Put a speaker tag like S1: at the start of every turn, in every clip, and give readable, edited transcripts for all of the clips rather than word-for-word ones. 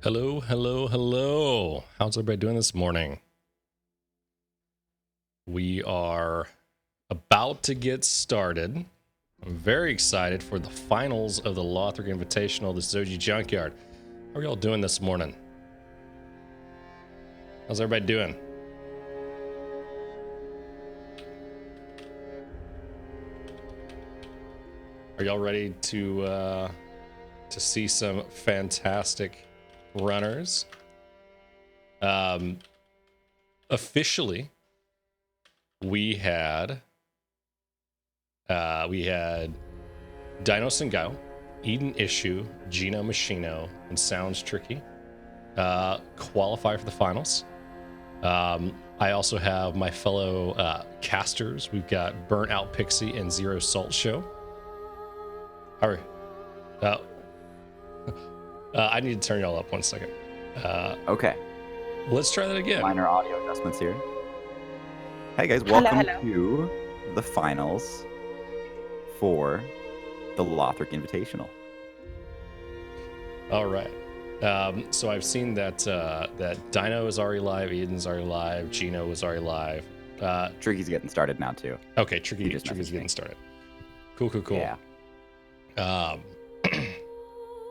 S1: Hello, hello, hello. How's everybody doing this morning? We are about to get started. I'm very excited for the finals of the Lothric Invitational, the Zoji Junkyard. How are y'all doing this morning? How's everybody doing? Are y'all ready to see some fantastic runners? Officially, we had Dino Sengai, Eden Issue, Gino Machino, and Sounds Tricky qualify for the finals. I also have my fellow casters. We've got Burnt Out Pixie and Zero Salt Show. All right. I need to turn y'all up 1 second.
S2: Okay.
S1: Let's try that again.
S2: Minor audio adjustments here. Hey guys, welcome to the finals for the Lothric Invitational.
S1: All right. So I've seen that that Dino is already live, Eden's already live, Gino is already live.
S2: Tricky's getting started now too.
S1: Okay, Tricky's getting started. Cool.
S2: Yeah.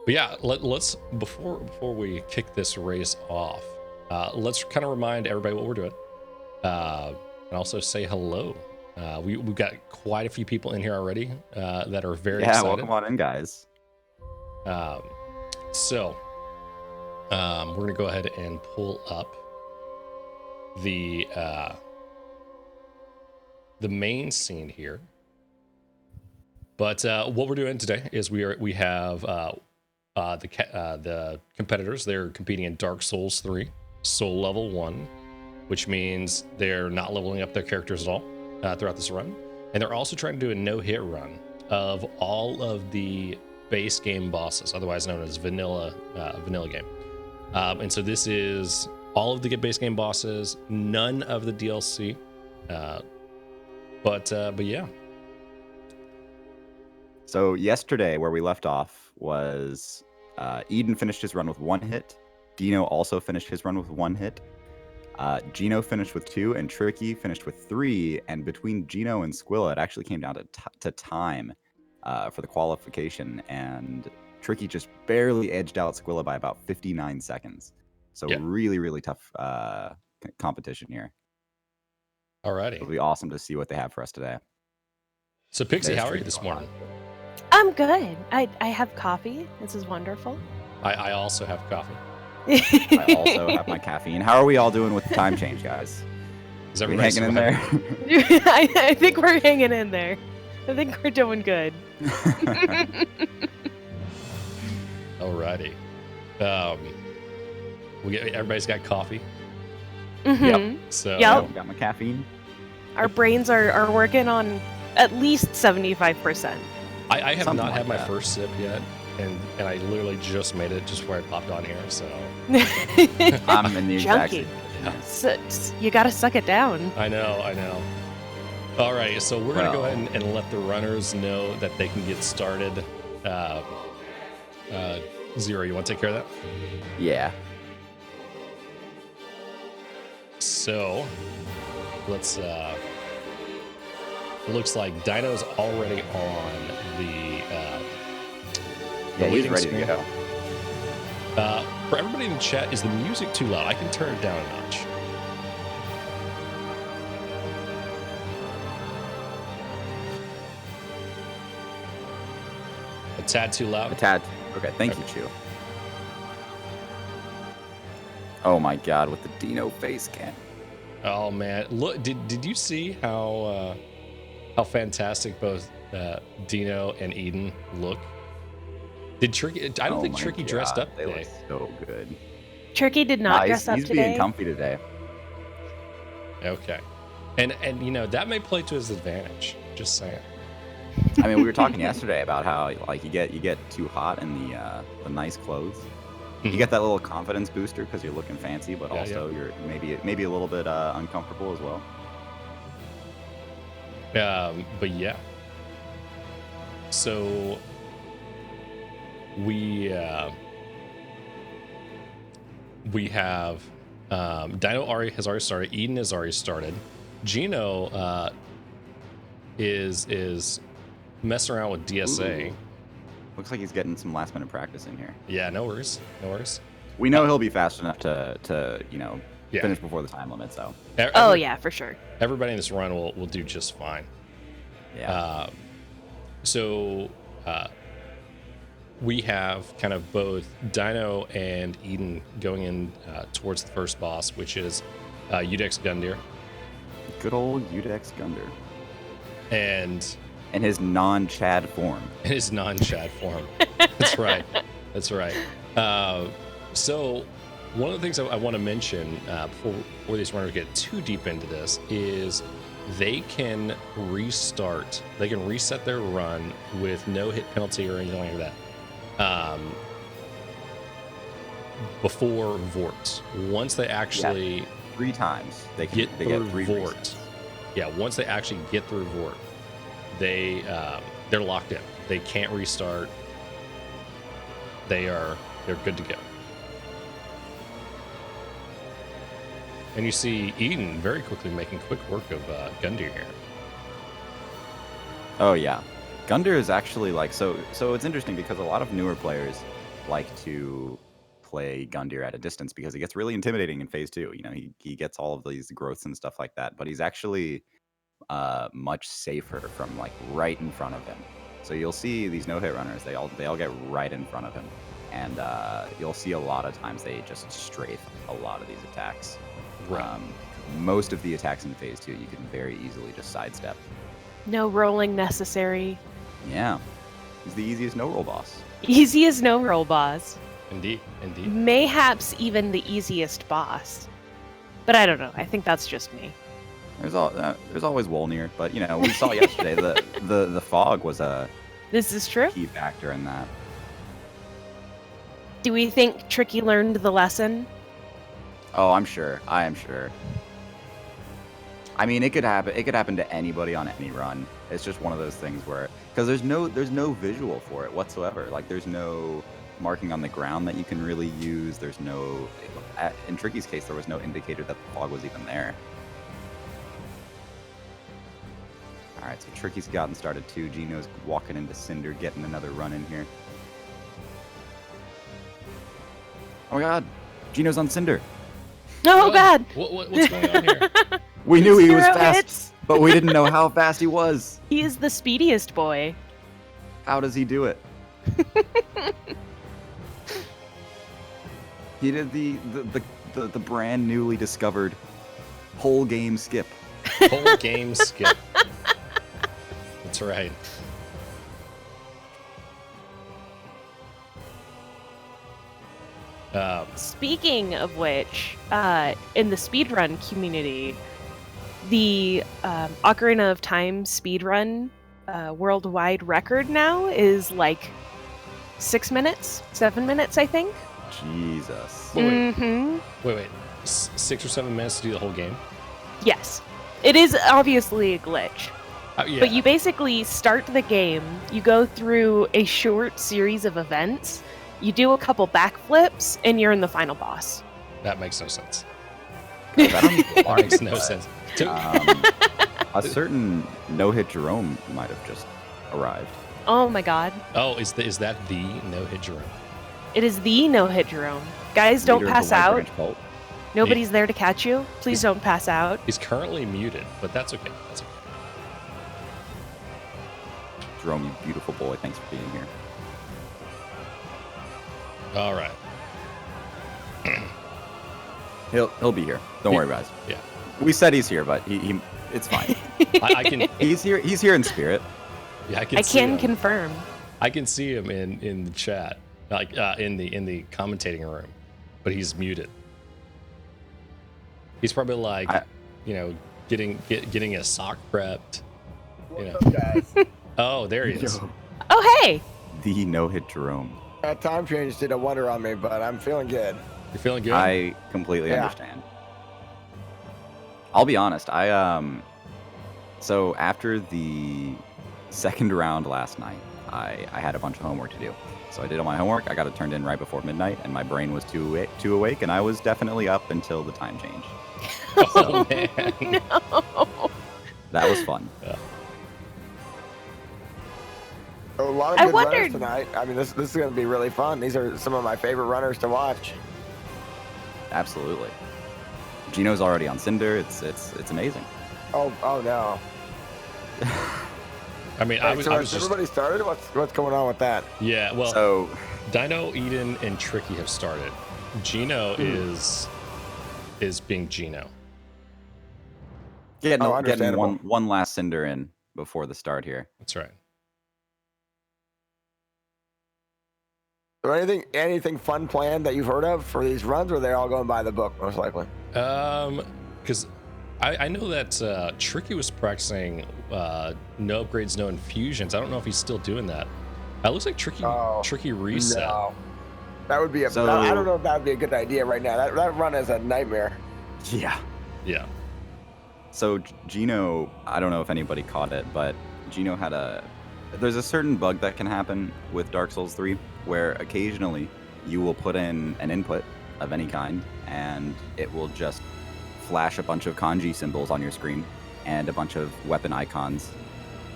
S1: But yeah, let's before we kick this race off, let's kind of remind everybody what we're doing, and also say hello. We've got quite a few people in here already that are very excited.
S2: Welcome on in, guys.
S1: So we're gonna go ahead and pull up the main scene here. But what we're doing today is we have the competitors. They're competing in Dark Souls 3, Soul Level 1, which means they're not leveling up their characters at all throughout this run. And they're also trying to do a no-hit run of all of the base game bosses, otherwise known as vanilla game. And so this is all of the base game bosses, none of the DLC. But yeah.
S2: So yesterday, where we left off was Eden finished his run with 1 hit. Dino also finished his run with 1 hit. Gino finished with 2, and Tricky finished with 3. And between Gino and Squilla, it actually came down to time for the qualification. And Tricky just barely edged out Squilla by about 59 seconds. So really, really tough competition here.
S1: Alrighty.
S2: It'll be awesome to see what they have for us today.
S1: So Pixie, how are you this morning?
S3: I'm good. I have coffee. This is wonderful.
S1: I also have coffee.
S2: I also have my caffeine. How are we all doing with the time change, guys?
S1: Is everybody
S2: hanging in there?
S3: I think we're hanging in there. I think we're doing good.
S1: Alrighty. Everybody's got coffee.
S3: Mm-hmm.
S2: Yep.
S1: So
S2: got my caffeine.
S3: Our brains are working on at least 75%.
S1: I have
S2: Something
S1: not
S2: like
S1: had my
S2: that.
S1: first sip yet, and I literally just made it just before I popped on here. So
S2: I'm in the exact
S3: Junkie.
S2: same.
S3: So, you gotta suck it down.
S1: I know. All right, so we're gonna go ahead and let the runners know that they can get started. Zero, you want to take care of that?
S2: Yeah.
S1: So let's looks like Dino's already on the
S2: He's
S1: leading
S2: ready
S1: screen.
S2: to go.
S1: For everybody in the chat, is the music too loud? I can turn it down a notch. A tad too loud?
S2: A tad. Okay, thank you, Chew. Oh my god, with the Dino face cam.
S1: Oh man, look! Did you see how fantastic both Dino and Eden look? Did Tricky? I don't think Tricky dressed up
S2: They
S1: today.
S2: look so good.
S3: Tricky did not dress up
S2: he's
S3: today.
S2: being comfy today.
S1: Okay, and you know that may play to his advantage. Just saying.
S2: I mean, we were talking yesterday about how like you get too hot in the nice clothes. You get that little confidence booster because you're looking fancy, but also you're maybe a little bit uncomfortable as well.
S1: But yeah. So we we have Dino has already started. Eden has already started. Gino is messing around with DSA.
S2: Ooh. Looks like he's getting some last minute practice in here.
S1: Yeah, no worries. No worries.
S2: We know he'll be fast enough to
S1: Yeah.
S2: finish before the time limit. So
S3: Oh yeah, for sure.
S1: Everybody in this run will do just fine.
S2: yeah.
S1: We have kind of both Dino and Eden going in towards the first boss, which is Udex Gundyr.
S2: Good old Udex Gundyr.
S1: And
S2: in his non-Chad form.
S1: In his non-Chad form. That's right. That's right. So one of the things I want to mention before these runners get too deep into this is they can restart. They can reset their run with no hit penalty or anything like that. Before Vort. Once they actually
S2: 3 times they can
S1: get
S2: they
S1: through
S2: get 3
S1: Vort.
S2: resets.
S1: Yeah, once they actually get through Vort, they're locked in. They can't restart. They're good to go. And you see Eden very quickly making quick work of Gundyr here.
S2: Oh yeah, Gundyr is actually like so. It's interesting because a lot of newer players like to play Gundyr at a distance because it gets really intimidating in phase 2. You know, he gets all of these growths and stuff like that, but he's actually much safer from like right in front of him. So you'll see these no-hit runners, they all get right in front of him, and you'll see a lot of times they just strafe a lot of these attacks.
S1: Right.
S2: Most of the attacks in phase 2 you can very easily just sidestep.
S3: No rolling necessary.
S2: Yeah, he's the easiest no-roll boss.
S3: Easy as no roll boss.
S1: Indeed.
S3: Mayhaps even the easiest boss. But I don't know. I think that's just me.
S2: There's always Wolnir, but you know we saw yesterday the fog was a
S3: This is true.
S2: key factor in that.
S3: Do we think Tricky learned the lesson?
S2: Oh, I'm sure. I am sure. I mean, it could happen. It could happen to anybody on any run. It's just one of those things where, because there's no visual for it whatsoever. Like there's no marking on the ground that you can really use. There's no, in Tricky's case, there was no indicator that the fog was even there. All right, so Tricky's gotten started too. Gino's walking into Cinder, getting another run in here. Oh my God, Gino's on Cinder.
S3: Oh, God.
S1: What's going on here?
S2: We knew he was
S3: 0
S2: fast,
S3: hits.
S2: but we didn't know how fast he was.
S3: He is the speediest boy.
S2: How does he do it? He did the brand newly discovered whole game skip.
S1: Whole game skip. That's right.
S3: Speaking of which, in the speedrun community, the Ocarina of Time speedrun worldwide record now is like 6 minutes, 7 minutes, I think.
S2: Jesus.
S1: Wait. 6 or 7 minutes to do the whole game?
S3: Yes. It is obviously a glitch.
S1: Yeah.
S3: But you basically start the game, you go through a short series of events, you do a couple backflips, and you're in the final boss.
S1: That makes no sense.
S2: That
S1: makes no sense.
S2: A certain no-hit Jerome might have just arrived.
S3: Oh my God.
S1: Oh, is that the no-hit Jerome?
S3: It is the no-hit Jerome. Guys, don't
S2: Leader of
S3: pass
S2: the White
S3: out.
S2: Branch cult.
S3: Nobody's there to catch you. Please don't pass out.
S1: He's currently muted, but that's okay. That's okay.
S2: Jerome, you beautiful boy. Thanks for being here.
S1: All right.
S2: He'll be here. Don't worry, guys.
S1: Yeah.
S2: We said he's here, but he it's fine.
S1: I can.
S2: He's here in spirit.
S1: Yeah,
S3: I
S1: see
S3: can
S1: him.
S3: confirm.
S1: I can see him in the chat, like in the commentating room, but he's muted. He's probably like, getting a sock prepped.
S4: What's up, guys?
S1: Oh, there he is.
S2: Yo,
S3: Oh, hey!
S2: the no-hit Jerome.
S4: That time change did a wonder on me, but I'm feeling good.
S1: You're feeling good?
S2: I completely
S4: Yeah.
S2: understand. I'll be honest. So after the second round last night, I had a bunch of homework to do. So I did all my homework. I got it turned in right before midnight, and my brain was too awake, and I was definitely up until the time change.
S1: Oh, man.
S3: No.
S2: That was fun.
S4: A lot of
S3: I
S4: good runners
S3: wondered-
S4: tonight. I mean, this is going to be really fun. These are some of my favorite runners to watch.
S2: Absolutely. Gino's already on Cinder. It's amazing.
S4: Oh no.
S1: I mean,
S4: Hey,
S1: I was
S4: has
S1: just.
S4: everybody started? What's going on with that?
S1: Yeah, well,
S2: So
S1: Dino, Eden, and Tricky have started. Gino is being Gino.
S2: getting
S4: understandable.
S2: one last Cinder in before the start here.
S1: That's right.
S4: Or anything fun planned that you've heard of for these runs, or are they all going by the book most likely?
S1: Because I know that Tricky was practicing no upgrades, no infusions. I don't know if he's still doing that. It looks like Tricky reset.
S4: No. That would be I don't know if that would be a good idea right now. That run is a nightmare.
S2: Yeah.
S1: Yeah.
S2: So Gino, I don't know if anybody caught it, but Gino had there's a certain bug that can happen with Dark Souls 3 where occasionally you will put in an input of any kind and it will just flash a bunch of kanji symbols on your screen and a bunch of weapon icons.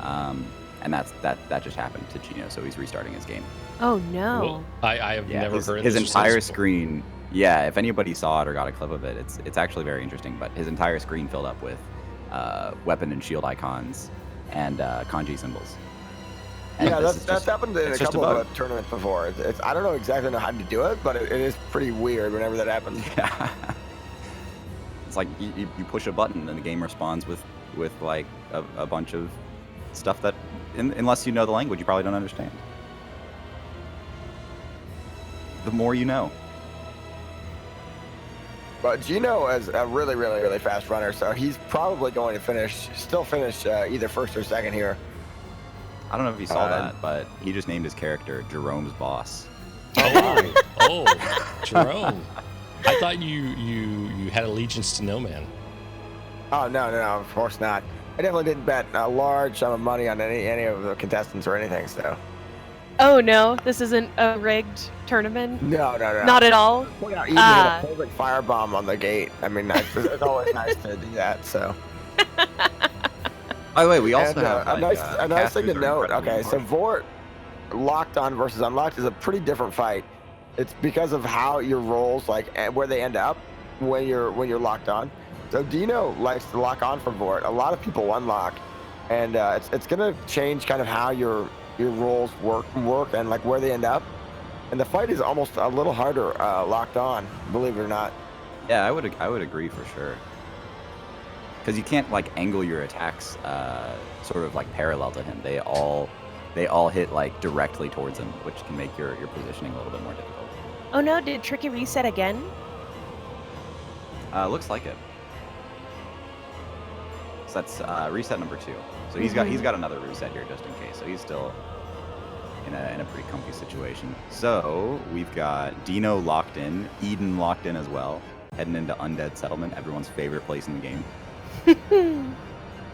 S2: And that just happened to Gino, so he's restarting his game.
S3: Oh no.
S1: Well, I have never heard of
S2: his
S1: this
S2: entire
S1: before.
S2: screen. Yeah, if anybody saw it or got a clip of it, it's actually very interesting. But his entire screen filled up with weapon and shield icons and kanji symbols. And
S4: Yeah,
S2: this is
S4: that's happened in a
S2: it's just a
S4: couple
S2: bug.
S4: of tournaments before. I don't know exactly how to do it, but it is pretty weird whenever that happens.
S2: Yeah. It's like you push a button and the game responds with like a bunch of stuff that, unless you know the language, you probably don't understand. The more you know.
S4: But Gino is a really, really, really fast runner, so he's probably going to still finish either first or second here.
S2: I don't know if you saw that, but he just named his character Jerome's boss.
S1: Oh, Jerome. I thought you had allegiance to no man.
S4: Oh no, of course not. I definitely didn't bet a large sum of money on any of the contestants or anything. So
S3: Oh no, this isn't a rigged tournament.
S4: no.
S3: Not at all.
S4: Point out, even hit a perfect firebomb on the gate. I mean, it's always nice to do that. So.
S2: By the way, we also
S4: And,
S2: have
S4: a nice thing to
S2: casters are
S4: note.
S2: incredibly
S4: Okay, so
S2: important.
S4: Vort locked on versus unlocked is a pretty different fight. It's because of how your rolls, like where they end up when you're locked on. So Dino likes to lock on for Vort. A lot of people unlock, and it's gonna change kind of how your rolls work and like where they end up. And the fight is almost a little harder locked on, believe it or not.
S2: Yeah, I would agree for sure. Because you can't like angle your attacks sort of like parallel to him. They all hit like directly towards him, which can make your positioning a little bit more difficult.
S3: Oh no, did Tricky reset again?
S2: Looks like it. So that's reset number 2. So he's got another reset here just in case. So he's still in a pretty comfy situation. So we've got Dino locked in, Eden locked in as well, heading into Undead Settlement, everyone's favorite place in the game.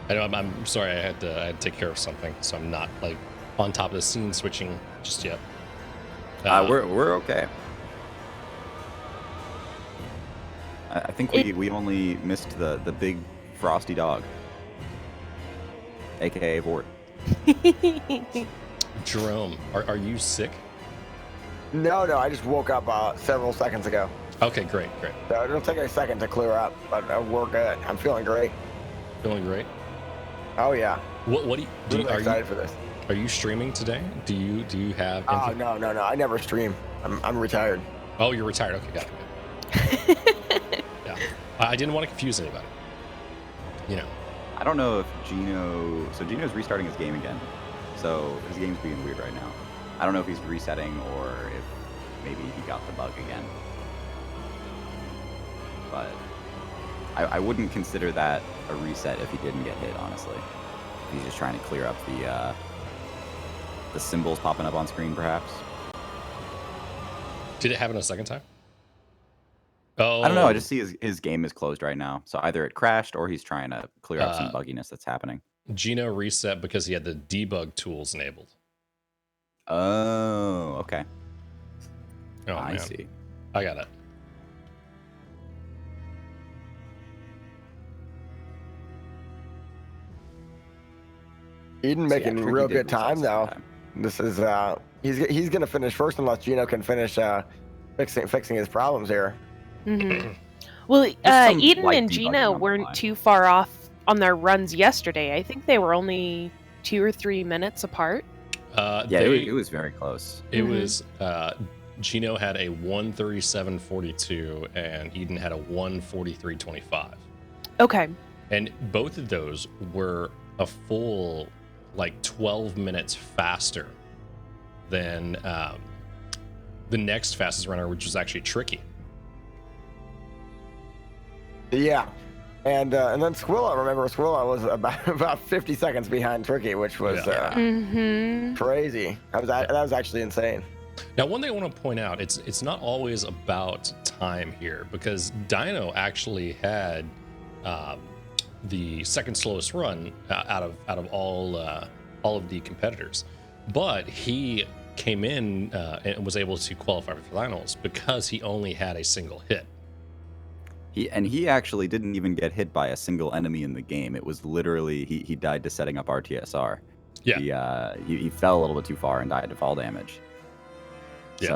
S1: I know. I'm sorry. I had to take care of something, so I'm not like on top of the scene switching just yet.
S2: We're okay. I think we only missed the big frosty dog, aka Vort.
S1: Jerome, are you sick?
S4: No, I just woke up several seconds ago.
S1: Okay, great.
S4: So it'll take a second to clear up, but we're good. I'm feeling great.
S1: Feeling great.
S4: Oh yeah.
S1: What do you
S4: Really excited for this.
S1: Are you streaming today? Do you have?
S4: Oh
S1: anything?
S4: no. I never stream. I'm retired.
S1: Oh, you're retired. Okay, got it. Yeah, I didn't want to confuse anybody. You know.
S2: I don't know if Gino's restarting his game again, so his game's being weird right now. I don't know if he's resetting or if maybe he got the bug again. But I wouldn't consider that a reset if he didn't get hit, honestly. He's just trying to clear up the symbols popping up on screen, perhaps.
S1: Did it happen a second time? Oh,
S2: I don't know. I just see his game is closed right now. So either it crashed or he's trying to clear up some bugginess that's happening.
S1: Gino reset because he had the debug tools enabled.
S2: Oh, okay.
S1: Oh,
S2: I
S1: man.
S2: see.
S1: I got it.
S2: So,
S4: Eden
S2: yeah,
S4: making
S2: Tricky
S4: real
S2: did
S4: good
S2: lose that
S4: time
S2: second
S4: though.
S2: time.
S4: This is he's gonna finish first unless Gino can finish fixing his problems here.
S3: Mm-hmm. Well,
S2: some
S3: Eden
S2: light
S3: and
S2: debugging
S3: Gina
S2: on the
S3: weren't
S2: fly.
S3: too far off on their runs yesterday. I think they were only 2 or 3 minutes apart.
S2: Yeah, it was very close.
S1: It was Gino had a 137.42 and Eden had a 143.25.
S3: Okay.
S1: And both of those were a full like 12 minutes faster than the next fastest runner, which was actually Tricky.
S4: Yeah, and then Squilla. Remember, Squilla was about 50 seconds behind Tricky, which was crazy. That was actually insane.
S1: Now, one thing I want to point out, it's not always about time here, because Dino actually had the second slowest run out of all of the competitors, but he came in and was able to qualify for finals because he only had a single hit.
S2: He actually didn't even get hit by a single enemy in the game. It was literally he died to setting up RTSR.
S1: Yeah.
S2: He fell a little bit too far and died to fall damage.
S1: Yeah.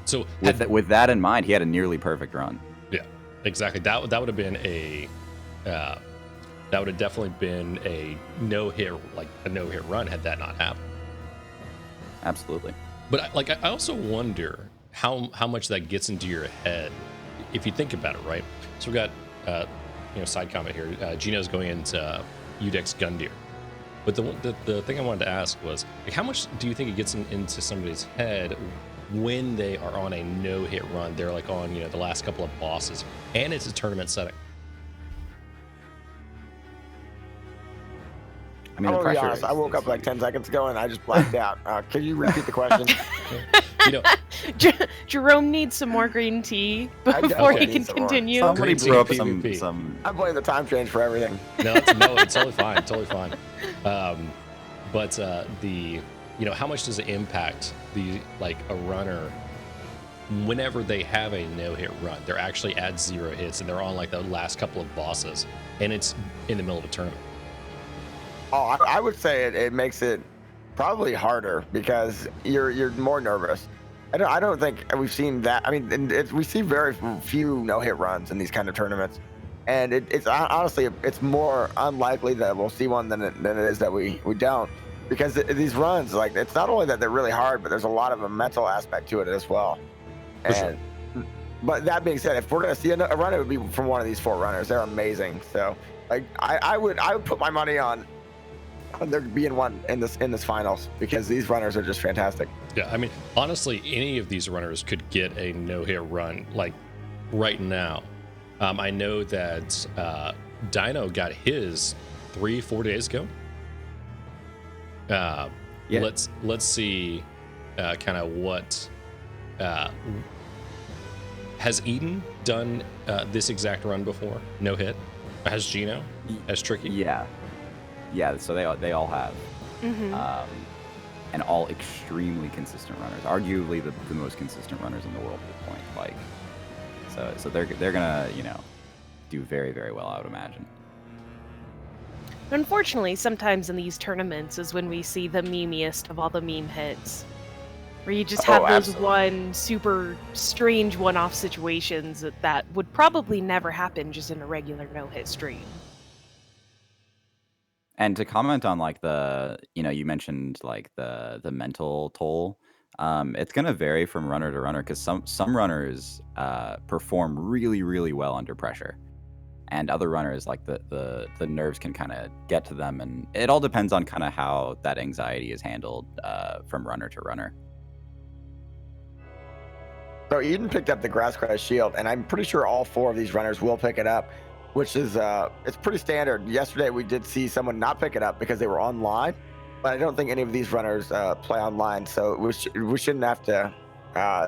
S1: So
S2: with that in mind, he had a nearly perfect run.
S1: Yeah, exactly. That would have been that would have definitely been a no hit run had that not happened.
S2: Absolutely.
S1: But I also wonder how much that gets into your head if you think about it, right? So we got side comment here. Gino's going into Udex Gundyr. But the thing I wanted to ask was, like, how much do you think it gets into somebody's head when they are on a no-hit run? They're like on the last couple of bosses, and it's a tournament setting.
S2: I mean,
S4: I'm
S2: the
S4: gonna be
S2: pressure
S4: honest. I woke
S2: is
S4: up like
S2: huge.
S4: 10 seconds ago and I just blacked out. Can you repeat the question?
S3: Jerome needs some more green tea
S4: I
S3: before
S4: definitely
S3: he can
S4: need some more.
S3: continue.
S2: Somebody
S1: Green tea
S2: broke
S1: PvP.
S2: some.
S4: I'm playing the time change for everything.
S1: No, it's totally fine, totally fine. But how much does it impact a runner whenever they have a no-hit run? They're actually at 0 hits and they're on like the last couple of bosses, and it's in the middle of a tournament.
S4: Oh, I would say it makes it probably harder because you're more nervous. I don't think we've seen that. I mean, we see very few no-hit runs in these kind of tournaments, and it's honestly it's more unlikely that we'll see one than it is that we don't, because these runs, like, it's not only that they're really hard, but there's a lot of a mental aspect to it as well.
S1: For sure.
S4: But that being said, if we're gonna see a run, it would be from one of these 4 runners. They're amazing. So like I would put my money on there being one in this finals, because these runners are just fantastic.
S1: Yeah, I mean, honestly, any of these runners could get a no-hit run like right now. I know that Dino got his 3-4 days ago.
S2: Yeah.
S1: Let's see kind of what has Eden done this exact run before? No hit. Has Gino? Has Tricky?
S2: Yeah. So they all have, and all extremely consistent runners. Arguably the most consistent runners in the world at this point. Like, so they're gonna do very, very well, I would imagine.
S3: Unfortunately, sometimes in these tournaments is when we see the memeiest of all the meme hits, where you just have those
S4: absolutely.
S3: one super strange one-off situations that would probably never happen just in a regular no-hit stream.
S2: And to comment on like you mentioned like the mental toll, it's gonna vary from runner to runner, because some runners perform really, really well under pressure, and other runners, like the nerves can kind of get to them, and it all depends on kind of how that anxiety is handled from runner to runner.
S4: So Eden picked up the Grass Crest Shield, and I'm pretty sure all 4 of these runners will pick it up, which is it's pretty standard. Yesterday we did see someone not pick it up because they were online, but I don't think any of these runners play online, so we shouldn't have to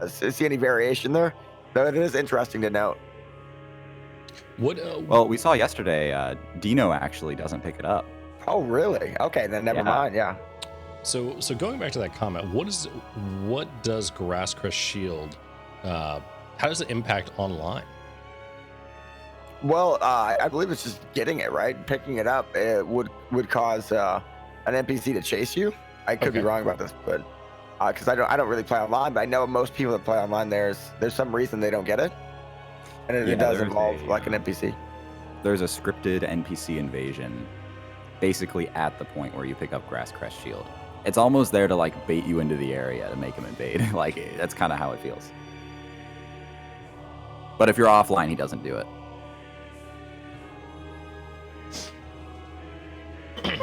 S4: see any variation there. Though it is interesting to note.
S2: Well, we saw yesterday Dino actually doesn't pick it up.
S4: Oh, really? Okay, then never mind. Yeah.
S1: So going back to that comment, what does Grasscrest Shield? How does it impact online?
S4: Well, I believe it's just getting it right, picking it up. It would cause an NPC to chase you. I could be wrong about this, but because I don't really play online, but I know most people that play online, there's some reason they don't get it, and it does involve like an NPC.
S2: There's a scripted NPC invasion, basically at the point where you pick up Grasscrest Shield. It's almost there to like bait you into the area to make him invade. Like that's kind of how it feels. But if you're offline, he doesn't do it.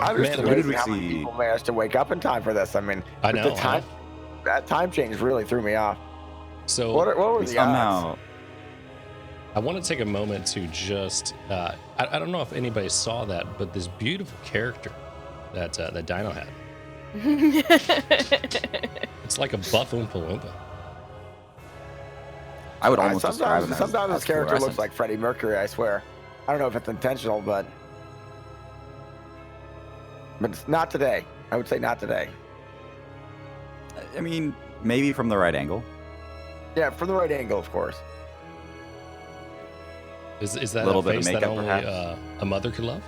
S4: I'm just
S1: Man,
S4: amazed how many people managed to wake up in time for this. I mean,
S1: I know.
S4: That time change really threw me off.
S1: So
S4: what were the odds?
S1: I want to take a moment to just I don't know if anybody saw that, but this beautiful character that Dino had. It's like a buff Oompa Loompa.
S2: I would almost describe him
S4: sometimes this character looks like Freddie Mercury, I swear. I don't know if it's intentional, but it's not today. I would say not today.
S2: I mean, maybe from the right angle.
S4: Yeah, from the right angle, of course.
S1: Is that a face that only a mother could love?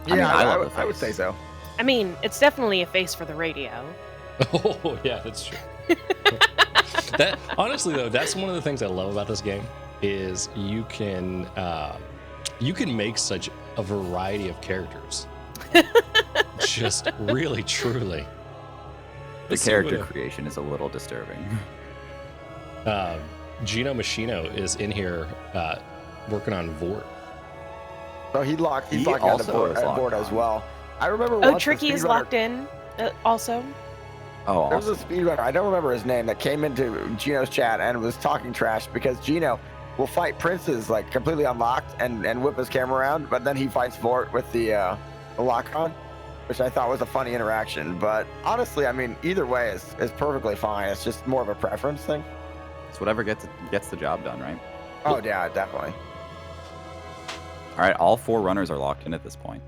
S4: Yeah, I would say so.
S3: I mean, it's definitely a face for the radio.
S1: Oh, yeah, that's true. That honestly though, that's one of the things I love about this game is you can make such a variety of characters. Just really, truly.
S2: The character creation is a little disturbing.
S1: Gino Machino is in here working on Vort.
S4: So he locked on board as well. I remember.
S3: Oh, Tricky is locked in also.
S2: Oh, awesome.
S4: There was a speedrunner, I don't remember his name, that came into Gino's chat and was talking trash because Gino will fight princes like completely unlocked and whip his camera around, but then he fights Vort with the lock on, which I thought was a funny interaction. But honestly, I mean, either way is perfectly fine. It's just more of a preference thing.
S2: It's whatever gets the job done, right?
S4: Oh yeah, definitely.
S2: All right, all 4 runners are locked in at this point.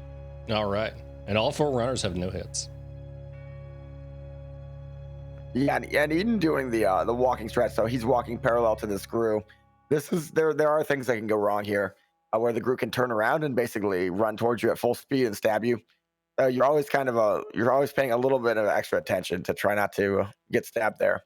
S1: All right, and all 4 runners have no hits.
S4: Yeah, and Eden doing the walking stretch, so he's walking parallel to this Gru. There are things that can go wrong here, where the Gru can turn around and basically run towards you at full speed and stab you. You're always paying a little bit of extra attention to try not to get stabbed there.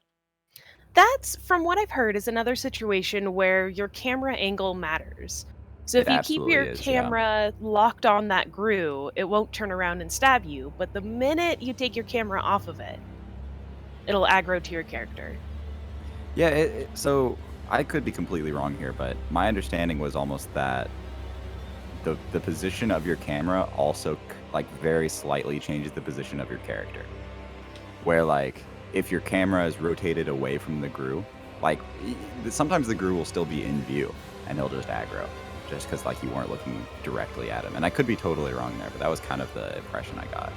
S3: That's, from what I've heard, is another situation where your camera angle matters. So if you keep your camera locked on that Gru, it won't turn around and stab you. But the minute you take your camera off of it, it'll aggro to your character.
S2: Yeah, so I could be completely wrong here, but my understanding was almost that the position of your camera also like very slightly changes the position of your character. Where like if your camera is rotated away from the Gru, like sometimes the Gru will still be in view and he'll just aggro just because like you weren't looking directly at him. And I could be totally wrong there, but that was kind of the impression I got.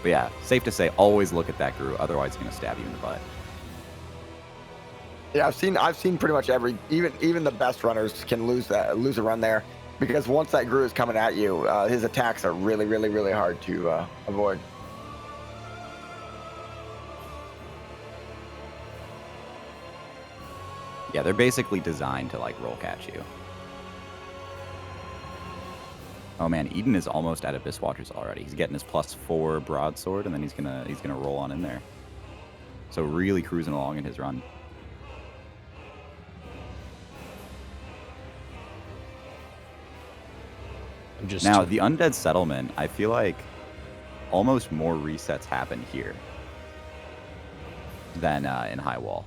S2: But yeah, safe to say, always look at that Gru, otherwise it's gonna stab you in the butt.
S4: Yeah, I've seen pretty much even the best runners can lose a run there, because once that Gru is coming at you, his attacks are really, really, really hard to avoid.
S2: Yeah, they're basically designed to like roll catch you. Oh man, Eden is almost at Abyss Watchers already. He's getting his +4 broadsword, and then he's gonna roll on in there. So really cruising along in his run. Now the Undead Settlement, I feel like almost more resets happen here than in High Wall.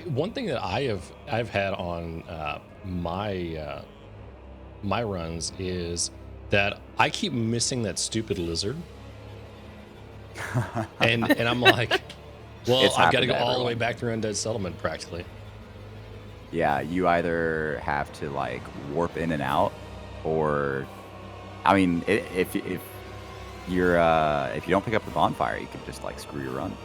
S1: One thing that I've had on my runs is that I keep missing that stupid lizard, and I'm like, well, I've got to go all the way back through Undead Settlement practically.
S2: Yeah, you either have to like warp in and out, or, I mean, if you don't pick up the bonfire, you can just like screw your run.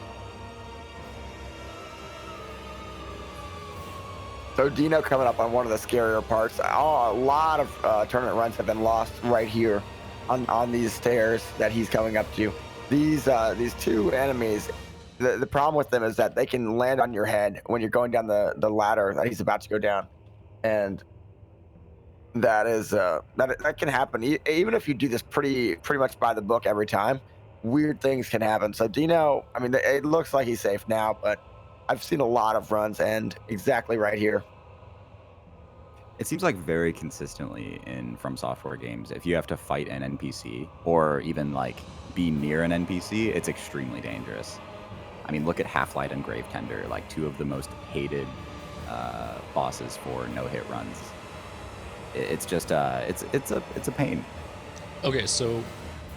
S4: So Dino coming up on one of the scarier parts. A lot of tournament runs have been lost right here. on these stairs that he's coming up to. These two enemies, the problem with them is that they can land on your head when you're going down the ladder that he's about to go down, and that is that can happen even if you do this pretty much by the book every time. Weird things can happen. So Dino, I mean, it looks like he's safe now, but I've seen a lot of runs end exactly right here.
S2: It seems like very consistently in From Software games, if you have to fight an NPC or even like be near an NPC, it's extremely dangerous. I mean, look at Half-Light and Gravetender, like two of the most hated bosses for no-hit runs. It's just it's a pain.
S1: Okay, so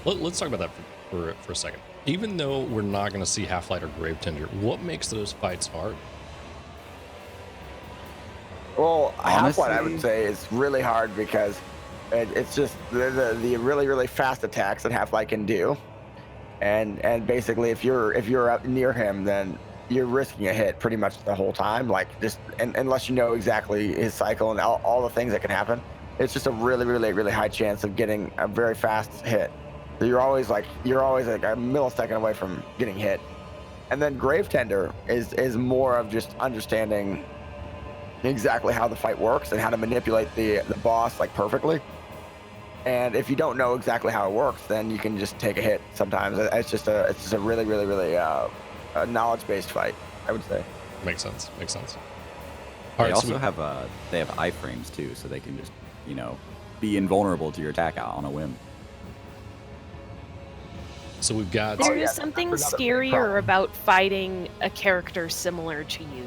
S1: let's talk about that for a second. Even though we're not going to see Half-Light or Gravetender, what makes those fights hard?
S4: Well,
S2: Honestly,
S4: Half-Light, I would say, is really hard because it's just the really fast attacks that Half-Light can do, and basically if you're up near him, then you're risking a hit pretty much the whole time. Like unless you know exactly his cycle and all the things that can happen, it's just a really high chance of getting a very fast hit. So you're always like a millisecond away from getting hit. And then Gravetender is more of just understanding exactly how the fight works and how to manipulate the boss like perfectly. And if you don't know exactly how it works, then you can just take a hit sometimes. It's just a really knowledge-based fight, I would say.
S1: Makes sense.
S2: They also have they have iframes too, so they can just be invulnerable to your attack on a whim.
S1: So we've got.
S3: There is something scarier about fighting a character similar to you.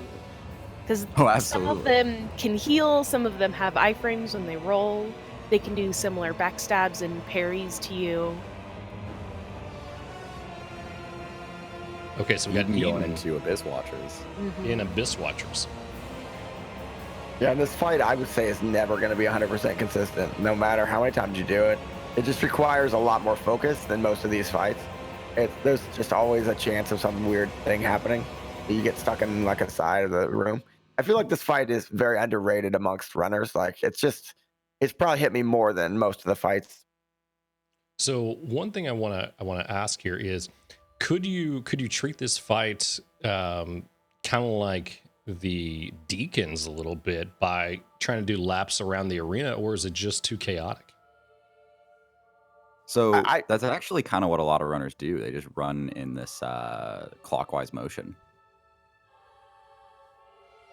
S3: Because some of them can heal, some of them have iframes when they roll. They can do similar backstabs and parries to you.
S1: Okay, so we got
S2: going into Abyss Watchers.
S1: In Abyss Watchers.
S4: Yeah, and this fight, I would say, is never going to be 100% consistent, no matter how many times you do it. It just requires a lot more focus than most of these fights. There's just always a chance of some weird thing happening. You get stuck in like a side of the room. I feel like this fight is very underrated amongst runners. Like it's probably hit me more than most of the fights.
S1: So one thing I want to ask here is, could you treat this fight kind of like the Deacons a little bit by trying to do laps around the arena, or is it just too chaotic?
S2: So that's actually kind of what a lot of runners do. They just run in this clockwise motion.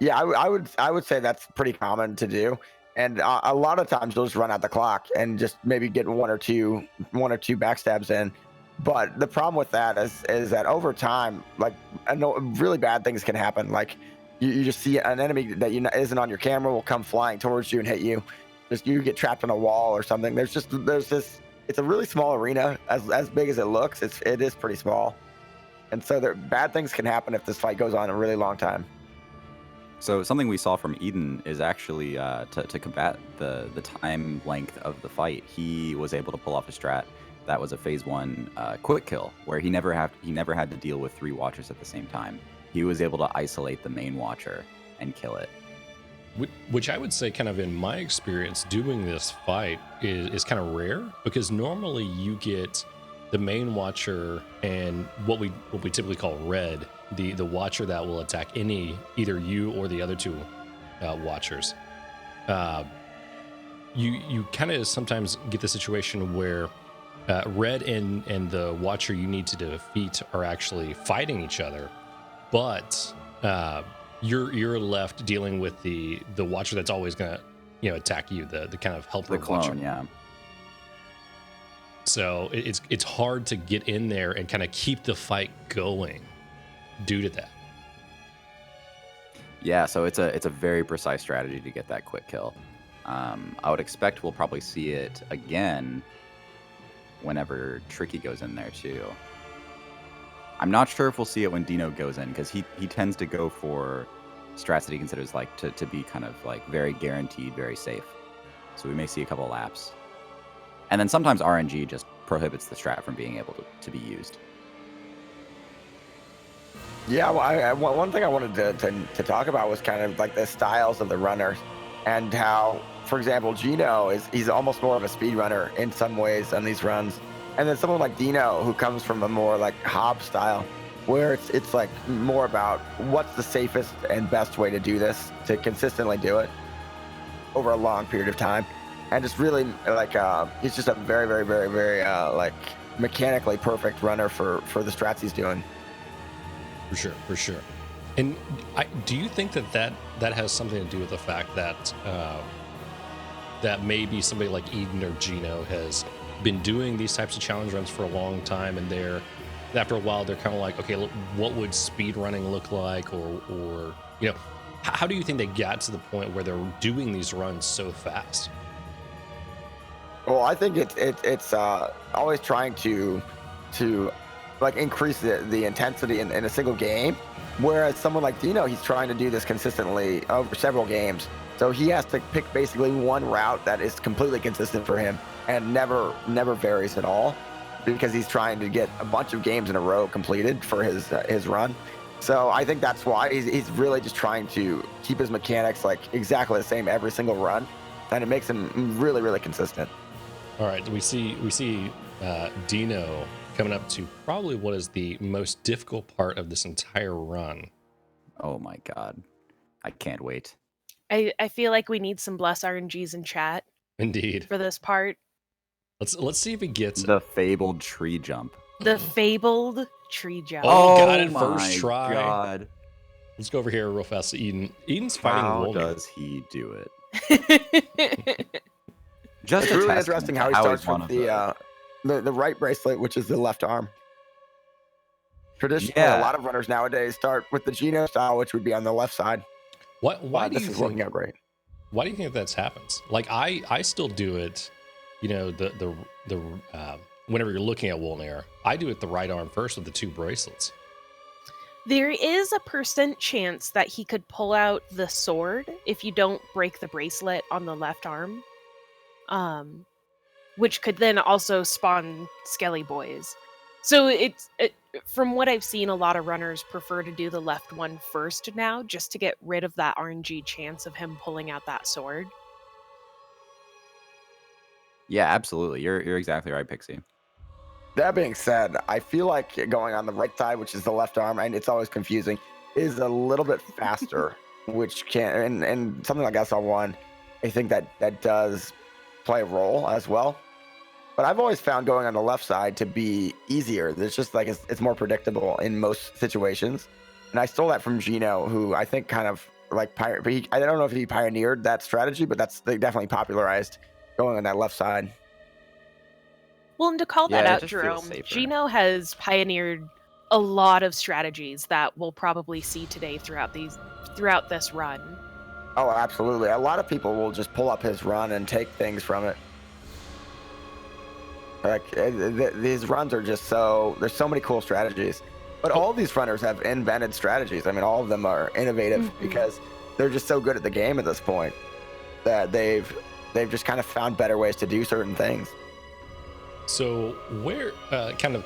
S4: Yeah, I would say that's pretty common to do, and a lot of times you'll just run out the clock and just maybe get one or two backstabs in. But the problem with that is that over time, like I know really bad things can happen. Like you just see an enemy that isn't on your camera will come flying towards you and hit you. Just you get trapped on a wall or something. There's this. It's a really small arena, as big as it looks. It is pretty small, and so bad things can happen if this fight goes on a really long time.
S2: So something we saw from Eden is actually to combat the time length of the fight, he was able to pull off a strat that was a phase 1 quick kill, where he never had to deal with 3 watchers at the same time. He was able to isolate the main watcher and kill it.
S1: Which I would say, kind of in my experience, doing this fight is kind of rare, because normally you get the main watcher and what we typically call red, the watcher that will attack either you or the other 2 watchers. You kind of sometimes get the situation where red and the watcher you need to defeat are actually fighting each other, but you're left dealing with the watcher that's always gonna attack you, the kind of helper watcher.
S2: Yeah.
S1: So it's hard to get in there and kind of keep the fight going due to that.
S2: Yeah, so it's a very precise strategy to get that quick kill. I would expect we'll probably see it again whenever Tricky goes in there too. I'm not sure if we'll see it when Dino goes in, because he tends to go for strats that he considers like to be kind of like very guaranteed, very safe. So we may see a couple laps. And then sometimes RNG just prohibits the strat from being able to be used.
S4: Yeah, one thing I wanted to talk about was kind of like the styles of the runners, and how for example, Gino he's almost more of a speedrunner in some ways on these runs, and then someone like Dino who comes from a more like Hob style, where it's like more about what's the safest and best way to do this to consistently do it over a long period of time, and just really like he's just a very very very very like mechanically perfect runner for the strats he's doing.
S1: For sure. And do you think that has something to do with the fact that that maybe somebody like Eden or Gino has been doing these types of challenge runs for a long time, and after a while they're kind of like, okay, look, what would speed running look like, or you know, how do you think they got to the point where they're doing these runs so fast?
S4: Well, I think it's always trying to like increase the intensity in a single game, whereas someone like Dino, he's trying to do this consistently over several games. So he has to pick basically one route that is completely consistent for him and never varies at all, because he's trying to get a bunch of games in a row completed for his run. So I think that's why he's really just trying to keep his mechanics like exactly the same every single run, and it makes him really really consistent.
S1: All right, we see Dino coming up to probably what is the most difficult part of this entire run.
S2: Oh my god, I can't wait.
S3: I feel like we need some bless RNGs in chat
S1: Indeed.
S3: for this part.
S1: Let's see if he gets
S2: the fabled tree jump.
S3: The fabled tree jump.
S1: Oh, got it
S2: my
S1: first try.
S2: God.
S1: Let's go over here real fast to Eden. Eden's fighting
S2: How
S1: Wolnir.
S2: does he do it? Just
S4: It's
S2: a
S4: really
S2: testament
S4: interesting
S2: to
S4: how he starts
S2: one
S4: with
S2: of
S4: the right bracelet, which is the left arm. Traditionally,
S2: Yeah.
S4: a lot of runners nowadays start with the Gino style, which would be on the left side.
S1: Why do
S4: This
S1: you
S4: is
S1: think
S4: working out great.
S1: Why do you think that's happens? Like I still do it, you know, the whenever you're looking at Wolnir, I do it the right arm first with the two bracelets.
S3: There is a % chance that he could pull out the sword if you don't break the bracelet on the left arm, which could then also spawn Skelly Boys. So from what I've seen, a lot of runners prefer to do the left one first now, just to get rid of that RNG chance of him pulling out that sword.
S2: Yeah, absolutely. You're exactly right, Pixie.
S4: That being said, I feel like going on the right side, which is the left arm, and it's always confusing, is a little bit faster, which can and something like SL1, I think that does play a role as well. But I've always found going on the left side to be easier. There's just like it's more predictable in most situations. And I stole that from Gino, who I think kind of like I don't know if he pioneered that strategy, but they definitely popularized going on that left side.
S3: Well, and to call that
S2: Yeah, it
S3: out,
S2: just feels
S3: Jerome,
S2: safer.
S3: Gino has pioneered a lot of strategies that we'll probably see today throughout this run.
S4: Oh, absolutely. A lot of people will just pull up his run and take things from it. Like these runs are just there's so many cool strategies, but all of these runners have invented strategies. I mean, all of them are innovative because they're just so good at the game at this point that they've just kind of found better ways to do certain things.
S1: So where, kind of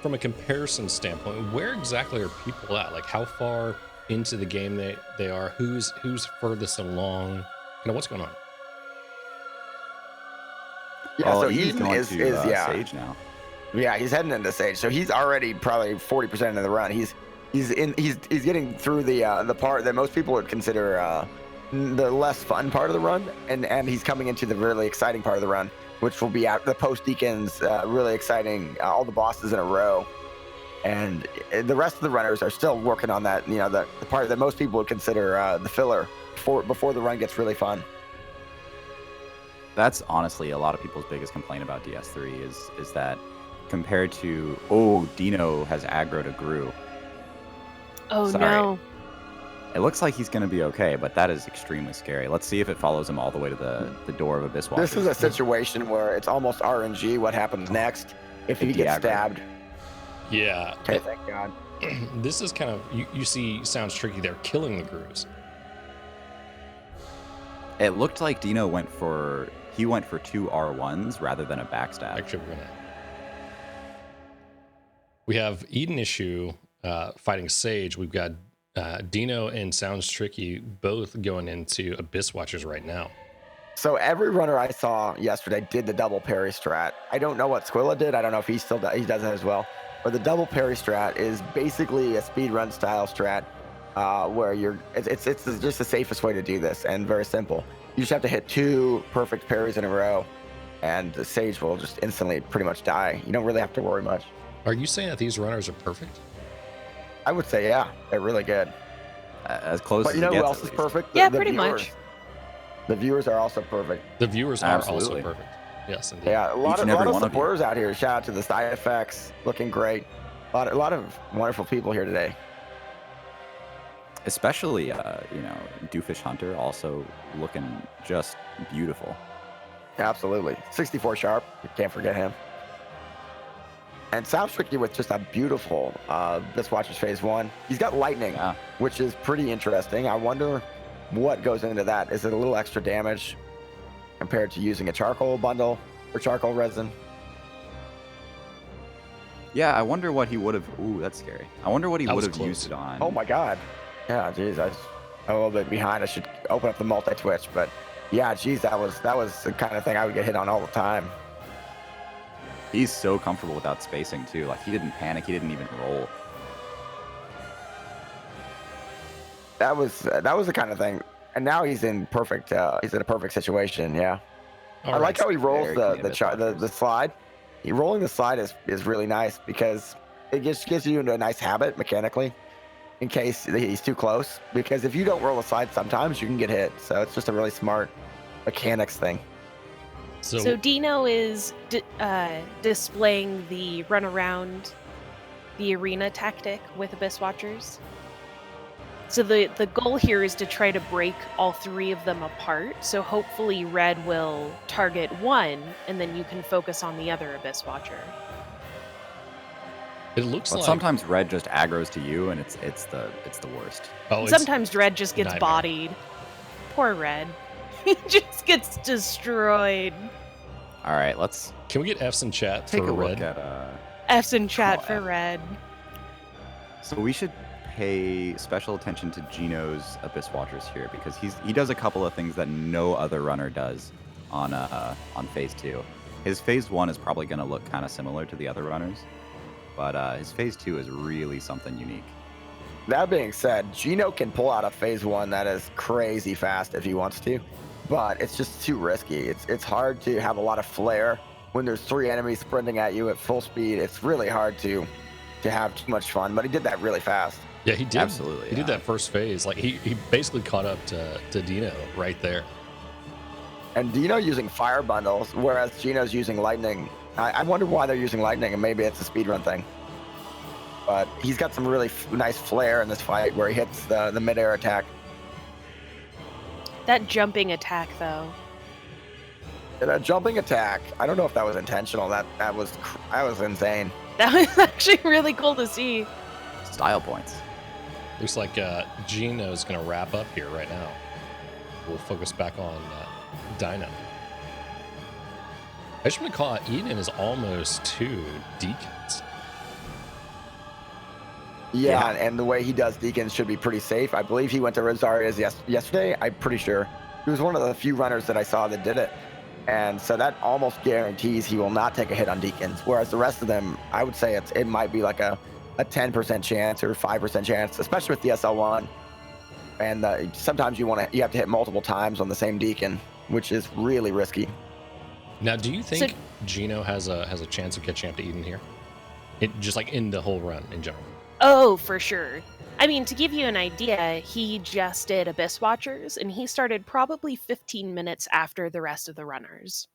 S1: from a comparison standpoint, where exactly are people at? Like how far into the game they are? Who's furthest along? You know, what's going on?
S4: Yeah, so
S2: he's
S4: Eden
S2: going
S4: is
S2: Sage now.
S4: Yeah, he's heading into Sage, so he's already probably 40% of the run. He's getting through the part that most people would consider the less fun part of the run, and he's coming into the really exciting part of the run, which will be at the post deacons, really exciting, all the bosses in a row. And the rest of the runners are still working on that, you know, the part that most people would consider the filler before the run gets really fun.
S2: That's honestly a lot of people's biggest complaint about DS3 is that compared to Dino has aggroed a Gru.
S3: Oh
S2: Sorry.
S3: no.
S2: It looks like he's going to be okay, but that is extremely scary. Let's see if it follows him all the way to the door of Abyss Watchers.
S4: This is a situation where it's almost RNG what happens next if he gets stabbed.
S1: Yeah.
S4: Okay, thank God.
S1: This is kind of, you see sounds tricky. They're killing the Grus.
S2: It looked like Dino went for 2 R1s rather than a backstab.
S1: Actually, we have Eden Issue fighting Sage. We've got Dino and Sounds Tricky both going into Abyss Watchers right now.
S4: So every runner I saw yesterday did the double parry strat. I don't know what Squilla did. I don't know if he still does, he does that as well. But the double parry strat is basically a speedrun style strat where it's just the safest way to do this and very simple. You just have to hit 2 perfect parries in a row, and the Sage will just instantly pretty much die. You don't really have to worry much.
S1: Are you saying that these runners are perfect?
S4: I would say, yeah, they're really good.
S2: As close
S4: But
S2: as
S4: you know
S2: it
S4: who
S2: gets,
S4: else
S2: at
S4: is
S2: least.
S4: perfect?
S3: Yeah,
S4: The
S3: pretty
S4: viewers.
S3: much.
S4: The viewers are also perfect.
S1: The viewers are
S2: Absolutely.
S1: also perfect. Yes, indeed.
S4: Yeah, a lot
S2: and
S4: of
S2: every one of you.
S4: supporters out here. Shout out to the side effects, looking great. A lot of wonderful people here today.
S2: Especially, Doofus Hunter also looking just beautiful.
S4: Absolutely. 64 sharp. You can't forget him. And Sounds Tricky with just a beautiful This Watcher's Phase 1. He's got lightning,
S2: Yeah.
S4: which is pretty interesting. I wonder what goes into that. Is it a little extra damage compared to using a charcoal bundle or charcoal resin?
S2: Yeah, I wonder what he would have. Ooh, that's scary. I wonder what he
S1: That
S2: would
S1: was
S2: have
S1: close.
S2: used it on.
S4: Oh my god. Yeah, geez, I'm a little bit behind. I should open up the multi-twitch, but yeah, geez, that was the kind of thing I would get hit on all the time.
S2: He's so comfortable without spacing too. Like he didn't panic. He didn't even roll.
S4: That was the kind of thing. And now he's in perfect. He's in a perfect situation. Yeah.
S1: All
S4: I like
S1: right.
S4: how he rolls
S2: Very
S4: the
S2: clean
S4: slide. Rolling the slide is really nice because it just gives you into a nice habit mechanically in case he's too close. Because if you don't roll a slide, sometimes you can get hit. So it's just a really smart mechanics thing.
S3: So Dino is displaying the run around the arena tactic with Abyss Watchers. So the goal here is to try to break all 3 of them apart. So hopefully Red will target one, and then you can focus on the other Abyss Watcher.
S1: It looks
S2: But
S1: like
S2: sometimes red just aggroes to you, and it's the worst.
S3: And sometimes Red just gets
S1: nightmare.
S3: bodied. Poor Red. He just gets destroyed.
S2: All right, let's
S1: Can we get F's in chat
S2: take
S1: for
S2: a
S1: red?
S2: look at.
S3: F's in chat
S2: Oh,
S3: for
S2: F.
S3: Red.
S2: So we should pay special attention to Gino's Abyss Watchers here because he does a couple of things that no other runner does on phase 2. His phase 1 is probably going to look kind of similar to the other runners, but his phase 2 is really something unique.
S4: That being said, Gino can pull out a phase 1 that is crazy fast if he wants to, but it's just too risky. It's hard to have a lot of flair when there's 3 enemies sprinting at you at full speed. It's really hard to have too much fun, but he did that really fast.
S1: Yeah, he did.
S2: Absolutely,
S1: He did
S2: yeah.
S1: that first phase. Like he basically caught up to Dino right there.
S4: And Dino using fire bundles, whereas Gino's using lightning. I wonder why they're using lightning, and maybe it's a speedrun thing. But he's got some really nice flair in this fight where he hits the mid-air attack.
S3: That jumping attack, though.
S4: And a jumping attack, I don't know if that was intentional. That was insane.
S3: That was actually really cool to see.
S2: Style points.
S1: Looks like Gino's going to wrap up here right now. We'll focus back on Dino. I just want to call out Eden is almost 2 deacons.
S4: Yeah, and the way he does deacons should be pretty safe. I believe he went to Rosaria's yesterday. I'm pretty sure. He was one of the few runners that I saw that did it. And so that almost guarantees he will not take a hit on deacons. Whereas the rest of them, I would say it might be like a 10% chance or 5% chance, especially with the SL1. And sometimes you have to hit multiple times on the same deacon, which is really risky.
S1: Now, do you think Gino has a chance of catching up to Eden here? Just like in the whole run in general.
S3: Oh, for sure. I mean, to give you an idea, he just did Abyss Watchers, and he started probably 15 minutes after the rest of the runners.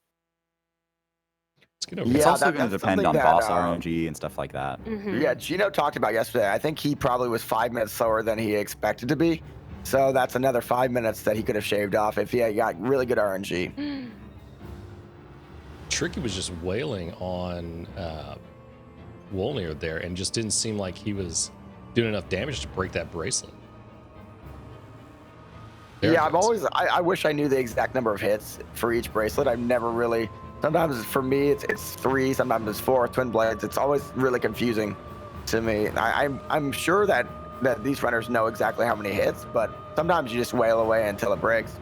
S1: Let's get over
S2: It's
S4: Yeah,
S2: also going to
S4: that's
S2: depend on
S4: something
S2: boss
S4: that,
S2: RNG and stuff like that.
S3: Mhm.
S4: Yeah, Gino talked about yesterday. I think he probably was 5 minutes slower than he expected to be. So that's another 5 minutes that he could have shaved off if he had got really good RNG.
S1: Tricky was just wailing on Wolnir there and just didn't seem like he was doing enough damage to break that bracelet. There
S4: Yeah,
S1: it goes.
S4: I wish I knew the exact number of hits for each bracelet. I've never really, sometimes for me it's 3, sometimes it's 4 twin blades. It's always really confusing to me. I'm sure that these runners know exactly how many hits, but sometimes you just wail away until it breaks.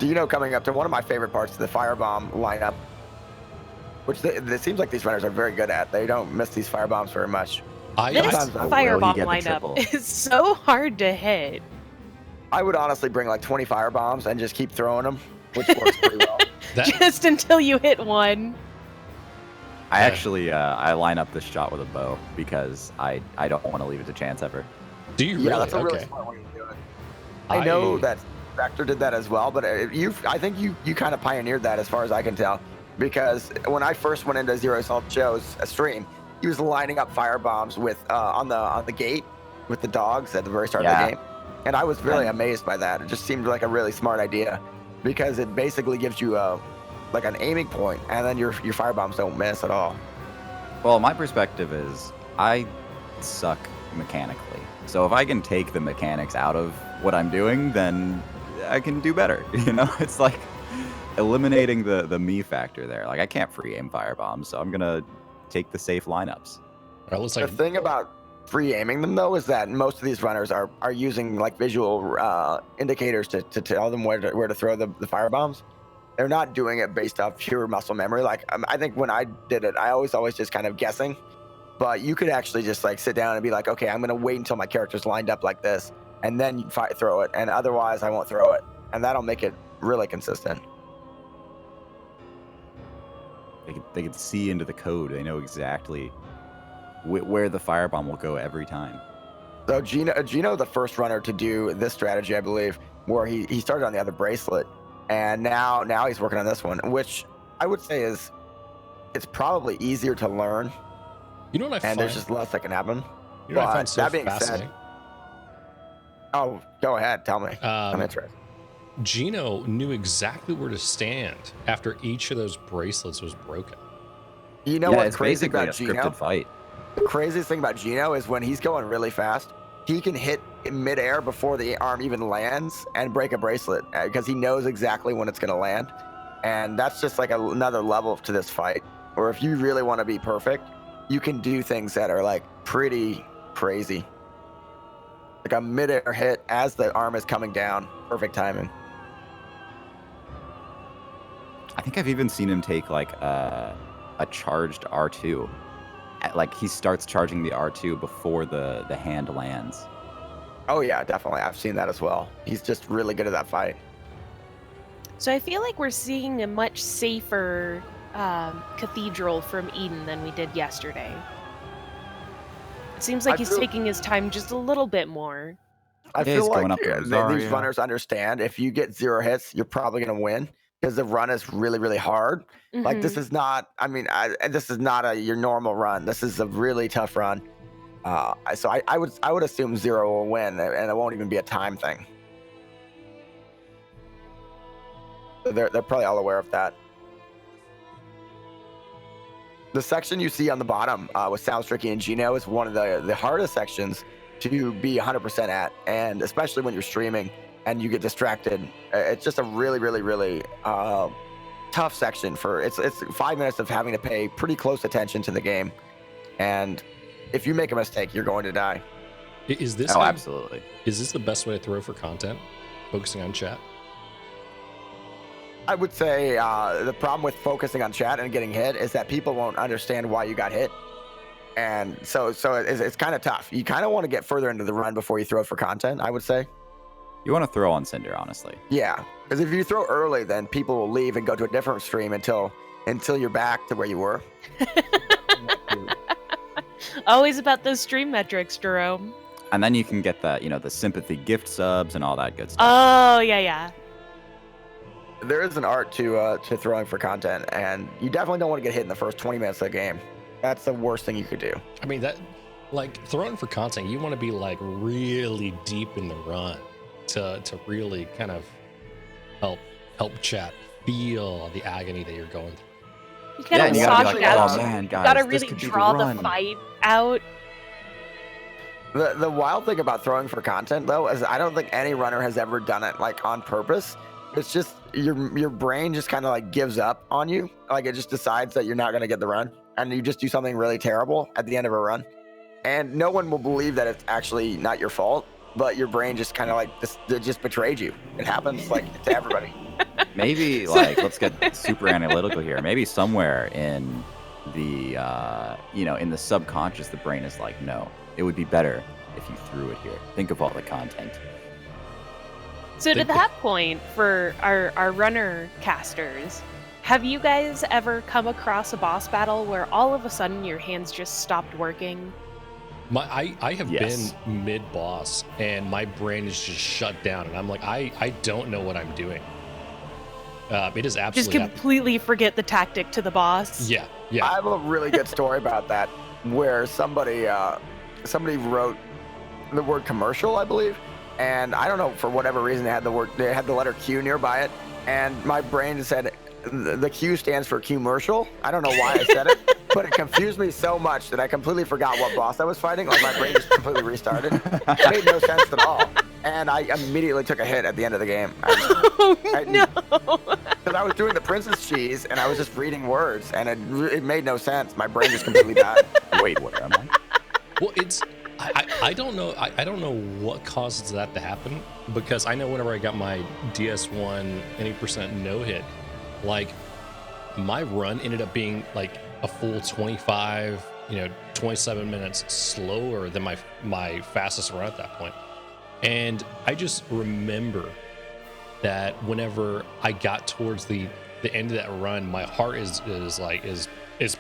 S4: Dino coming up to one of my favorite parts of the firebomb lineup, which it seems like these runners are very good at. They don't miss these firebombs very much.
S3: This
S4: Sometimes I will.
S3: firebomb
S2: get the
S3: lineup
S2: triple.
S3: is so hard to hit.
S4: I would honestly bring like 20 firebombs and just keep throwing them, which works pretty well.
S3: Just until you hit one.
S2: I actually I line up this shot with a bow because I don't want to leave it to chance ever.
S1: Do you really?
S4: Yeah, that's a really
S1: Okay.
S4: smart way to do it. I know that Vector did that as well, but I think you kind of pioneered that as far as I can tell, because when I first went into Zero Salt Joe's stream, he was lining up firebombs with on the gate with the dogs at the very start of the game, and I was really amazed by that. It just seemed like a really smart idea, because it basically gives you like an aiming point, and then your firebombs don't miss at all.
S2: Well, my perspective is I suck mechanically. So if I can take the mechanics out of what I'm doing, then I can do better. You know, it's like eliminating the me factor there. Like I can't free aim firebombs, so I'm gonna take the safe lineups.
S1: Looks like
S4: The thing about free aiming them though is that most of these runners are using like visual indicators to tell them where to throw the firebombs. They're not doing it based off pure muscle memory. Like I think when I did it, I always just kind of guessing. But you could actually just like sit down and be like, okay, I'm gonna wait until my character's lined up like this, and then throw it. And otherwise, I won't throw it, and that'll make it really consistent.
S2: They can see into the code. They know exactly where the firebomb will go every time.
S4: So Gino, the first runner to do this strategy, I believe, where he started on the other bracelet, and now he's working on this one, which I would say it's probably easier to learn.
S1: You know what I find?
S4: And there's just less that can happen.
S1: You know what I find so
S4: that being
S1: fascinating?
S4: said, oh, go ahead, tell me. I'm interested.
S1: Gino knew exactly where to stand after each of those bracelets was broken.
S4: You know
S2: yeah,
S4: what's
S2: it's
S4: crazy
S2: basically
S4: about
S2: a scripted
S4: Gino?
S2: fight.
S4: The craziest thing about Gino is when he's going really fast, he can hit in midair before the arm even lands and break a bracelet because he knows exactly when it's going to land. And that's just like another level to this fight. Or if you really want to be perfect, you can do things that are like pretty crazy. Like a midair hit as the arm is coming down. Perfect timing.
S2: I think I've even seen him take like a charged R2. Like he starts charging the R2 before the hand lands.
S4: Oh yeah, definitely. I've seen that as well. He's just really good at that fight.
S3: So I feel like we're seeing a much safer cathedral from Eden than we did yesterday. It seems like he's taking his time just a little bit more.
S4: I feel like
S2: going up to
S4: these
S2: Rosario.
S4: runners understand if you get 0 hits, you're probably going to win because the run is really, really hard. Like this is not, this is not your normal run. This is a really tough run. So I would assume 0 will win, and it won't even be a time thing. They're probably all aware of that. The section you see on the bottom with Sounds Tricky and Gino is one of the hardest sections to be 100% at, and especially when you're streaming and you get distracted. It's just a really, really, really tough section it's 5 minutes of having to pay pretty close attention to the game, and if you make a mistake, you're going to die.
S1: Is this
S2: Absolutely.
S1: Is this the best way to throw for content? Focusing on chat?
S4: I would say the problem with focusing on chat and getting hit is that people won't understand why you got hit. And so it's kind of tough. You kind of want to get further into the run before you throw it for content, I would say.
S2: You want to throw on Cinder, honestly.
S4: Yeah, because if you throw early, then people will leave and go to a different stream until you're back to where you were.
S3: Always about those stream metrics, Jerome.
S2: And then you can get that, the sympathy gift subs and all that good stuff.
S3: Oh, yeah.
S4: There is an art to throwing for content, and you definitely don't want to get hit in the first 20 minutes of the game. That's the worst thing you could do.
S1: I mean, that, like, throwing for content, you want to be, like, really deep in the run to really kind of help chat feel the agony that you're going through.
S3: You kind of
S2: you gotta
S3: soft
S2: be
S3: it
S2: like,
S3: out.
S2: oh man, guys,
S3: You gotta
S2: this
S3: really
S2: could be
S3: draw the
S2: run.
S3: fight out.
S4: The wild thing about throwing for content, though, is I don't think any runner has ever done it, like, on purpose. It's just your brain just kind of, like, gives up on you. Like, it just decides that you're not going to get the run, and you just do something really terrible at the end of a run. And no one will believe that it's actually not your fault, but your brain just kind of, like, just betrayed you. It happens, like, to everybody.
S2: Maybe like let's get super analytical here. Maybe somewhere in the in the subconscious, the brain is like, no, it would be better if you threw it here. Think of all the content.
S3: So to that point, for our runner casters, have you guys ever come across a boss battle where all of a sudden your hands just stopped working?
S1: I have been mid-boss, and my brain is just shut down, and I'm like, I don't know what I'm doing. It is absolutely
S3: just completely forget the tactic to the boss.
S1: Yeah.
S4: I have a really good story about that, where somebody wrote the word commercial, I believe, and I don't know, for whatever reason they had the letter Q nearby it, and my brain said the Q stands for commercial. I don't know why I said it, but it confused me so much that I completely forgot what boss I was fighting. Like my brain just completely restarted. It made no sense at all, and I immediately took a hit at the end of the game.
S3: No.
S4: Because I was doing the princess cheese and I was just reading words, and it made no sense. My brain just completely died.
S2: Wait, what am I?
S1: Well, I don't know. I don't know what causes that to happen, because I know whenever I got my DS1 any percent no hit, like my run ended up being like a full 25, 27 minutes slower than my fastest run at that point. And I just remember that whenever I got towards the end of that run, my heart is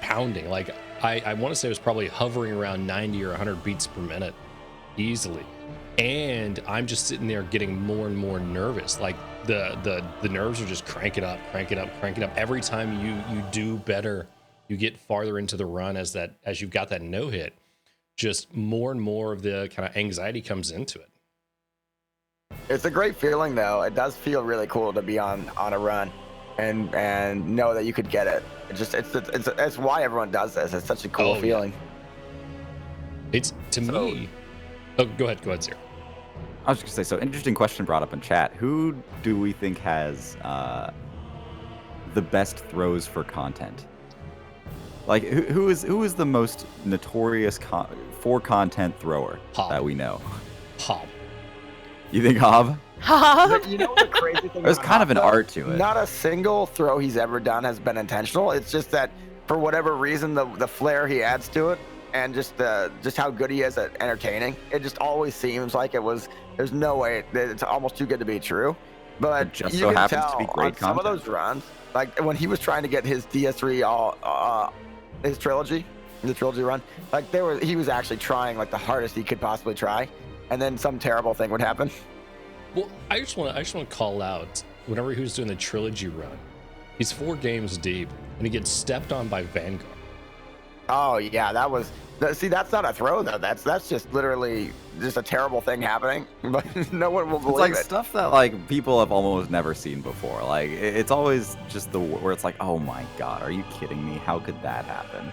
S1: pounding. Like I want to say it was probably hovering around 90 or 100 beats per minute easily. And I'm just sitting there getting more and more nervous. Like the nerves are just cranking up. Every time you do better, you get farther into the run as you've got that no hit, just more and more of the kind of anxiety comes into it.
S4: It's a great feeling, though. It does feel really cool to be on a run and know that you could get it. It's why everyone does this. It's such a cool feeling.
S1: It's me. Oh, go ahead, Zero.
S2: I was just gonna say, so interesting question brought up in chat. Who do we think has the best throws for content? Like, who is the most notorious for content thrower that we know?
S1: Hob.
S2: You think Hob?
S3: Hob?
S4: You know the crazy thing?
S2: There's kind of an art to it.
S4: Not a single throw he's ever done has been intentional. It's just that for whatever reason, the flair he adds to it, and just how good he is at entertaining, it just always seems like it was. There's no way. It's almost too good to be true. But
S2: it just
S4: you
S2: so
S4: can
S2: happens
S4: tell
S2: to be great
S4: on some of those runs, like when he was trying to get his DS3 his trilogy, the trilogy run, like he was actually trying like the hardest he could possibly try, and then some terrible thing would happen.
S1: Well, I just want to call out whenever he was doing the trilogy run, he's 4 games deep and he gets stepped on by Vanguard.
S4: Oh yeah, that's not a throw though. That's just literally just a terrible thing happening, but no one will believe it.
S2: It's like stuff that like people have almost never seen before. Like it's always just where it's like, oh my god, are you kidding me? How could that happen?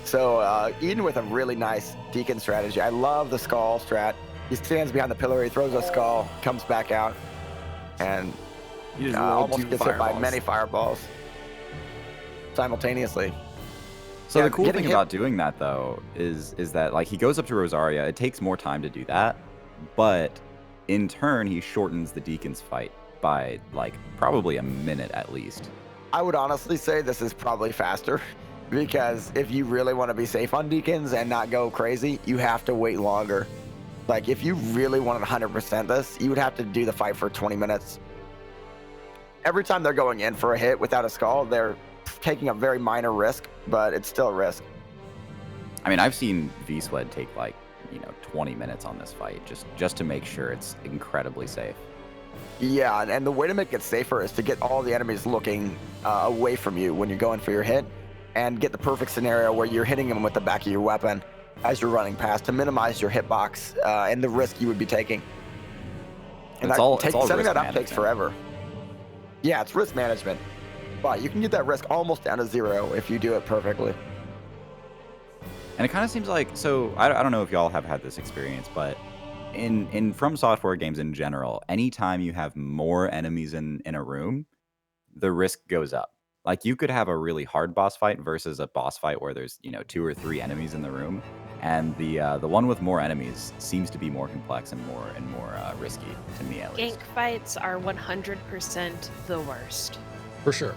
S4: So Eden with a really nice Deacon strategy. I love the skull strat. He stands behind the pillar, he throws a skull, comes back out, and almost gets hit by many fireballs simultaneously.
S2: So the cool thing about doing that though is that like he goes up to Rosaria. It takes more time to do that, but in turn he shortens the Deacon's fight by like probably a minute at least.
S4: I would honestly say this is probably faster, because if you really want to be safe on Deacons and not go crazy, you have to wait longer. Like if you really wanted 100% this, you would have to do the fight for 20 minutes. Every time they're going in for a hit without a skull, they're taking a very minor risk, but it's still a risk.
S2: I mean, I've seen V-Swed take like 20 minutes on this fight just to make sure it's incredibly safe.
S4: Yeah, and the way to make it safer is to get all the enemies looking away from you when you're going for your hit, and get the perfect scenario where you're hitting them with the back of your weapon as you're running past to minimize your hitbox and the risk you would be taking. And setting that up takes forever. Yeah, it's risk management, but you can get that risk almost down to 0 if you do it perfectly.
S2: And it kind of seems like, so I don't know if y'all have had this experience, but in From Software games in general, anytime you have more enemies in a room, the risk goes up. Like you could have a really hard boss fight versus a boss fight where there's 2 or 3 enemies in the room. And the one with more enemies seems to be more complex and more risky to me at least.
S3: Gank fights are 100% the worst.
S1: For sure.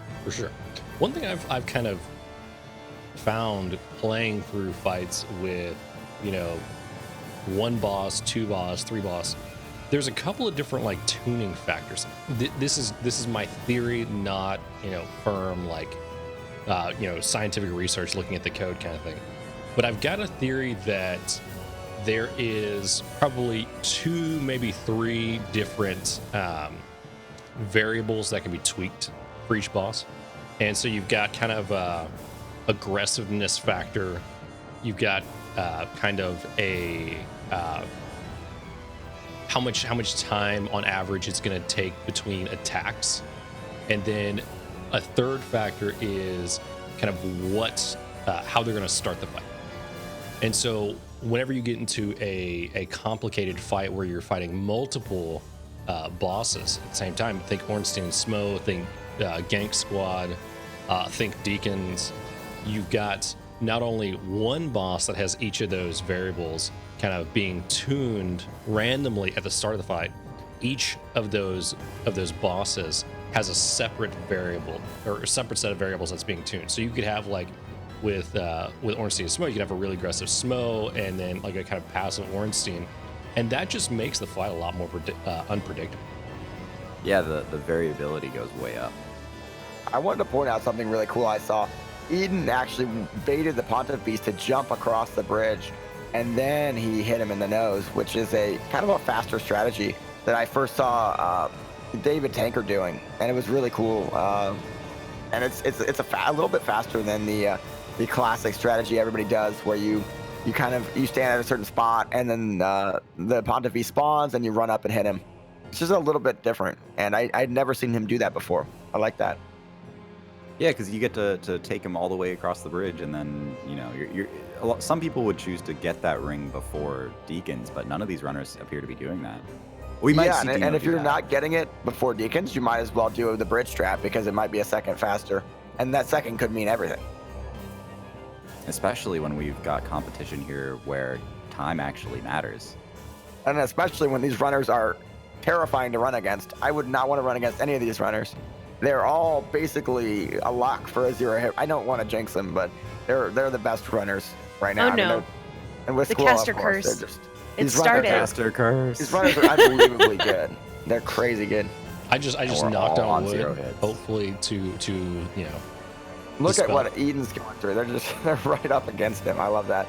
S1: One thing I've kind of found playing through fights with, one boss, two boss, three boss, there's a couple of different like tuning factors. This is my theory, not firm like scientific research looking at the code kind of thing. But I've got a theory that there is probably 2, maybe 3 different variables that can be tweaked for each boss. And so you've got kind of aggressiveness factor. You've got kind of a how much time on average it's going to take between attacks, and then a third factor is kind of how they're going to start the fight. And so whenever you get into a complicated fight where you're fighting multiple bosses at the same time, think Ornstein Smo, think Gank Squad, think Deacons, you've got not only one boss that has each of those variables kind of being tuned randomly at the start of the fight. Each of those bosses has a separate variable or a separate set of variables that's being tuned. So you could have like with Ornstein Smo, you could have a really aggressive Smo and then like a kind of passive Ornstein, and that just makes the fight a lot more unpredictable.
S2: Yeah, the variability goes way up.
S4: I wanted to point out something really cool I saw. Eden actually baited the Pontiff Beast to jump across the bridge, and then he hit him in the nose, which is a kind of a faster strategy that I first saw David Tanker doing, and it was really cool. And it's a little bit faster than the classic strategy everybody does, where you stand at a certain spot, and then the Pontiff Beast spawns, and you run up and hit him. It's just a little bit different, and I'd never seen him do that before. I like that.
S2: Yeah, because you get to take him all the way across the bridge, and then some people would choose to get that ring before Deacons, but none of these runners appear to be doing that. We might see
S4: and if you're
S2: that.
S4: not getting it before Deacons, you might as well do the bridge trap, because it might be a second faster, and that second could mean everything.
S2: Especially when we've got competition here where time actually matters.
S4: And especially when these runners are terrifying to run against. I would not want to run against any of these runners. They're all basically a lock for a 0 hit. I don't want to jinx them, but they're the best runners right now.
S3: Oh no!
S4: And with
S3: The
S4: Squall,
S3: caster
S4: of course,
S3: curse.
S4: they're just
S3: It
S4: these
S3: started.
S2: Caster curse.
S4: These runners are unbelievably good. They're crazy good.
S1: I just
S2: we're
S1: knocked
S2: all
S1: on
S2: on 0
S1: wood,
S2: hits.
S1: hopefully to
S4: Look at
S1: dispel.
S4: what Eden's going through. They're right up against him. I love that.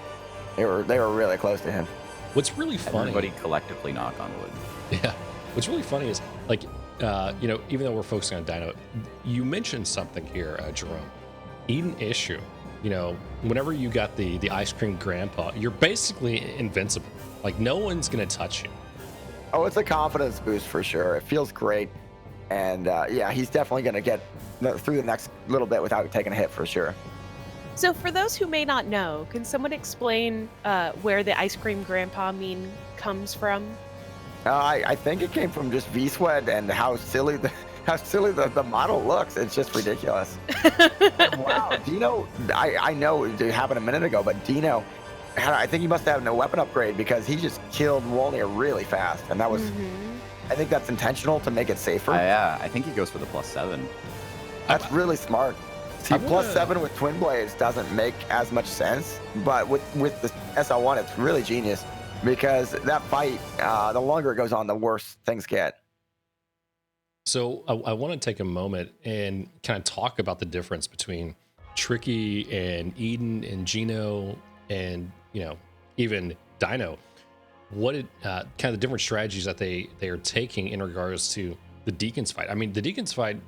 S4: They were really close to him.
S1: What's really funny?
S2: Everybody collectively knock on wood.
S1: Yeah. What's really funny is like, even though we're focusing on Dino, you mentioned something here, Jerome. Eden issue. Whenever you got the ice cream grandpa, you're basically invincible. Like no one's gonna touch you.
S4: Oh, it's a confidence boost for sure. It feels great. And he's definitely going to get through the next little bit without taking a hit for sure.
S3: So for those who may not know, can someone explain where the ice cream grandpa meme comes from?
S4: I think it came from just V-Sweat and how silly the model looks. It's just ridiculous. Wow, Dino, I know it happened a minute ago, but Dino, I think he must have no weapon upgrade, because he just killed Wolnir really fast. And that was, I think that's intentional to make it safer.
S2: Yeah, I think he goes for the +7.
S4: That's really smart. See, +7 with Twin Blades doesn't make as much sense, but with the SL1, it's really genius, because that fight, the longer it goes on, the worse things get.
S1: So I want to take a moment and kind of talk about the difference between Tricky and Eden and Gino and even Dino. What kind of the different strategies that they are taking in regards to the Deacons fight. I mean, the Deacons fight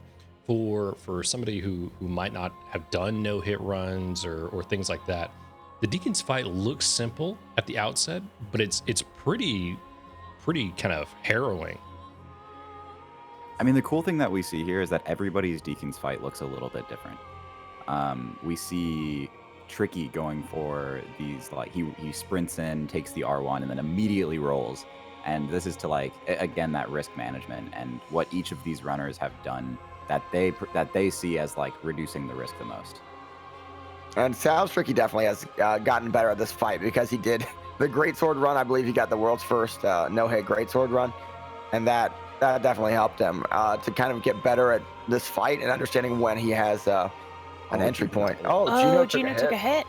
S1: for somebody who might not have done no hit runs or things like that. The Deacons fight looks simple at the outset, but it's pretty kind of harrowing.
S2: I mean, the cool thing that we see here is that everybody's Deacon's fight looks a little bit different. We see Tricky going for these, like, he sprints in, takes the R1, and then immediately rolls. And this is to, like, again, that risk management and what each of these runners have done that they see as, like, reducing the risk the most.
S4: And Sounds Tricky definitely has gotten better at this fight because he did the Great Sword run. I believe he got the world's first no-hit Great Sword run, and that definitely helped him to kind of get better at this fight and understanding when he has an entry point. Oh,
S3: Gino took a hit.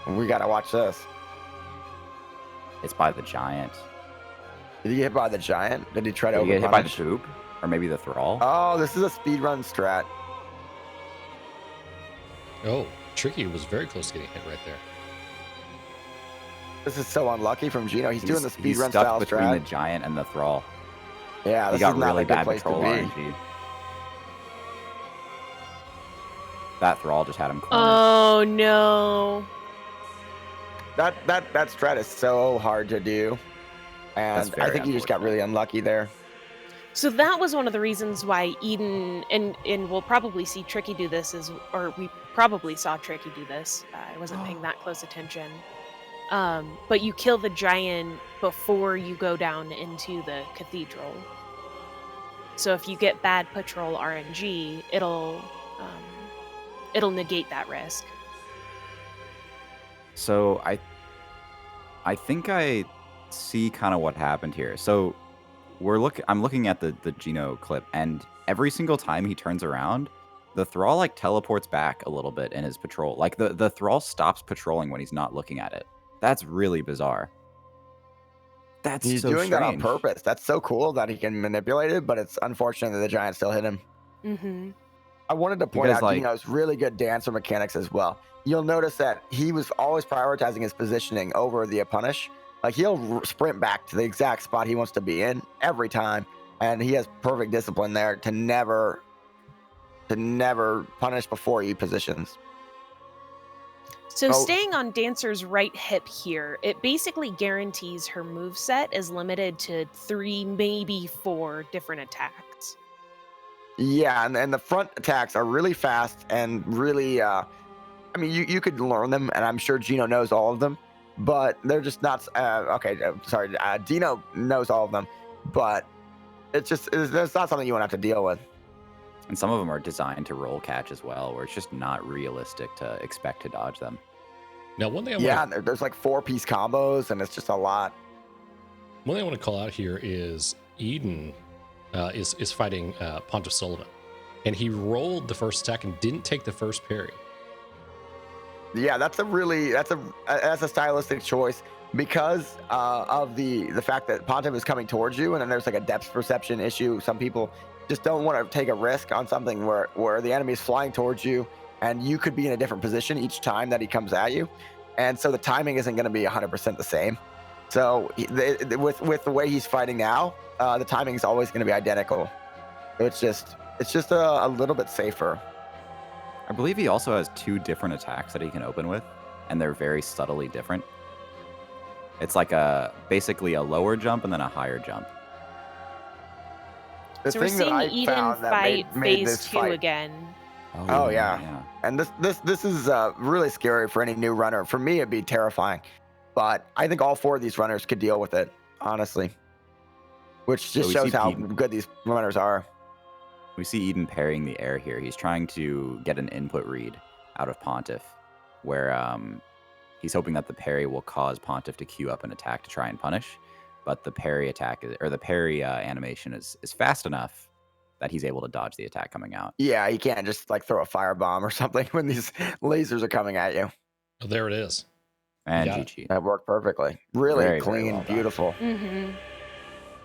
S4: We gotta watch this.
S2: It's by the giant.
S4: Did he get hit by the giant? Did he try to
S2: Did he get hit by the
S4: overpunish?
S2: poop? Or maybe the thrall?
S4: Oh, this is a speedrun strat.
S1: Oh, Tricky was very close to getting hit right there.
S4: This is so unlucky from Gino. He's doing the
S2: He's
S4: speedrun
S2: stuck
S4: style
S2: between
S4: strat.
S2: the giant and the thrall.
S4: Yeah,
S2: He
S4: this
S2: got
S4: is not
S2: really
S4: a good
S2: bad
S4: place to
S2: patrol
S4: be.
S2: RNG. That thrall just had him cornered.
S3: Oh no.
S4: That strat is so hard to do,
S2: That's
S4: and I
S2: very
S4: think he just got really unlucky there.
S3: So that was one of the reasons why Eden, and we'll probably see Tricky do this, or we probably saw Tricky do this. I wasn't paying that close attention. But you kill the giant before you go down into the cathedral. So if you get bad patrol RNG, it'll negate that risk.
S2: So I think I see kind of what happened here. So I'm looking at the Gino clip, and every single time he turns around, the thrall like teleports back a little bit in his patrol. Like the thrall stops patrolling when he's not looking at it. That's really bizarre. That's
S4: He's
S2: so
S4: doing that on
S2: strange.
S4: purpose. That's so cool that he can manipulate it, but it's unfortunate that the giant still hit him.
S3: Mm-hmm.
S4: I wanted to point
S2: Because,
S4: out
S2: like-
S4: Gino's really good dancer mechanics as well. You'll notice that he was always prioritizing his positioning over the punish. Like he'll sprint back to the exact spot he wants to be in every time, and he has perfect discipline there to never punish before he positions.
S3: So
S4: Oh.
S3: staying on Dancer's right hip here, it basically guarantees her moveset is limited to 3, maybe 4 different attacks.
S4: Yeah, and the front attacks are really fast and really. I mean, you could learn them, and I'm sure Gino knows all of them, but they're just not. Dino knows all of them, but it's not something you want to have to deal with.
S2: And some of them are designed to roll catch as well, where it's just not realistic to expect to dodge them.
S1: Now, one thing I
S4: Yeah,
S1: want
S4: there's like 4-piece combos, and it's just a lot.
S1: one thing I want to call out here is Eden is fighting Pontiff Sullivan, and he rolled the first attack and didn't take the first parry.
S4: Yeah, that's a stylistic choice because of the fact that Pontiff is coming towards you, and then there's like a depth perception issue. Some people just don't want to take a risk on something where the enemy is flying towards you, and you could be in a different position each time that he comes at you, and so the timing isn't going to be 100% the same. So with the way he's fighting now, the timing is always going to be identical. It's just a little bit safer.
S2: I believe he also has 2 different attacks that he can open with, and they're very subtly different. It's like basically a lower jump and then a higher jump.
S4: The
S3: So we're
S4: thing that
S3: seeing
S4: I
S3: Eden
S4: found that
S3: fight
S4: made
S3: phase
S4: this
S3: 2
S4: fight
S3: again.
S4: Oh, yeah. And this is really scary for any new runner. For me, it'd be terrifying. But I think all 4 of these runners could deal with it, honestly. Which just
S2: So we
S4: shows
S2: see
S4: how
S2: Pete-
S4: good these runners are.
S2: We see Eden parrying the air here. He's trying to get an input read out of Pontiff, where he's hoping that the parry will cause Pontiff to queue up an attack to try and punish. But the parry animation is fast enough that he's able to dodge the attack coming out.
S4: Yeah, you can't just like throw a firebomb or something when these lasers are coming at you.
S1: Oh, there it is.
S2: And
S1: Got it.
S2: GG.
S4: That worked perfectly. Really
S2: Very, very
S4: clean,
S2: well done.
S4: beautiful.
S3: Mm-hmm.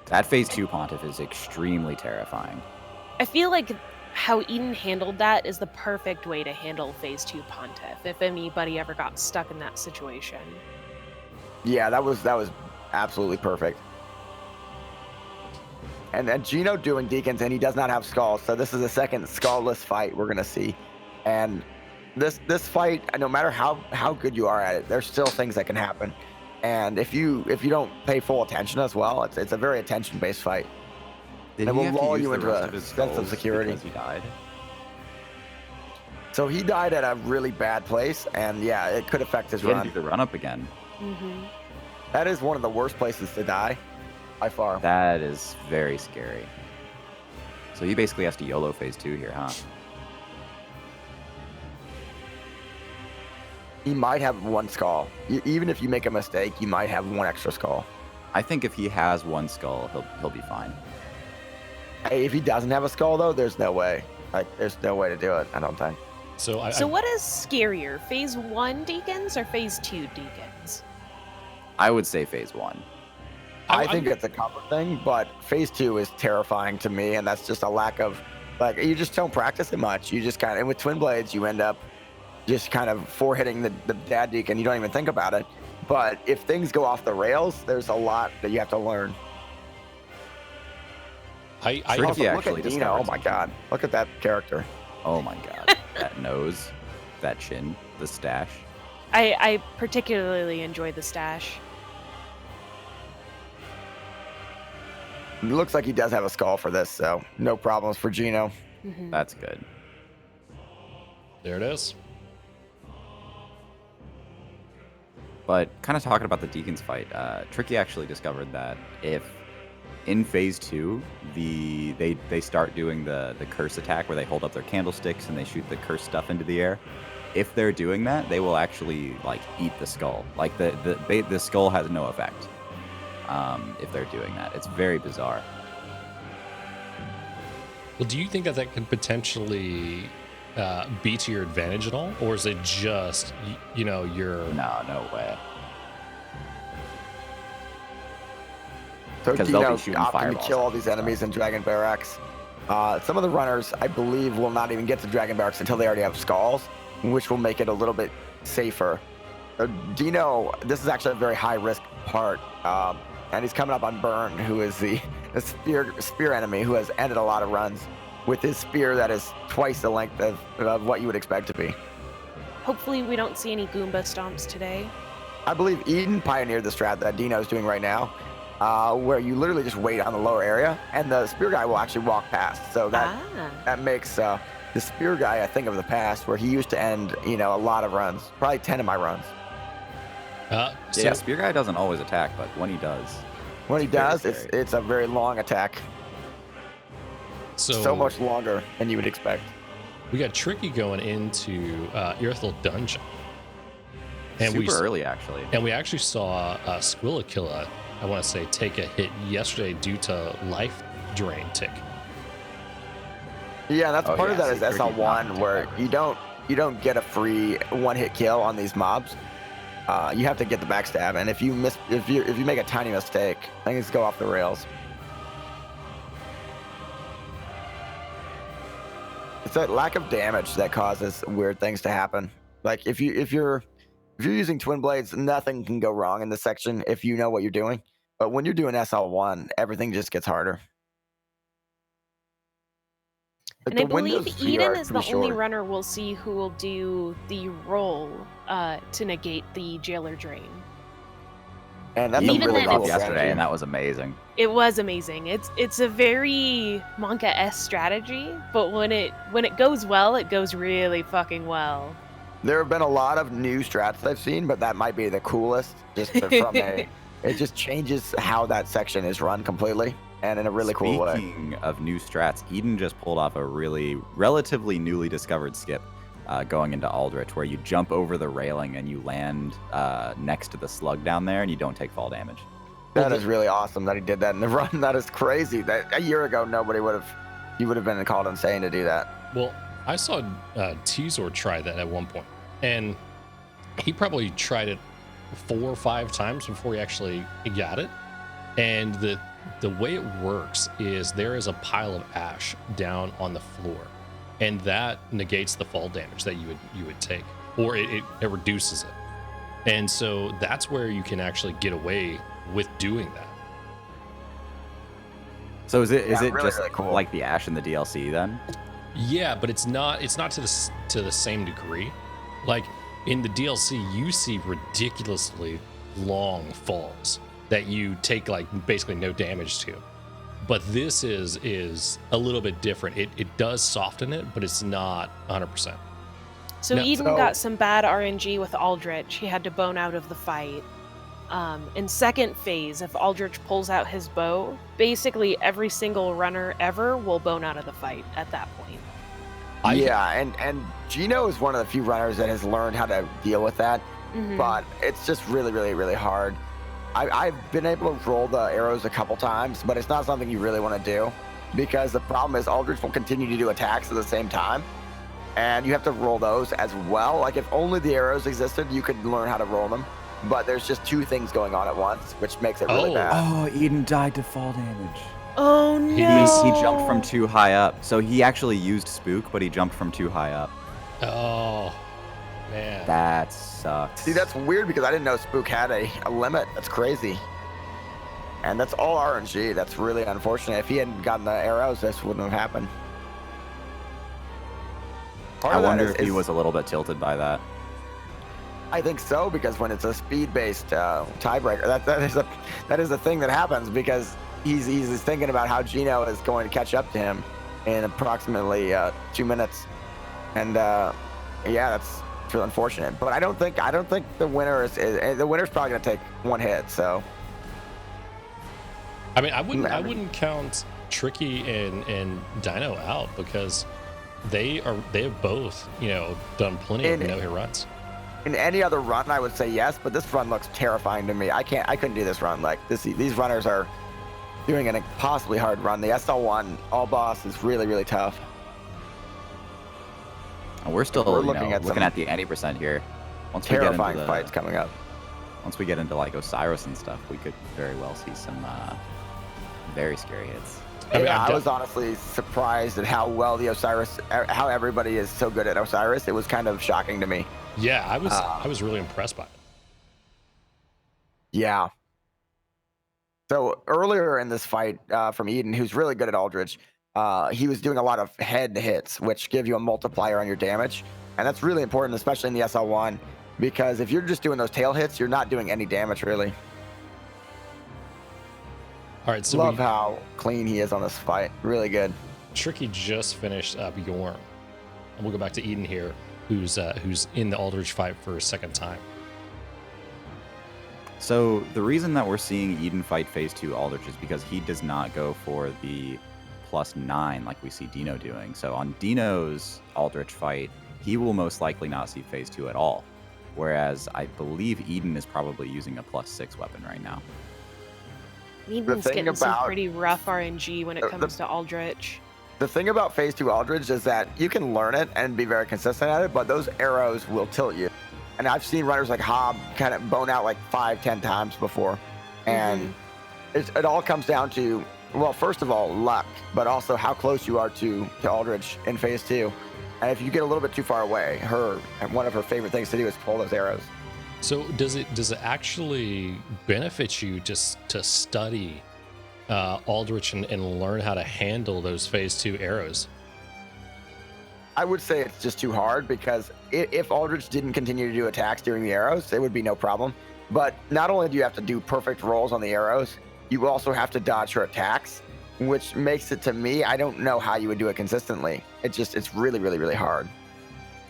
S2: That phase 2 Pontiff is extremely terrifying.
S3: I feel like how Eden handled that is the perfect way to handle phase 2 Pontiff, if anybody ever got stuck in that situation.
S4: Yeah, that was absolutely perfect. And then Gino doing Deacons, and he does not have skulls, so this is the second skull-less fight we're gonna see. And this fight, no matter how good you are at it, there's still things that can happen. And if you don't pay full attention as well, it's a very attention-based fight.
S2: Did
S4: It
S2: he
S4: will
S2: have to
S4: lull
S2: use
S4: you
S2: the
S4: into
S2: rest
S4: a
S2: of his
S4: sense of
S2: skulls
S4: security.
S2: because he died?
S4: So he died at a really bad place, and yeah, it could affect his
S2: He had to
S4: run.
S2: do the run up again.
S3: Mm-hmm.
S4: That is one of the worst places to die, by far.
S2: That is very scary. So he basically has to YOLO phase 2 here, huh?
S4: he might have one skull. Even if you make a mistake, you might have one extra skull.
S2: I think if he has one skull, he'll be fine.
S4: Hey, if he doesn't have a skull, though, there's no way. Like, there's no way to do it, I don't think.
S1: So
S3: what is scarier, Phase 1 deacons or Phase 2 deacons?
S2: I would say phase 1.
S4: I think it's a cover thing, but Phase 2 is terrifying to me, and that's just a lack of, like, you just don't practice it much. You just kind of, and with Twin Blades, you end up just kind of hitting the dad deacon. You don't even think about it. But if things go off the rails, there's a lot that you have to learn.
S1: I
S2: Tricky
S4: look
S2: actually
S4: at Dino.
S2: discovered
S4: Oh my God, look at that character.
S2: Oh my God, that nose, that chin, the stash.
S3: I particularly enjoy the stash.
S4: It looks like he does have a skull for this, so no problems for Gino.
S3: Mhm.
S2: That's good.
S1: There it is.
S2: But kind of talking about the Deacons fight, Tricky actually discovered that if in phase 2 they start doing the curse attack where they hold up their candlesticks and they shoot the curse stuff into the air, if they're doing that, they will actually like eat the skull. Like the skull has no effect if they're doing that. It's very bizarre.
S1: Well, do you think that could potentially be to your advantage at all, or is it just your
S2: No way.
S4: So
S2: 'Cause they'll be
S4: Dino
S2: shooting
S4: opting to
S2: fireballs
S4: kill all
S2: at
S4: these
S2: them.
S4: enemies in Dragon Barracks. Some of the runners, I believe, will not even get to Dragon Barracks until they already have skulls, which will make it a little bit safer. Dino, this is actually a very high-risk part, and he's coming up on Burn, who is the spear enemy who has ended a lot of runs with his spear that is twice the length of what you would expect to be.
S3: Hopefully we don't see any Goomba stomps today.
S4: I believe Eden pioneered the strat that Dino's doing right now, where you literally just wait on the lower area, and the spear guy will actually walk past. So that makes the spear guy, I think, of the past, where he used to end, a lot of runs, probably 10 of my runs.
S2: Yeah, spear guy doesn't always attack, but when he does,
S4: When he does,
S2: very scary.
S4: it's a very long attack. So much longer than you would expect.
S1: We got Tricky going into Earthel Dungeon.
S2: Super early, actually.
S1: And we actually saw Squillakilla, I want to say, take a hit yesterday due to life drain tick.
S4: Yeah, that's part of that is
S2: Tricky
S4: SL1,
S2: not
S4: where
S2: take
S4: you don't get a free one-hit kill on these mobs. You have to get the backstab, and if you make a tiny mistake, things go off the rails. It's that lack of damage that causes weird things to happen. Like if you're using Twin Blades, nothing can go wrong in this section if you know what you're doing. But when you're doing SL1, everything just gets harder. But
S3: And I believe
S4: windows
S3: Eden
S4: are
S3: is the
S4: pretty
S3: only
S4: short.
S3: runner we'll see who will do the roll to negate the jailer drain.
S4: And that's
S2: He
S4: a
S3: Even
S4: really
S3: then,
S2: pulled
S4: cool
S2: off yesterday,
S4: strategy.
S2: and that was amazing.
S3: It was amazing. It's a very Monka-esque strategy, but when it goes well, it goes really fucking well.
S4: There have been a lot of new strats I've seen, but that might be the coolest. Just it just changes how that section is run completely, and in a really cool way.
S2: Speaking of new strats, Eden just pulled off a relatively newly discovered skip going into Aldrich, where you jump over the railing and you land next to the slug down there, and you don't take fall damage.
S4: That is really awesome that he did that in the run. That is crazy. That a year ago, you would have been called insane to do that.
S1: Well, I saw Teasor try that at one point, and he probably tried it 4 or 5 times before he actually got it. And the way it works is there is a pile of ash down on the floor, and that negates the fall damage that you would take, or it reduces it. And so that's where you can actually get away with doing that.
S2: So is it
S4: really,
S2: just
S4: really cool.
S2: like the ash in the DLC then?
S1: Yeah, but it's not to the same degree. Like in the DLC, you see ridiculously long falls that you take like basically no damage to. But this is a little bit different. It does soften it, but it's not 100%.
S3: So
S1: No,
S3: Eden
S4: so-
S3: got some bad RNG with Aldrich. He had to bone out of the fight. In second phase, if Aldrich pulls out his bow, basically every single runner ever will bone out of the fight at that point.
S4: and Gino is one of the few runners that has learned how to deal with that, but it's just really, really, really hard. I've been able to roll the arrows a couple times, but it's not something you really want to do because the problem is Aldrich will continue to do attacks at the same time, and you have to roll those as well. Like if only the arrows existed, you could learn how to roll them, but there's just two things going on at once, which makes it really bad.
S2: Oh, Eden died to fall damage.
S3: Oh no!
S2: He jumped from too high up. So he actually used Spook, but he jumped from too high up.
S1: Oh, man.
S2: That sucks.
S4: See, that's weird because I didn't know Spook had a limit. That's crazy. And that's all RNG. That's really unfortunate. If he hadn't gotten the arrows, this wouldn't have happened.
S2: I wonder if he was a little bit tilted by that.
S4: I think so, because when it's a speed-based tiebreaker, that is a thing that happens because he's thinking about how Gino is going to catch up to him in approximately 2 minutes, and yeah, that's really unfortunate. But I don't think the winner the winner's probably going to take one hit. So
S1: I mean, I wouldn't count Tricky and Dino out because they have both done plenty of no-hit runs.
S4: In any other run, I would say yes, but this run looks terrifying to me. I couldn't do this run. Like these runners are doing an impossibly hard run. The SL1 all boss is really, really tough.
S2: And we're still looking at the 80% here. Once
S4: terrifying
S2: we get into
S4: fights coming up.
S2: Once we get into like Osiris and stuff, we could very well see some very scary hits.
S4: I was honestly surprised at how well how everybody is so good at Osiris. It was kind of shocking to me.
S1: Yeah, I was really impressed by it.
S4: Yeah. So earlier in this fight from Eden, who's really good at Aldrich, he was doing a lot of head hits, which give you a multiplier on your damage. And that's really important, especially in the SL1, because if you're just doing those tail hits, you're not doing any damage, really.
S1: All right, so
S4: love how clean he is on this fight. Really good.
S1: Tricky just finished Bjorn. And we'll go back to Eden here, who's in the Aldrich fight for a second time.
S2: So the reason that we're seeing Eden fight phase 2 Aldrich is because he does not go for the +9 like we see Dino doing. So on Dino's Aldrich fight, he will most likely not see phase 2 at all. Whereas I believe Eden is probably using a +6 weapon right now.
S3: Eden's getting some pretty rough RNG when it comes to Aldrich.
S4: The thing about phase 2 Aldrich is that you can learn it and be very consistent at it, but those arrows will tilt you. And I've seen runners like Hobb kind of bone out like 5-10 times before. And it all comes down to, well, first of all, luck, but also how close you are to Aldrich in phase 2. And if you get a little bit too far away, one of her favorite things to do is pull those arrows.
S1: So does it actually benefit you just to study Aldrich and learn how to handle those phase 2 arrows?
S4: I would say it's just too hard because if Aldrich didn't continue to do attacks during the arrows, it would be no problem. But not only do you have to do perfect rolls on the arrows, you also have to dodge her attacks, which makes it, to me, I don't know how you would do it consistently. It's really, really, really hard.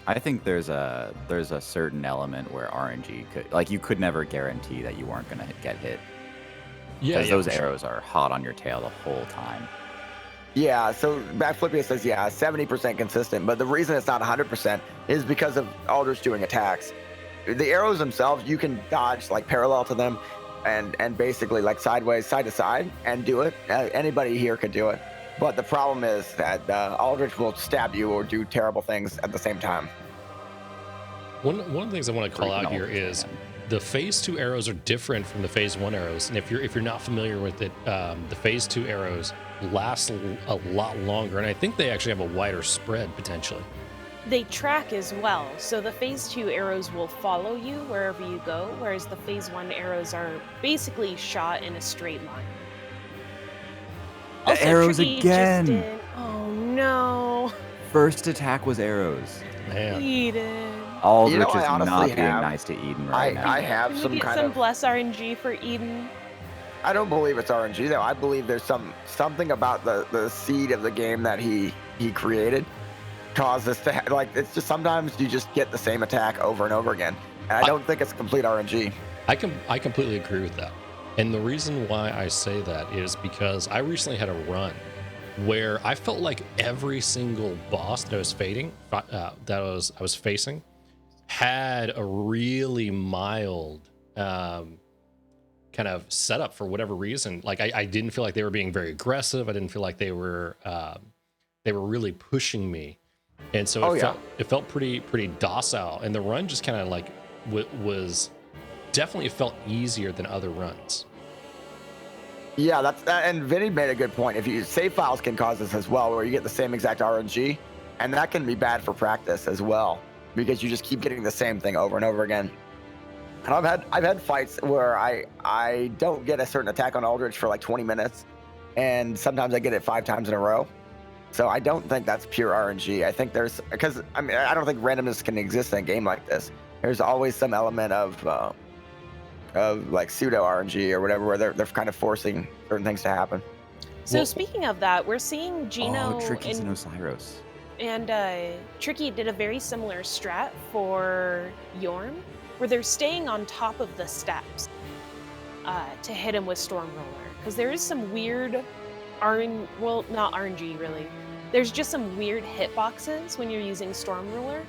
S2: I think there's a certain element where RNG you could never guarantee that you weren't going to get hit.
S1: Yeah,
S2: because those arrows are hot on your tail the whole time.
S4: Yeah, so Backflippia says, 70% consistent, but the reason it's not 100% is because of Aldrich doing attacks. The arrows themselves, you can dodge like parallel to them and basically like sideways, side to side, and do it. Anybody here could do it. But the problem is that Aldrich will stab you or do terrible things at the same time.
S1: One of the things I want to call out here is the phase 2 arrows are different from the phase 1 arrows. And if you're not familiar with it, the phase 2 arrows last a lot longer. And I think they actually have a wider spread potentially.
S3: They track as well. So the phase 2 arrows will follow you wherever you go, whereas the phase 1 arrows are basically shot in a straight line.
S2: The arrows again.
S3: Oh no.
S2: First attack was arrows.
S1: Man.
S3: Eden.
S2: Aldrich is not being nice to Eden right now.
S4: I have
S3: Can
S4: some
S3: we get
S4: kind
S3: some
S4: of
S3: bless RNG for Eden?
S4: I don't believe it's RNG though. I believe there's something about the seed of the game that he created caused this to like. It's just sometimes you just get the same attack over and over again, and I don't think it's complete RNG.
S1: I completely agree with that. And the reason why I say that is because I recently had a run where I felt like every single boss that I was I was facing had a really mild kind of setup for whatever reason. Like I didn't feel like they were being very aggressive. I didn't feel like they were really pushing me, and so it felt pretty docile. And the run just kind of like was definitely, it felt easier than other runs.
S4: Yeah, and Vinny made a good point. If you save files can cause this as well, where you get the same exact RNG, and that can be bad for practice as well, because you just keep getting the same thing over and over again. And I've had fights where I don't get a certain attack on Aldrich for like 20 minutes, and sometimes I get it 5 times in a row. So I don't think that's pure RNG. I think because I don't think randomness can exist in a game like this. There's always some element of like pseudo RNG or whatever, where they're kind of forcing certain things to happen.
S3: So speaking of that, we're seeing Gino
S2: Tricky's and Osiris.
S3: And Tricky did a very similar strat for Yorm, where they're staying on top of the steps to hit him with Storm Roller. Because there is some weird not RNG really. There's just some weird hitboxes when you're using Storm Ruler.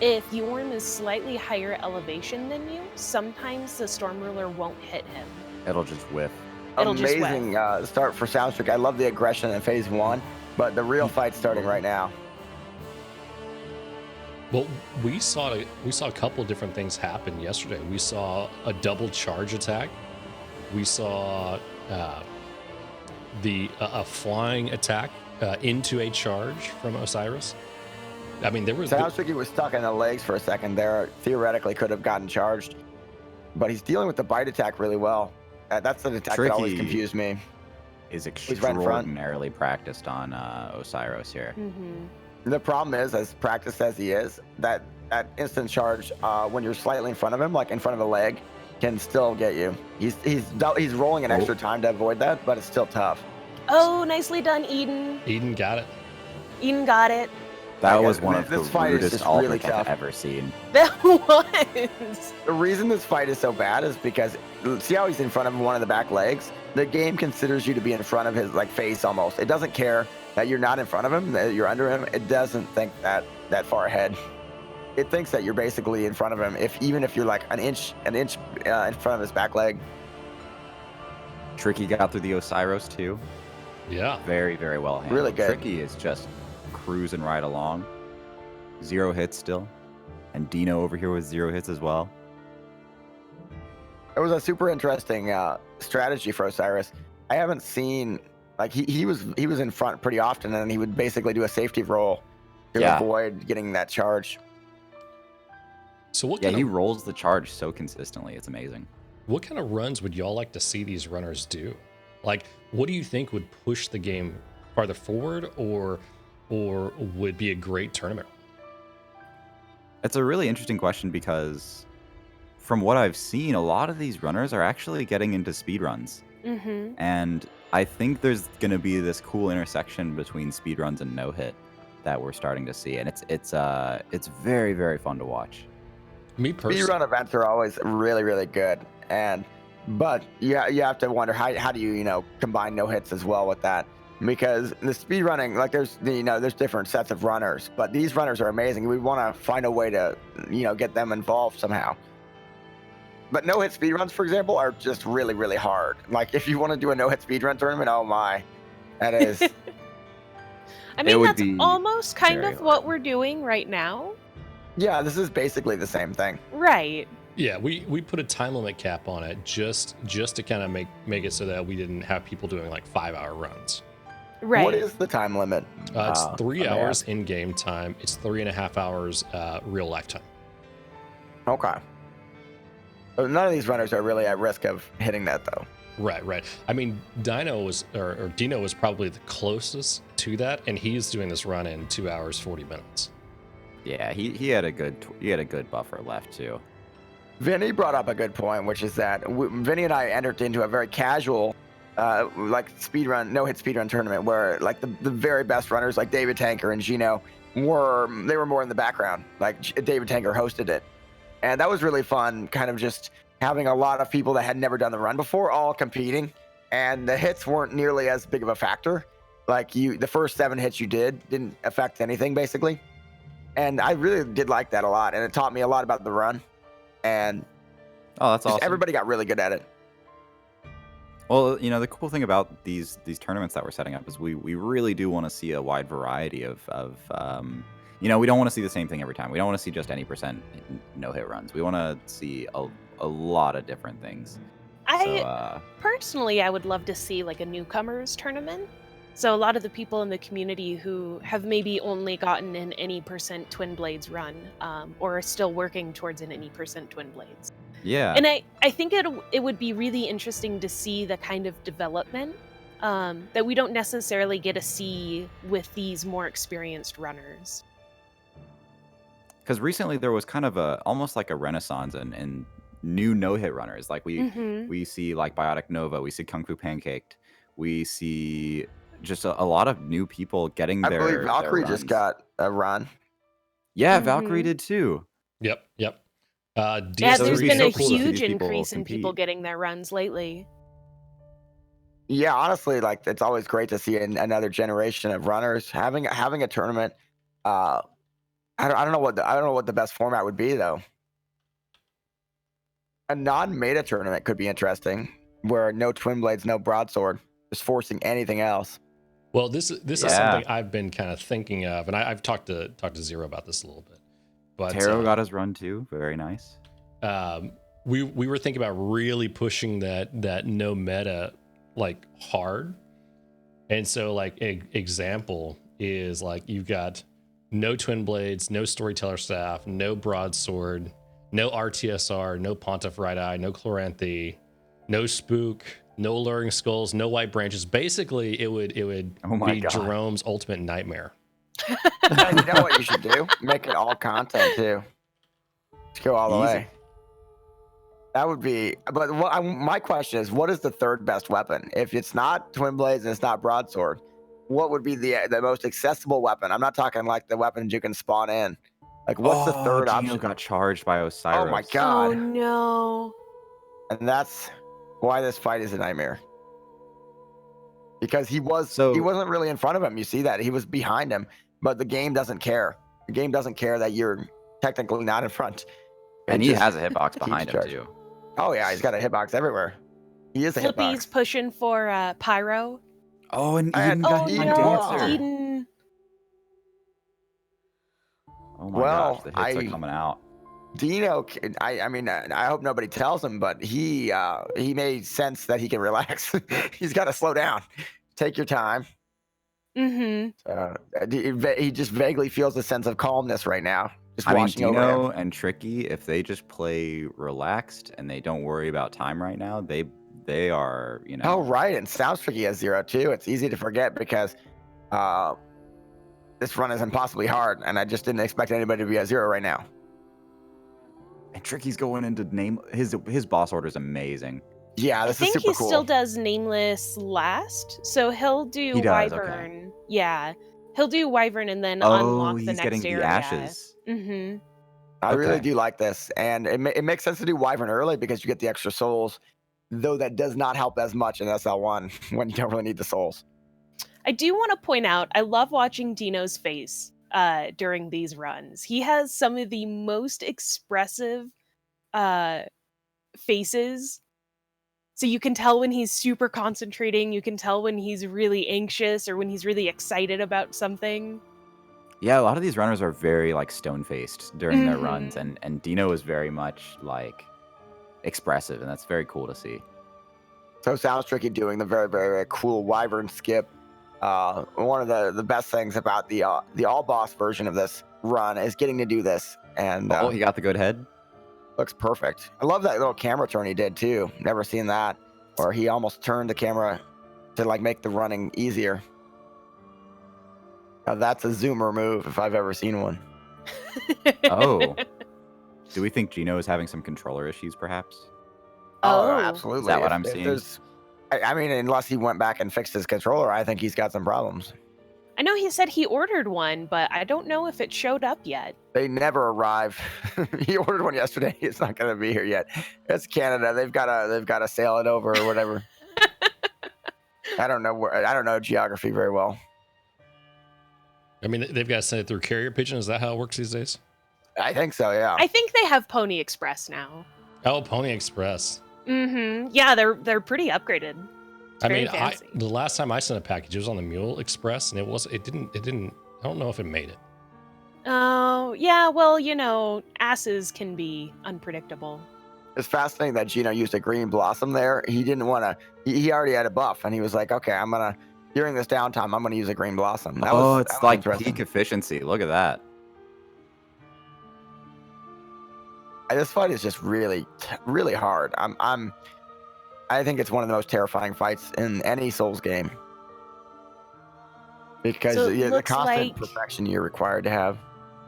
S3: If Yorm is slightly higher elevation than you, sometimes the Storm Ruler won't hit him.
S2: It'll just whiff.
S4: Amazing start for Soundstrick. I love the aggression in phase 1, but the real fight's starting right now.
S1: Well, we saw a couple different things happen yesterday. We saw a double charge attack. We saw a flying attack into a charge from Osiris. I mean, there was...
S4: Sounds like he was stuck in the legs for a second there. Theoretically could have gotten charged, but he's dealing with the bite attack really well. That's an attack that always confused me.
S2: Is extraordinarily practiced on Osiris here.
S3: Mm-hmm.
S4: The problem is, as practiced as he is, that instant charge when you're slightly in front of him, like in front of a leg, can still get you. He's rolling an extra time to avoid that, but it's still tough.
S3: Oh, nicely done, Eden.
S1: Eden got it.
S3: Eden got it.
S2: That was one of the rudest ultimates I've ever seen.
S3: That was.
S4: The reason this fight is so bad is because, see how he's in front of one of the back legs? The game considers you to be in front of his face almost. It doesn't care that you're not in front of him, that you're under him. It doesn't think that far ahead. It thinks that you're basically in front of him, even if you're like an inch in front of his back leg.
S2: Tricky got through the Osiris too.
S1: Yeah.
S2: Very, very well handled.
S4: Really good.
S2: Tricky is just cruising right along. 0 hits still. And Dino over here with 0 hits as well.
S4: It was a super interesting strategy for Osiris. I haven't seen, like, he was in front pretty often, and he would basically do a safety roll to avoid getting that charge.
S1: So
S2: he rolls the charge so consistently. It's amazing.
S1: What kind of runs would y'all like to see these runners do? Like, what do you think would push the game farther forward, or would be a great tournament?
S2: It's a really interesting question, because from what I've seen, a lot of these runners are actually getting into speedruns.
S3: Mm-hmm.
S2: And I think there's going to be this cool intersection between speedruns and no-hit that we're starting to see. And it's very, very fun to watch.
S1: Me personally,
S4: Speedrun events are always really, really good. But you have to wonder how do you combine no hits as well with that, because the speed running, like, there's different sets of runners, but these runners are amazing. We want to find a way to get them involved somehow. But no hit speedruns, for example, are just really, really hard. Like, if you want to do a no hit speedrun tournament, oh my, that is.
S3: I mean, that's almost kind of what we're doing right now.
S4: Yeah, this is basically the same thing.
S3: Right.
S1: Yeah, we put a time limit cap on it just to kind of make it so that we didn't have people doing like 5-hour runs.
S3: Right.
S4: What is the time limit?
S1: It's 3 hours in game time. It's 3.5 hours real life time.
S4: Okay. So none of these runners are really at risk of hitting that, though.
S1: Right. I mean, Dino was probably the closest to that, and he's doing this run in 2 hours 40 minutes.
S2: Yeah, he had a good buffer left too.
S4: Vinny brought up a good point, which is that Vinny and I entered into a very casual, speedrun, no-hit speedrun tournament where, like, the very best runners, like David Tanker and Gino, were more in the background. Like, David Tanker hosted it, and that was really fun. Kind of just having a lot of people that had never done the run before, all competing, and the hits weren't nearly as big of a factor. Like the first 7 hits you didn't affect anything basically. And I really did like that a lot. And it taught me a lot about the run. And
S2: Oh, that's awesome.
S4: everybody got really good at it.
S2: Well, the cool thing about these tournaments that we're setting up is we really do want to see a wide variety of we don't want to see the same thing every time. We don't want to see just any percent no-hit runs. We want to see a lot of different things.
S3: Personally, I would love to see like a newcomers tournament. So a lot of the people in the community who have maybe only gotten an any percent Twin Blades run, or are still working towards an any percent Twin Blades.
S2: Yeah.
S3: And I think it would be really interesting to see the kind of development that we don't necessarily get to see with these more experienced runners.
S2: Because recently there was kind of almost like a renaissance in new no-hit runners. Like we see like Biotic Nova, we see Kung Fu Pancaked, we see just a lot of new people getting
S4: I believe Valkyrie just got a run.
S2: Yeah, Valkyrie did too.
S1: Yep.
S3: Yeah, there's been a huge increase in people getting their runs lately.
S4: Yeah, honestly, like it's always great to see another generation of runners having a tournament. I don't know what the best format would be though. A non-meta tournament could be interesting, where no Twin Blades, no broadsword, just forcing anything else.
S1: Well, this is something I've been kind of thinking of, and I've talked to Zero about this a little bit. But
S2: Taro got his run too. Very nice.
S1: We were thinking about really pushing that no meta like hard, and so like example is like you've got no Twin Blades, no Storyteller Staff, no Broadsword, no RTSR, no Pontiff Right Eye, no Chloranthe, no Spook, no Alluring Skulls, no White Branches. Basically, it would be Jerome's ultimate nightmare.
S4: And you know what you should do? Make it all content too. Let's go all the way. That would be. But my question is, what is the third best weapon? If it's not Twin Blades and it's not Broadsword, what would be the most accessible weapon? I'm not talking like the weapons you can spawn in. Like, what's the third option?
S2: Got charged by Osiris.
S4: Oh my god!
S3: Oh no!
S4: And that's why this fight is a nightmare. Because he wasn't really in front of him. You see that he was behind him, but the game doesn't care. The game doesn't care that you're technically not in front.
S2: And he has a hitbox behind him too.
S4: Oh yeah, he's got a hitbox everywhere. He is a hitbox.
S3: Flippy's pushing for Pyro.
S2: Oh, and Eden got Dancer.
S3: Eden.
S2: Oh my gosh, the hits are coming out.
S4: Dino, I mean, I hope nobody tells him, but he made sense that he can relax. He's got to slow down. Take your time. He just vaguely feels a sense of calmness right now. Just watching
S2: Dino and Tricky, if they just play relaxed and they don't worry about time right now, they are,
S4: Oh, right. And Sounds Tricky has 0 too. It's easy to forget because this run is impossibly hard, and I just didn't expect anybody to be at 0 right now.
S2: And Tricky's going into his boss order is amazing.
S4: Yeah, this is super cool.
S3: I think he still does Nameless last, so he'll do Wyvern. Okay. Yeah, he'll do Wyvern and then unlock the next area.
S2: He's getting the ashes.
S4: I really do like this, and it makes sense to do Wyvern early because you get the extra souls, though that does not help as much in SL1 when you don't really need the souls.
S3: I do want to point out, I love watching Dino's face during these runs. He has some of the most expressive faces. So you can tell when he's super concentrating, you can tell when he's really anxious or when he's really excited about something.
S2: Yeah, a lot of these runners are very like stone-faced during their runs, and Dino is very much like expressive, and that's very cool to see.
S4: So Sounds Tricky doing the very, very, very cool Wyvern skip. One of the best things about the all boss version of this run is getting to do this. And
S2: he got the good head.
S4: Looks perfect. I love that little camera turn he did too. Never seen that. Or he almost turned the camera to like make the running easier. Now that's a zoomer move if I've ever seen one.
S2: Oh. Do we think Gino is having some controller issues perhaps?
S4: Oh, absolutely.
S2: Is that what I'm seeing?
S4: I mean, unless he went back and fixed his controller, I think he's got some problems.
S3: I know he said he ordered one, but I don't know if it showed up yet.
S4: They never arrive. He ordered one yesterday. It's not going to be here yet. It's Canada. They've got to sail it over or whatever. I don't know geography very well.
S1: I mean, they've got to send it through carrier pigeon. Is that how it works these days?
S4: I think so, yeah.
S3: I think they have Pony Express now.
S1: Oh, Pony Express.
S3: Mm-hmm. Yeah, they're pretty upgraded. It's very fancy.
S1: the last time I sent a package, it was on the Mule Express, and it didn't. I don't know if it made it.
S3: Oh, yeah. Well, asses can be unpredictable.
S4: It's fascinating that Gino used a green blossom there. He didn't want to. He already had a buff, and he was like, "Okay, during this downtime, I'm gonna use a green blossom."
S2: It's like peak efficiency. Look at that.
S4: This fight is just really, really hard. I think it's one of the most terrifying fights in any Souls game because the constant perfection you're required to have.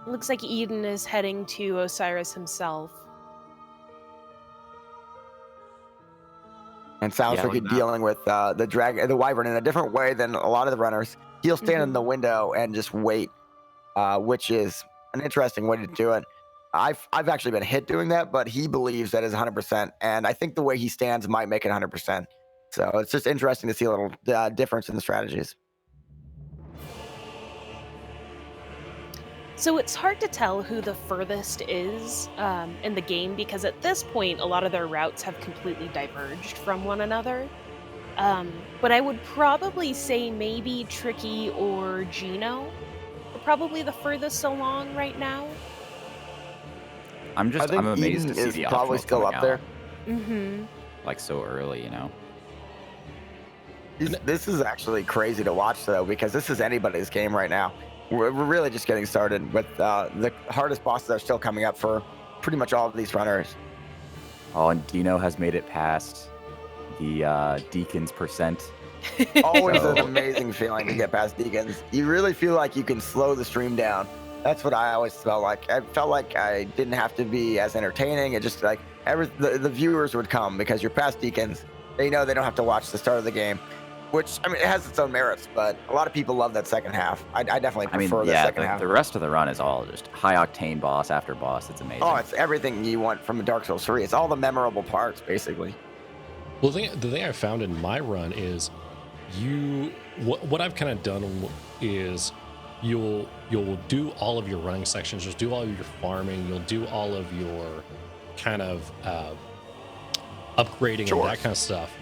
S3: Looks like Eden is heading to Osiris himself.
S4: And sounds like he's dealing with the wyvern in a different way than a lot of the runners. He'll stand in the window and just wait, which is an interesting way to do it. I've actually been hit doing that, but he believes that is 100%, and I think the way he stands might make it 100%. So it's just interesting to see a little difference in the strategies.
S3: So it's hard to tell who the furthest is in the game because at this point, a lot of their routes have completely diverged from one another. But I would probably say maybe Tricky or Gino are probably the furthest along right now.
S2: I'm amazed
S4: Eden
S2: to see
S4: is
S2: the
S4: probably
S2: optionals
S4: still
S2: coming
S4: up there.
S3: Mm-hmm.
S2: Like so early,
S4: This is actually crazy to watch though, because this is anybody's game right now. We're really just getting started with the hardest bosses are still coming up for pretty much all of these runners.
S2: Oh, and Dino has made it past the Deacons %.
S4: Always an amazing feeling to get past Deacons. You really feel like you can slow the stream down. That's what I always felt like. I felt like I didn't have to be as entertaining. It just like the viewers would come because you're past Deacons. They know they don't have to watch the start of the game, which it has its own merits. But a lot of people love that second half. I definitely prefer the second half.
S2: The rest of the run is all just high octane boss after boss. It's amazing.
S4: Oh, it's everything you want from a Dark Souls 3. It's all the memorable parts, basically.
S1: Well, the thing I found in my run is what I've kind of done is you'll do all of your running sections, you'll do all of your farming, you'll do all of your kind of upgrading and that kind of stuff,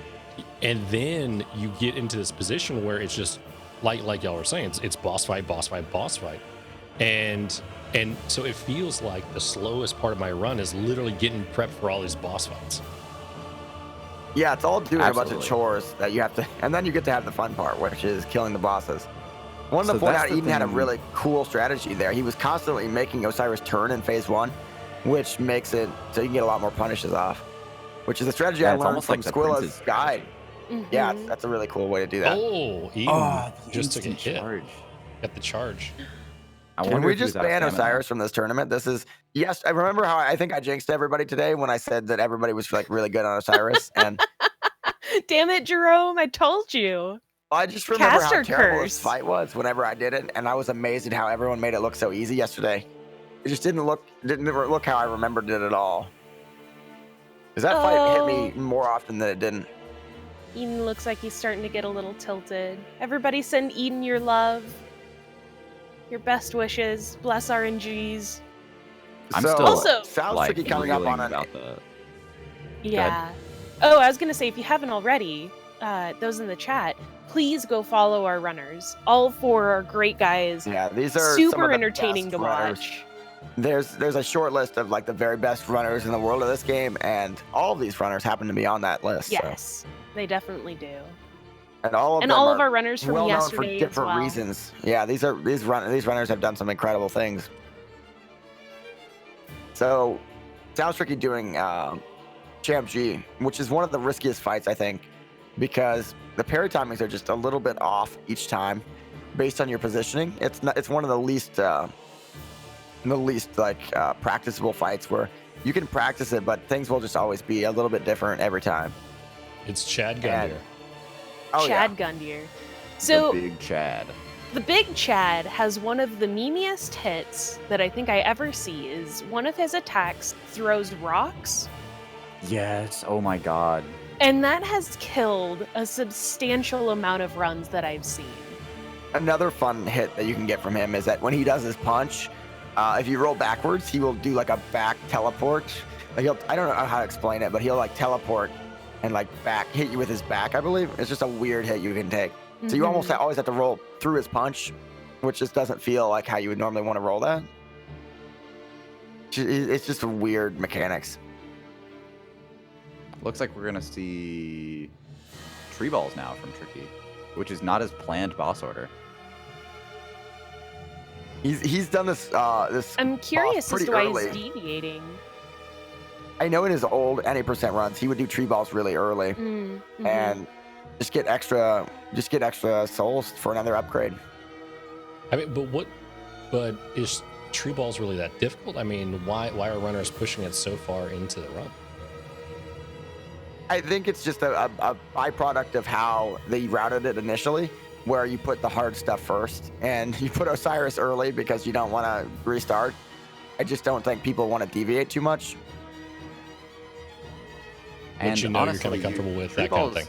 S1: and then you get into this position where it's just like y'all were saying, it's boss fight, and so it feels like the slowest part of my run is literally getting prepped for all these boss fights.
S4: Yeah, it's all doing a bunch of chores that you have to, and then you get to have the fun part, which is killing the bosses. One of the point out, Eden had a really cool strategy there. He was constantly making Osiris turn in phase 1, which makes it so you can get a lot more punishes off, which is a strategy I learned from Squilla's guide.
S3: Mm-hmm.
S4: Yeah, that's a really cool way to do that.
S1: Oh, Eden just took a hit. Got the charge.
S4: Can we just ban Osiris from this tournament? Yes, I remember how I think I jinxed everybody today when I said that everybody was like really good on Osiris. And
S3: damn it, Jerome, I told you.
S4: I just remember how terrible this fight was whenever I did it, and I was amazed at how everyone made it look so easy yesterday. It just didn't look how I remembered it at all. Because that fight hit me more often than it didn't.
S3: Eden looks like he's starting to get a little tilted. Everybody send Eden your love, your best wishes, bless RNGs.
S2: I'm still
S4: sounds like he coming up on
S3: Yeah. Oh, I was gonna say, if you haven't already, those in the chat, please go follow our runners. All 4 are great guys.
S4: Yeah, these are
S3: super entertaining to watch.
S4: There's a short list of like the very best runners in the world of this game, and all of these runners happen to be on that list.
S3: Yes, they definitely do.
S4: And all of
S3: our runners from yesterday
S4: for different
S3: as well.
S4: reasons. Yeah, these runners have done some incredible things. So, sounds tricky doing Champ G, which is one of the riskiest fights, I think, because the parry timings are just a little bit off each time, based on your positioning. It's one of the least practicable fights where you can practice it, but things will just always be a little bit different every time.
S1: It's Chad Gundyr.
S3: Chad Gundyr. So
S2: the Big Chad.
S3: The Big Chad has one of the memeiest hits that I think I ever see. Is one of his attacks throws rocks.
S2: Yes. Oh my God.
S3: And that has killed a substantial amount of runs that I've seen.
S4: Another fun hit that you can get from him is that when he does his punch, if you roll backwards, he will do like a back teleport. Like I don't know how to explain it, but he'll like teleport and like back hit you with his back, I believe. It's just a weird hit you can take. So you almost always have to roll through his punch, which just doesn't feel like how you would normally want to roll that. It's just weird mechanics.
S2: Looks like we're gonna see tree balls now from Tricky, which is not his planned boss order.
S4: He's done this.
S3: I'm curious as to why he's deviating.
S4: I know in his old NA% runs, he would do tree balls really early and just get extra souls for another upgrade.
S1: I mean, but is tree balls really that difficult? I mean, why are runners pushing it so far into the run?
S4: I think it's just a byproduct of how they routed it initially, where you put the hard stuff first and you put Osiris early because you don't want to restart. I just don't think people want to deviate too much.
S1: And you know, honestly, you're kind of comfortable with that kind of thing.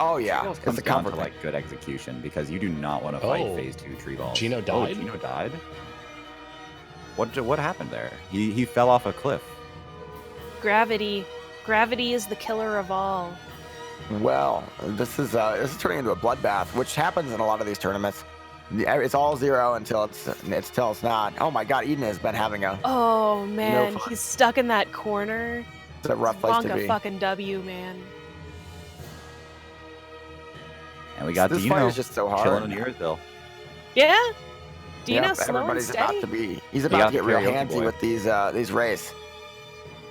S4: Oh yeah,
S2: it's the comfort like good execution, because you do not want to fight phase 2 tree balls.
S1: Gino died.
S2: Gino died. What happened there? He fell off a cliff.
S3: Gravity is the killer of all.
S4: Well, this is turning into a bloodbath, which happens in a lot of these tournaments. It's all 0 until it's not. Oh my God, Eden has been having a.
S3: Oh man, he's stuck in that corner.
S4: It's a rough place to be.
S3: Fucking W, man.
S2: And we got
S4: this
S2: Dino
S4: fight is just so hard.
S2: chilling in Earsville.
S3: Yeah, Dino slow and
S4: everybody's
S3: steady.
S4: He's about to get real handsy with these race.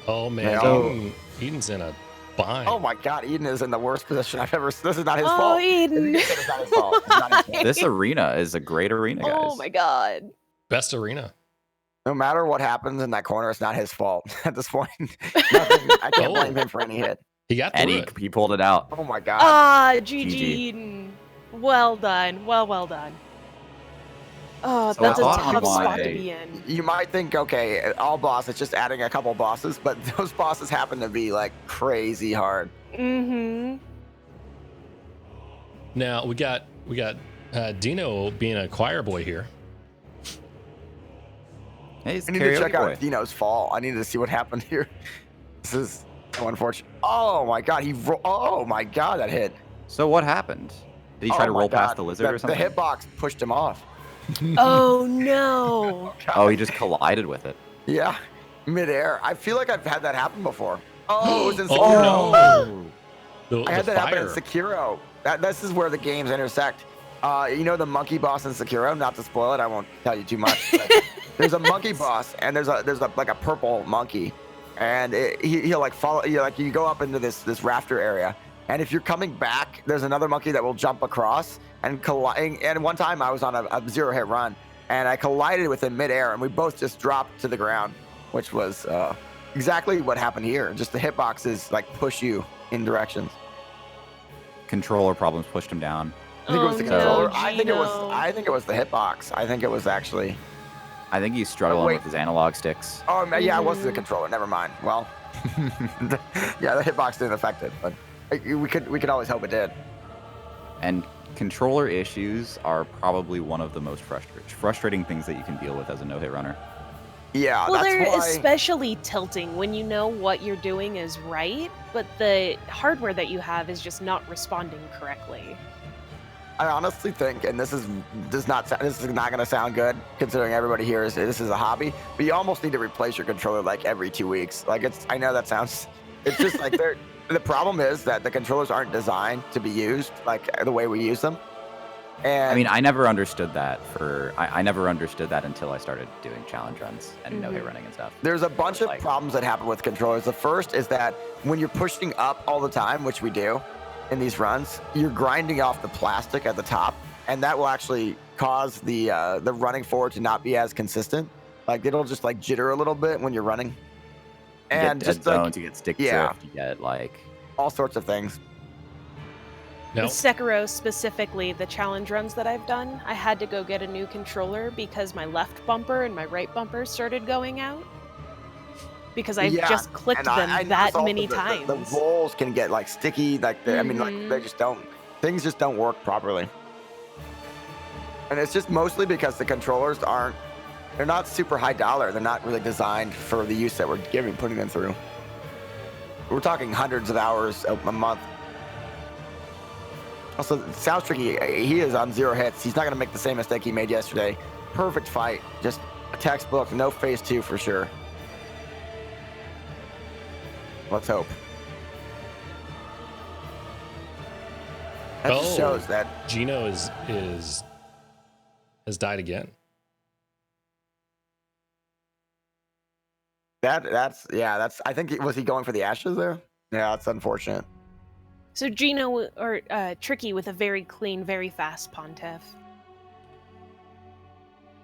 S1: Oh man, Eden's in a bind.
S4: Oh my God, Eden is in the worst position I've ever. This is not his
S3: fault.
S4: fault.
S3: Eden.
S4: It's not his fault. It's not his fault.
S2: This arena is a great arena, guys.
S3: Oh my God.
S1: Best arena.
S4: No matter what happens in that corner, it's not his fault at this point. I can't blame him for any hit.
S1: He got
S2: and he pulled it out.
S4: Oh my God.
S3: GG Eden. Well done. Well done. Oh,
S2: So
S3: that's a
S2: I
S3: tough
S2: thought
S3: spot to be in.
S4: You might think, okay, all boss, it's just adding a couple bosses, but those bosses happen to be like crazy hard.
S1: Now we got Dino being a choir boy here.
S2: Hey,
S4: I need to check out Dino's fall. I need to see what happened here. This is so unfortunate. Oh my God, oh my God, that hit.
S2: So what happened? Did he try to roll past the lizard or something?
S4: The hitbox pushed him off.
S3: Oh no.
S2: Oh, he just collided with it.
S4: Yeah, midair. I feel like I've had that happen before. Oh, it was in Sekiro.
S1: Oh no.
S4: I had that happen in Sekiro. This is where the games intersect. You know the monkey boss in Sekiro? Not to spoil it, I won't tell you too much. There's a monkey boss, and there's like a purple monkey, and he'll like follow you. Like you go up into this rafter area, and if you're coming back, there's another monkey that will jump across and collide. And one time I was on a 0-hit run, and I collided with him midair, and we both just dropped to the ground, which was exactly what happened here. Just the hitboxes like push you in directions.
S2: Controller problems pushed him down.
S4: I think it was the controller.
S3: No,
S4: I think it was the hitbox. I think it was actually.
S2: I think he's struggling with his analog sticks.
S4: Oh yeah, it was the controller. Never mind. Well, yeah, the hitbox didn't affect it, but we could always hope it did.
S2: And controller issues are probably one of the most frustrating things that you can deal with as a no-hit runner.
S4: Yeah,
S3: well,
S4: that's
S3: they're
S4: why...
S3: especially tilting when you know what you're doing is right, but the hardware that you have is just not responding correctly.
S4: I honestly think, and this is not going to sound good considering everybody here this is a hobby, but you almost need to replace your controller like every 2 weeks. Like I know that sounds, it's just like the problem is that the controllers aren't designed to be used like the way we use them. And
S2: I mean, I never understood that I never understood that until I started doing challenge runs and no-hit running and stuff.
S4: There's a bunch of problems that happen with controllers. The first is that when you're pushing up all the time, which we do in these runs, you're grinding off the plastic at the top, and that will actually cause the running forward to not be as consistent. Like it'll just like jitter a little bit when you're running. And
S2: you get
S4: just
S2: zones,
S4: like,
S2: you get stick drift, you get like
S4: all sorts of things.
S1: No.
S3: With Sekiro specifically, the challenge runs that I've done, I had to go get a new controller because my left bumper and my right bumper started going out. because I've
S4: Yeah,
S3: just clicked
S4: and
S3: them
S4: I
S3: that
S4: noticed also
S3: many
S4: the
S3: times.
S4: rolls can get like sticky, like I mean, like they just don't. Things just don't work properly, and it's just mostly because the controllers aren't. They're not super high dollar. They're not really designed for the use that we're putting them through. We're talking hundreds of hours a month. Also, it sounds tricky. He is on 0 hits. He's not going to make the same mistake he made yesterday. Perfect fight. Just a textbook. No phase 2 for sure. Let's hope. That just shows that
S1: Gino has died again.
S4: That's I think was he going for the ashes there? Yeah, that's unfortunate.
S3: So Gino or Tricky with a very clean, very fast Pontiff.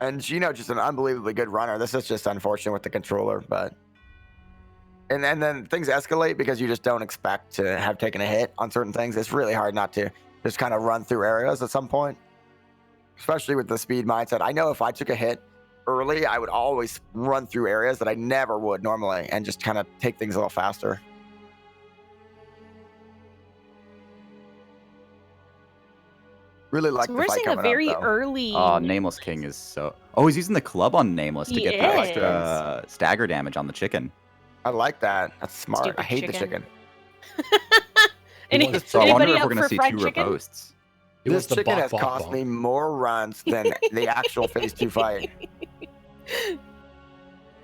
S4: And Gino just an unbelievably good runner. This is just unfortunate with the controller, but and then things escalate because you just don't expect to have taken a hit on certain things. It's really hard not to just kind of run through areas at some point, especially with the speed mindset. I know if I took a hit early, I would always run through areas that I never would normally and just kind of take things a little faster. Really like
S3: So
S4: the
S3: we're
S4: fight
S3: seeing a
S4: coming
S3: very
S4: up, though.
S3: early.
S2: Oh, Nameless King is so... Oh, he's using the club on Nameless to
S3: He
S2: get the extra stagger damage on the chicken.
S4: I like that. That's smart.
S3: Stupid
S4: I hate the
S3: chicken.
S4: chicken.
S2: So I wonder
S3: Anybody
S2: if
S3: up
S2: we're going
S3: for
S2: to see
S3: fried
S2: 2
S3: chicken?
S2: riposts.
S4: This chicken has cost me more runs than the actual phase 2 fight.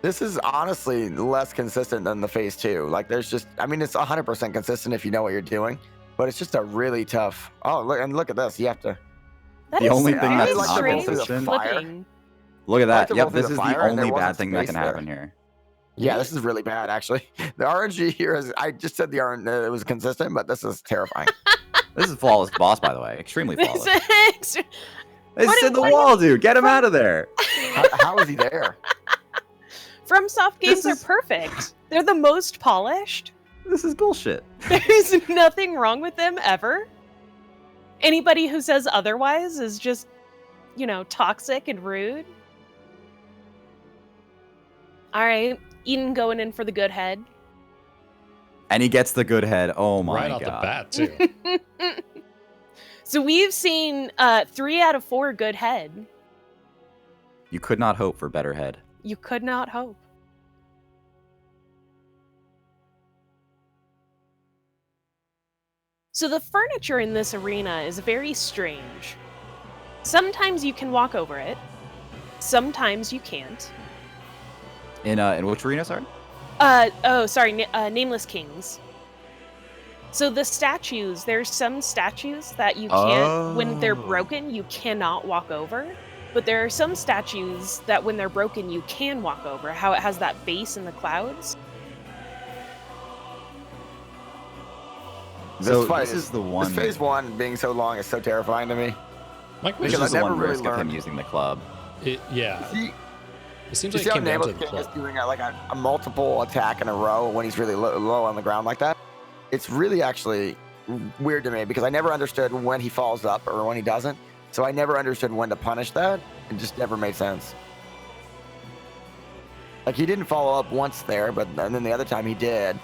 S4: This is honestly less consistent than the phase 2. Like there's just, I mean, it's 100% consistent if you know what you're doing, but it's just a really tough. Oh, look at this. You have to.
S3: That
S2: The
S3: is
S2: only thing
S3: very
S2: that's not
S3: strange
S2: consistent-
S3: flipping.
S2: Look at
S4: I like
S2: that.
S4: to roll
S2: Yep,
S4: through
S2: this
S4: the
S2: is the
S4: fire and there
S2: only bad
S4: wasn't
S2: thing that
S4: space
S2: can
S4: there.
S2: happen here.
S4: Yeah, this is really bad actually. The RNG here is. I just said the RNG it was consistent, but this is terrifying.
S2: This is flawless boss, by the way. Extremely flawless.
S3: This is-
S2: It's in the wall, dude. Get him out of there.
S4: How is he there?
S3: From soft games
S2: This is-
S3: are perfect. They're the most polished.
S2: This is bullshit.
S3: There's nothing wrong with them ever. Anybody who says otherwise is just, toxic and rude. All right, Eden going in for the good head.
S2: And he gets the good head. Oh my
S1: right
S2: god.
S1: off the bat, too.
S3: So we've seen 3 out of 4 good head.
S2: You could not hope for better head.
S3: You could not hope. So the furniture in this arena is very strange. Sometimes you can walk over it. Sometimes you can't.
S2: In which arena, sorry?
S3: Nameless Kings. So the statues, there's some statues that you can't, when they're broken, you cannot walk over. But there are some statues that when they're broken, you can walk over. How it has that base in the clouds.
S2: So
S4: fight
S2: this is the one.
S4: This phase 1 being so long is so terrifying to me.
S1: My
S2: This
S1: question
S4: Because
S2: is
S1: is,
S4: I
S2: the
S4: never
S2: one
S4: really
S2: risk of him
S4: learned.
S2: using the club.
S1: yeah,
S4: See,
S1: it seems
S4: you
S1: like
S4: see
S1: it
S4: how
S1: came down to
S4: Nameless
S1: the
S4: King is
S1: club.
S4: doing a multiple attack in a row when he's really low on the ground like that? It's really actually weird to me because I never understood when he falls up or when he doesn't. So I never understood when to punish that. It just never made sense. Like he didn't follow up once there, but and then the other time he did.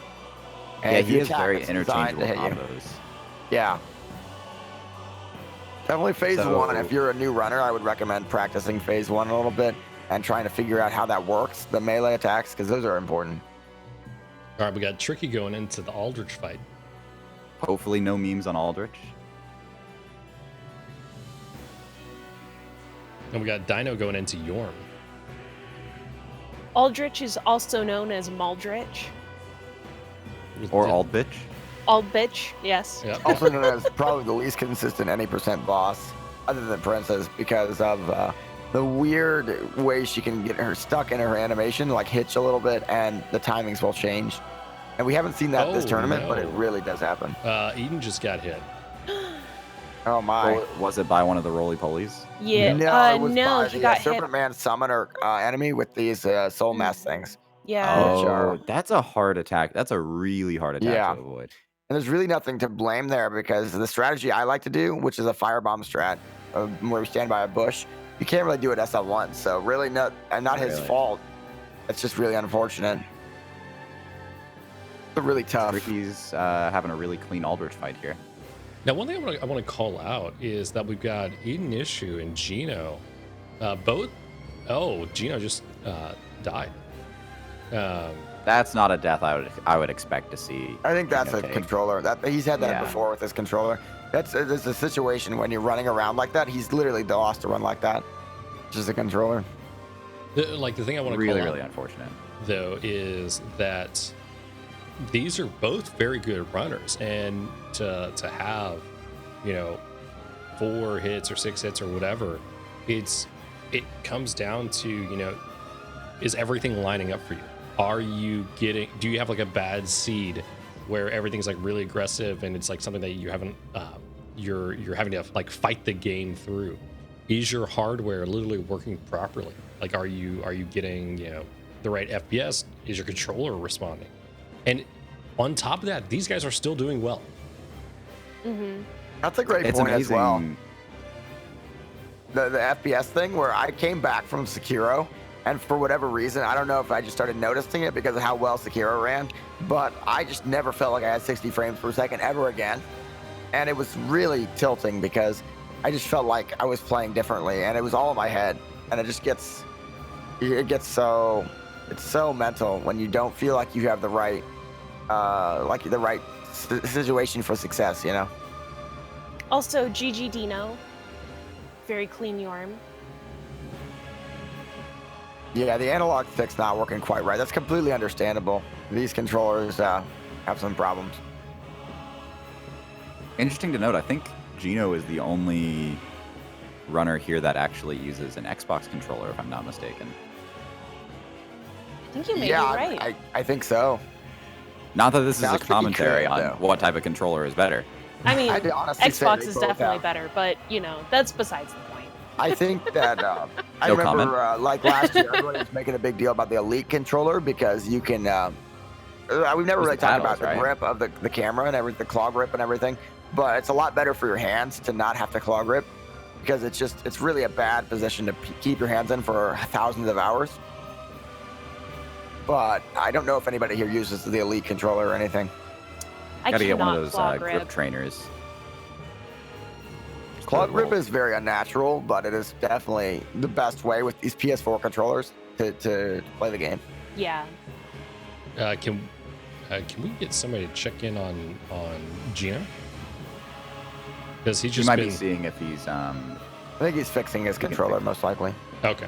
S4: And
S2: Yeah,
S4: the
S2: he has
S4: attack
S2: very
S4: is designed
S2: interchangeable
S4: to hit you.
S2: combos.
S4: Yeah. Definitely phase
S2: So-
S4: 1. If you're a new runner, I would recommend practicing phase 1 a little bit and trying to figure out how that works, the melee attacks, because those are important.
S1: All right, we got Tricky going into the Aldrich fight.
S2: Hopefully no memes on Aldrich.
S1: And we got Dino going into Yorn.
S3: Aldrich is also known as Maldrich.
S2: Or Aldbitch.
S3: Aldbitch, yes.
S1: Yep.
S4: Also known as probably the least consistent any percent boss, other than Princess, because of the weird way she can get her stuck in her animation, like hitch a little bit, and the timings will change. And we haven't seen that this
S1: Oh,
S4: tournament, but it
S1: no.
S4: really does happen.
S1: Eden just got hit.
S4: Oh my.
S2: Or was it by one of the roly-polies?
S3: Yeah.
S4: No, it was
S3: No,
S4: by
S3: he
S4: the
S3: got hit.
S4: Serpent Man summoner enemy with these soul mass things.
S3: Yeah.
S4: Which
S2: Oh,
S4: are-
S2: that's a hard attack. That's a really hard attack
S4: Yeah.
S2: to avoid.
S4: And there's really nothing to blame there because the strategy I like to do, which is a firebomb strat, where we stand by a bush, you can't really do it SL1. So really not his
S2: Really?
S4: fault. It's just really unfortunate. It's really tough.
S2: Ricky's having a really clean Aldrich fight here.
S1: Now, one thing I want to call out is that we've got Eden Issue and Gino, both. Oh, Gino just died.
S2: That's not a death I would expect to see.
S4: I think that's
S2: Gino
S4: a
S2: take.
S4: controller. He's had that
S2: Yeah.
S4: before with his controller. That's a situation when you're running around like that. He's literally lost to run like that. Just a controller.
S1: The thing I want to
S2: Really,
S1: call
S2: really
S1: out,
S2: unfortunate.
S1: though, is that these are both very good runners, and to have, 4 hits or 6 hits or whatever, it comes down to, is everything lining up for you? Do you have like a bad seed where everything's like really aggressive and it's like something that you haven't, you're having to like fight the game through? Is your hardware literally working properly? Like, are you getting, the right FPS? Is your controller responding? And on top of that, these guys are still doing well.
S3: Mm-hmm.
S4: That's a great
S2: It's
S4: point
S2: amazing.
S4: as well. The FPS thing where I came back from Sekiro, and for whatever reason, I don't know if I just started noticing it because of how well Sekiro ran, but I just never felt like I had 60 frames per second ever again. And it was really tilting because I just felt like I was playing differently, and it was all in my head. And it's so mental when you don't feel like you have the right, situation for success,
S3: Also, GG Dino. Very clean Yorm.
S4: Yeah, the analog stick's not working quite right. That's completely understandable. These controllers have some problems.
S2: Interesting to note, I think Gino is the only runner here that actually uses an Xbox controller, if I'm not mistaken.
S3: I think you may
S4: Yeah,
S3: be right.
S4: I think so.
S2: Not that this is
S4: Sounds
S2: a
S4: like he
S2: commentary
S4: could,
S2: on
S4: though.
S2: what type of controller is better.
S3: I mean,
S4: I'd honestly say
S3: Xbox
S4: they
S3: is
S4: both
S3: definitely
S4: have.
S3: better, but that's besides the point.
S4: I think that I
S2: No
S4: remember like last year, everybody was making a big deal about the Elite controller because you can. We've never really
S2: the
S4: talked
S2: paddles,
S4: about the
S2: right?
S4: grip of the camera and the claw grip and everything, but it's a lot better for your hands to not have to claw grip because it's really a bad position to keep your hands in for thousands of hours. But I don't know if anybody here uses the Elite controller or anything.
S3: I
S2: Gotta get one
S3: cannot
S2: of those
S3: claw
S2: grip trainers.
S4: Claw grip is very unnatural, but it is definitely the best way with these PS4 controllers to play the game.
S3: Yeah.
S1: Can we get somebody to check in on Gino? Because he's
S2: You
S1: just
S2: might
S1: been
S2: be seeing if he's
S4: I think he's fixing his controller most likely.
S1: okay.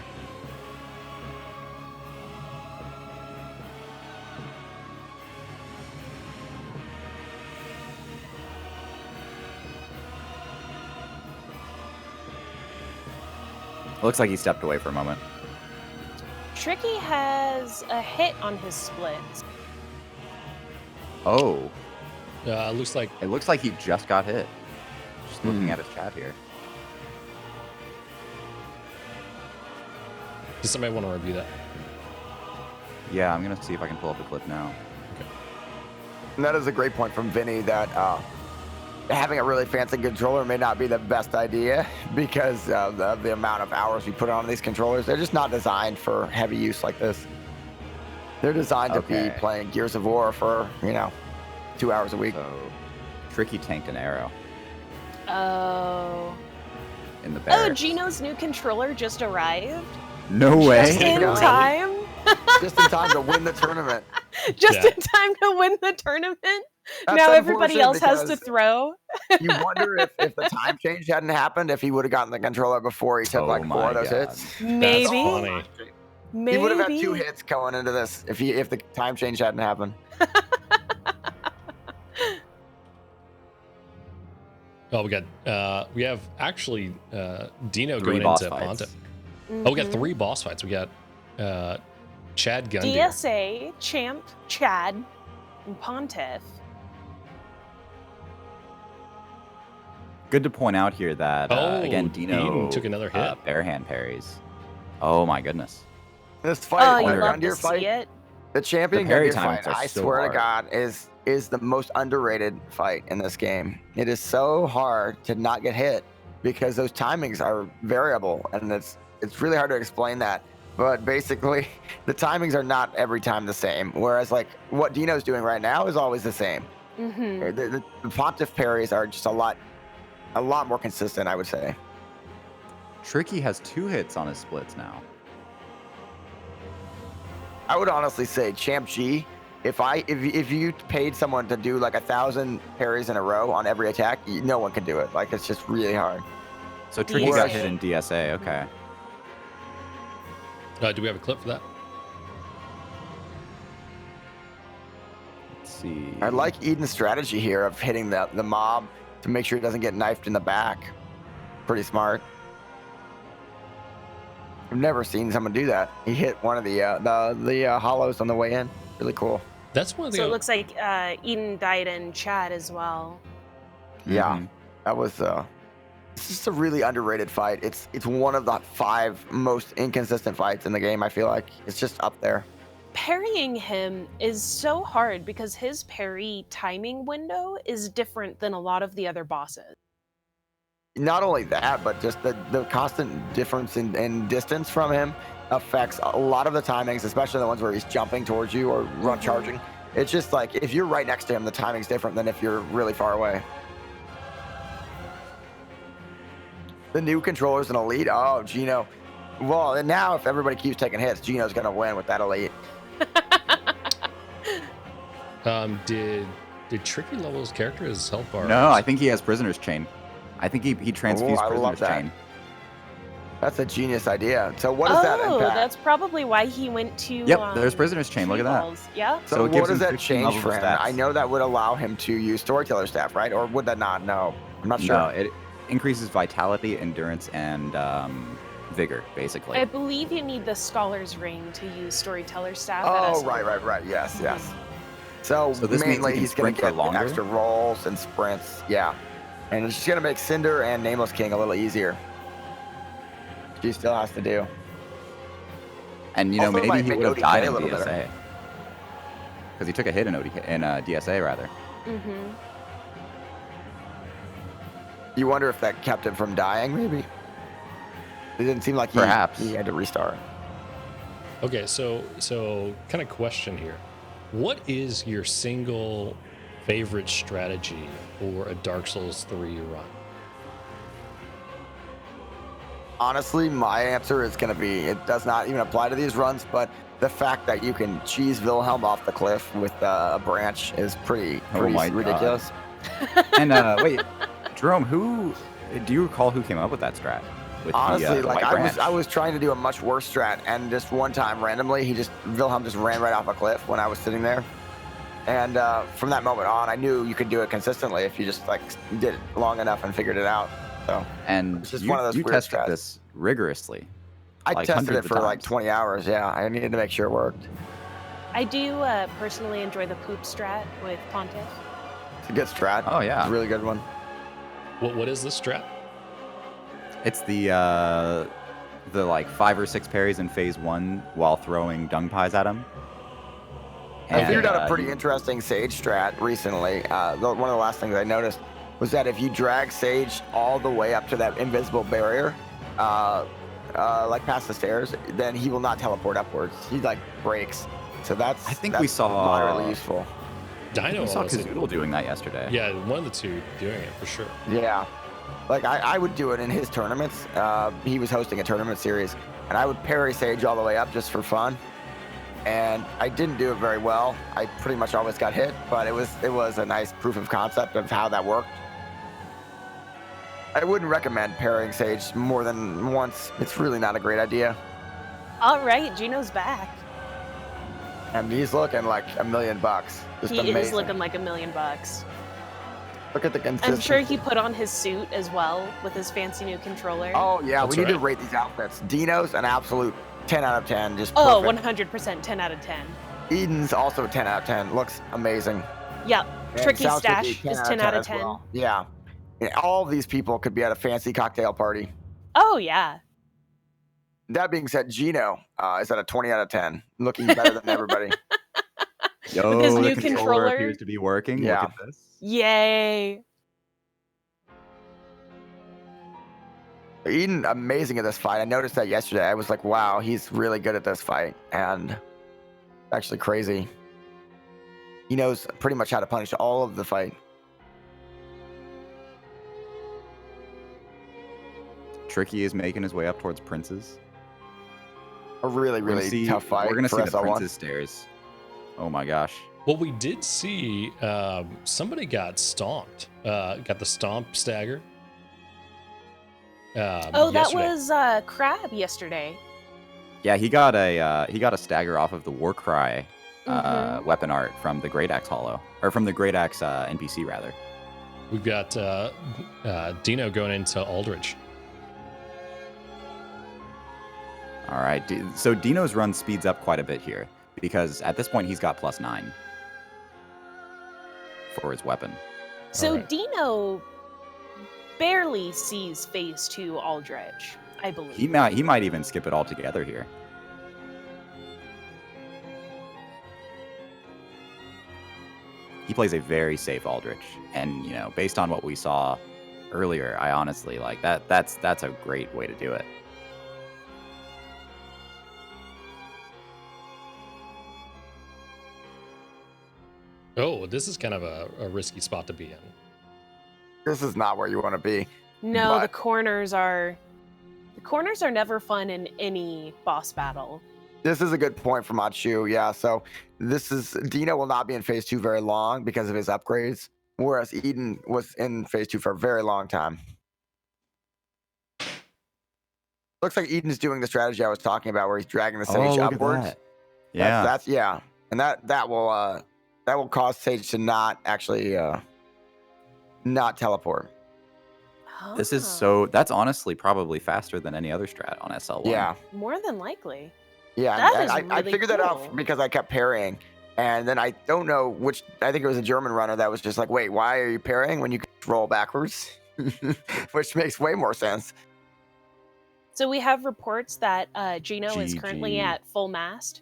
S2: looks like he stepped away for a moment.
S3: Tricky has a hit on his splits.
S2: Oh,
S1: Looks like
S2: it looks like he just got hit. Just looking at his chat here.
S1: does somebody want to review that?
S2: Yeah, I'm gonna see if I can pull up the clip now.
S4: And that is a great point from Vinny that having a really fancy controller may not be the best idea because of the amount of hours we put on these controllers. They're just not designed for heavy use like this. They're designed to be
S2: Okay.
S4: playing Gears of War for, 2 hours a week.
S2: So, Tricky tanked an arrow
S3: Oh.
S2: in the
S3: Oh,
S2: barracks.
S3: Gino's new controller just arrived.
S2: No way.
S3: Just in
S4: Yeah.
S3: time.
S4: Just in time to win the tournament.
S3: Just
S1: Yeah.
S3: in time to win the tournament.
S4: That's
S3: Now everybody
S4: unfortunate
S3: else has to
S4: because
S3: throw.
S4: You wonder if the time change hadn't happened, if he would have gotten the controller before he took
S2: Oh
S4: like 4
S2: my
S4: of those
S2: God.
S4: hits.
S3: Maybe.
S1: That's funny.
S3: Maybe.
S4: He would have had 2 hits going into this if the time change hadn't happened.
S1: Oh, we have actually Dino
S2: 3
S1: going
S2: boss
S1: into
S2: fights.
S1: Pontiff. Oh, we got
S3: Mhm.
S1: 3 boss fights. We got Chad Gundy.
S3: DSA, Champ, Chad, and Pontiff.
S2: Good to point out here that again, Dino
S1: Eden took another hit.
S2: bare hand parries. Oh my goodness.
S4: This
S3: Oh,
S4: fight,
S3: you
S4: the
S3: love to
S4: Gundyr fight,
S3: see it.
S4: the champion
S2: The parry
S4: Gundyr
S2: times
S4: fight,
S2: are
S4: I
S2: so
S4: swear
S2: hard.
S4: to God, is the most underrated fight in this game. It is so hard to not get hit because those timings are variable, and it's really hard to explain that. but basically the timings are not every time the same. Whereas like what Dino's doing right now is always the same.
S3: Mm-hmm.
S4: The Pontiff parries are just a lot more consistent, I would say.
S2: Tricky has 2 hits on his splits now.
S4: I would honestly say Champ G, if you paid someone to do like 1,000 parries in a row on every attack, no one can do it. Like, it's just really hard.
S2: So Tricky got
S3: DSA.
S2: hit in DSA. Okay.
S1: Do we have a clip for that?
S2: Let's see.
S4: I like Eden's strategy here of hitting the mob to make sure he doesn't get knifed in the back. Pretty smart. I've never seen someone do that. He hit one of the hollows on the way in. Really cool.
S1: That's one of the.
S3: So it looks like Eden died in chat as well.
S4: Yeah,
S2: Mhm.
S4: that was. It's just a really underrated fight. It's one of the 5 most inconsistent fights in the game. I feel like it's just up there.
S3: Parrying him is so hard because his parry timing window is different than a lot of the other bosses.
S4: Not only that, but just the constant difference in distance from him affects a lot of the timings, especially the ones where he's jumping towards you or run charging. It's just like if you're right next to him, the timing's different than if you're really far away. The new controller's an elite. Oh, Gino. Well, and now if everybody keeps taking hits, Gino's gonna win with that elite.
S1: Did Tricky level his character as health bar?
S2: No, I think he has Prisoner's Chain. I think he transfused
S4: I love
S2: Prisoner's
S4: that.
S2: Chain.
S4: That's a genius idea. So what does that impact?
S3: That's probably why he went to.
S2: Yep, there's Prisoner's Chain. Look at that.
S3: Balls. Yeah.
S2: So
S4: So
S2: it gives
S4: what does
S2: him
S4: that
S2: 15
S4: change
S2: levels
S4: for
S2: of
S4: him?
S2: stats.
S4: I know that would allow him to use Storyteller Staff, right? Or would that not? No, I'm not sure.
S2: No, it increases vitality, endurance, and vigor, basically.
S3: I believe you need the Scholar's Ring to use Storyteller Staff. at
S4: Oh,
S3: SL.
S4: right. Yes. So
S2: So this means
S4: mainly
S2: he can
S4: he's going
S2: sprint
S4: to
S2: for
S4: get
S2: longer?
S4: extra rolls and sprints. Yeah. And it's just going to make Cinder and Nameless King a little easier. She still has to do.
S2: And you know,
S4: Also
S2: maybe
S4: might
S2: he
S4: make
S2: would have
S4: ODK
S2: died
S4: a
S2: in
S4: little better.
S2: DSA because he took a hit in DSA rather.
S3: Mm-hmm.
S4: You wonder if that kept him from dying, maybe? It didn't seem like
S2: Perhaps.
S4: he had to restart.
S1: Okay, so kind of question here. What is your single favorite strategy for a Dark Souls 3 run?
S4: Honestly, my answer is going to be, it does not even apply to these runs, but the fact that you can cheese Wilhelm off the cliff with a branch is pretty
S2: my God.
S4: ridiculous.
S2: And wait, Jerome, do you recall who came up with that strat? With
S4: Honestly,
S2: the
S4: like
S2: white branch?
S4: I was trying to do a much worse strat, and just one time randomly, Wilhelm just ran right off a cliff when I was sitting there. And from that moment on, I knew you could do it consistently if you just like did it long enough and figured it out. So
S2: And
S4: it's just
S2: you,
S4: one of those
S2: you
S4: weird
S2: tested
S4: strats.
S2: this rigorously.
S4: I
S2: like
S4: tested it
S2: hundreds of
S4: for like
S2: times.
S4: 20 hours. Yeah, I needed to make sure it worked.
S3: I do personally enjoy the poop strat with Pontiff.
S4: It's a good strat.
S2: Oh, yeah.
S4: It's a really good one.
S1: What is this strat?
S2: It's the like 5 or 6 parries in phase 1 while throwing dung pies at him.
S4: I figured out a
S2: And,
S4: pretty interesting Sage strat recently. One of the last things I noticed was that if you drag Sage all the way up to that invisible barrier, like past the stairs, then he will not teleport upwards. He like breaks. So that's
S2: I think
S4: that's
S2: we saw
S4: moderately useful.
S1: Dino
S2: we saw
S1: almost-
S2: Kazoodle doing that yesterday.
S1: Yeah, one of the two doing it for sure.
S4: Yeah. Like I would do it in his tournaments. He was hosting a tournament series, and I would parry Sage all the way up just for fun. And I didn't do it very well. I pretty much always got hit, but it was a nice proof of concept of how that worked. I wouldn't recommend parrying Sage more than once. It's really not a great idea.
S3: All right, Gino's back.
S4: And he's looking like $1 million. Just
S3: He
S4: amazing.
S3: is looking like $1 million.
S4: Look at the consistency.
S3: I'm sure he put on his suit as well with his fancy new controller.
S4: Oh yeah,
S1: That's
S4: we need to
S1: right.
S4: rate these outfits. Dino's an absolute 10 out of 10. Just
S3: Oh,
S4: perfect.
S3: 100% 10 out of 10.
S4: Eden's also a 10 out of 10. Looks amazing.
S3: Yeah,
S4: And
S3: Tricky
S4: Sounds
S3: Stash is 10 out of
S4: as
S3: 10.
S4: well. Yeah. And all of these people could be at a fancy cocktail party.
S3: Oh, yeah.
S4: That being said, Gino is at a 20 out of 10, looking better than everybody.
S2: Yo,
S3: With his
S2: the
S3: new
S2: controller
S3: controller.
S2: appears to be working.
S4: Yeah.
S2: Look at this.
S3: Yay.
S4: Eden, amazing at this fight. I noticed that yesterday. I was like, wow, he's really good at this fight. And actually crazy. He knows pretty much how to punish all of the fight.
S2: Tricky is making his way up towards Prince's.
S4: A really, really tough fight.
S2: We're going to see
S4: for
S2: the
S4: SL1.
S2: Prince's stairs. Oh my gosh.
S1: Well, we did see somebody got stomped. Got the stomp stagger.
S3: That
S1: yesterday.
S3: was Crab yesterday.
S2: Yeah, he got a stagger off of the Warcry
S3: Mhm.
S2: weapon art from the Great Axe Hollow, or from the Great Axe NPC rather.
S1: We've got Dino going into Aldrich.
S2: All right, so Dino's run speeds up quite a bit here because at this point he's got +9 for his weapon.
S3: So
S1: Alright.
S3: Dino barely sees phase 2 Aldrich, I believe.
S2: He might even skip it altogether here. He plays a very safe Aldrich, and you know, based on what we saw earlier, I honestly like that. That's a great way to do it.
S1: Oh, this is kind of a risky spot to be in.
S4: This is not where you want to be.
S3: No, the
S4: But-
S3: corners are never fun in any boss battle.
S4: This is a good point from Machu. Yeah, so Dino will not be in phase 2 very long because of his upgrades, whereas Eden was in phase 2 for a very long time. Looks like Eden's doing the strategy I was talking about, where he's dragging the Sage upwards.
S2: Yeah.
S4: That's and that will cause Sage to not actually not teleport.
S2: This is
S3: Ah,
S2: that's honestly probably faster than any other strat on SL1.
S4: Yeah,
S3: more than likely.
S4: yeah.
S3: That
S4: and
S3: is
S4: I
S3: really
S4: figured that
S3: cool.
S4: out because I kept parrying, and then I don't know which. I think it was a German runner that was just like, "Wait, why are you parrying when you can roll backwards?" Which makes way more sense.
S3: So we have reports that Gino is currently
S2: GG.
S3: at full mast.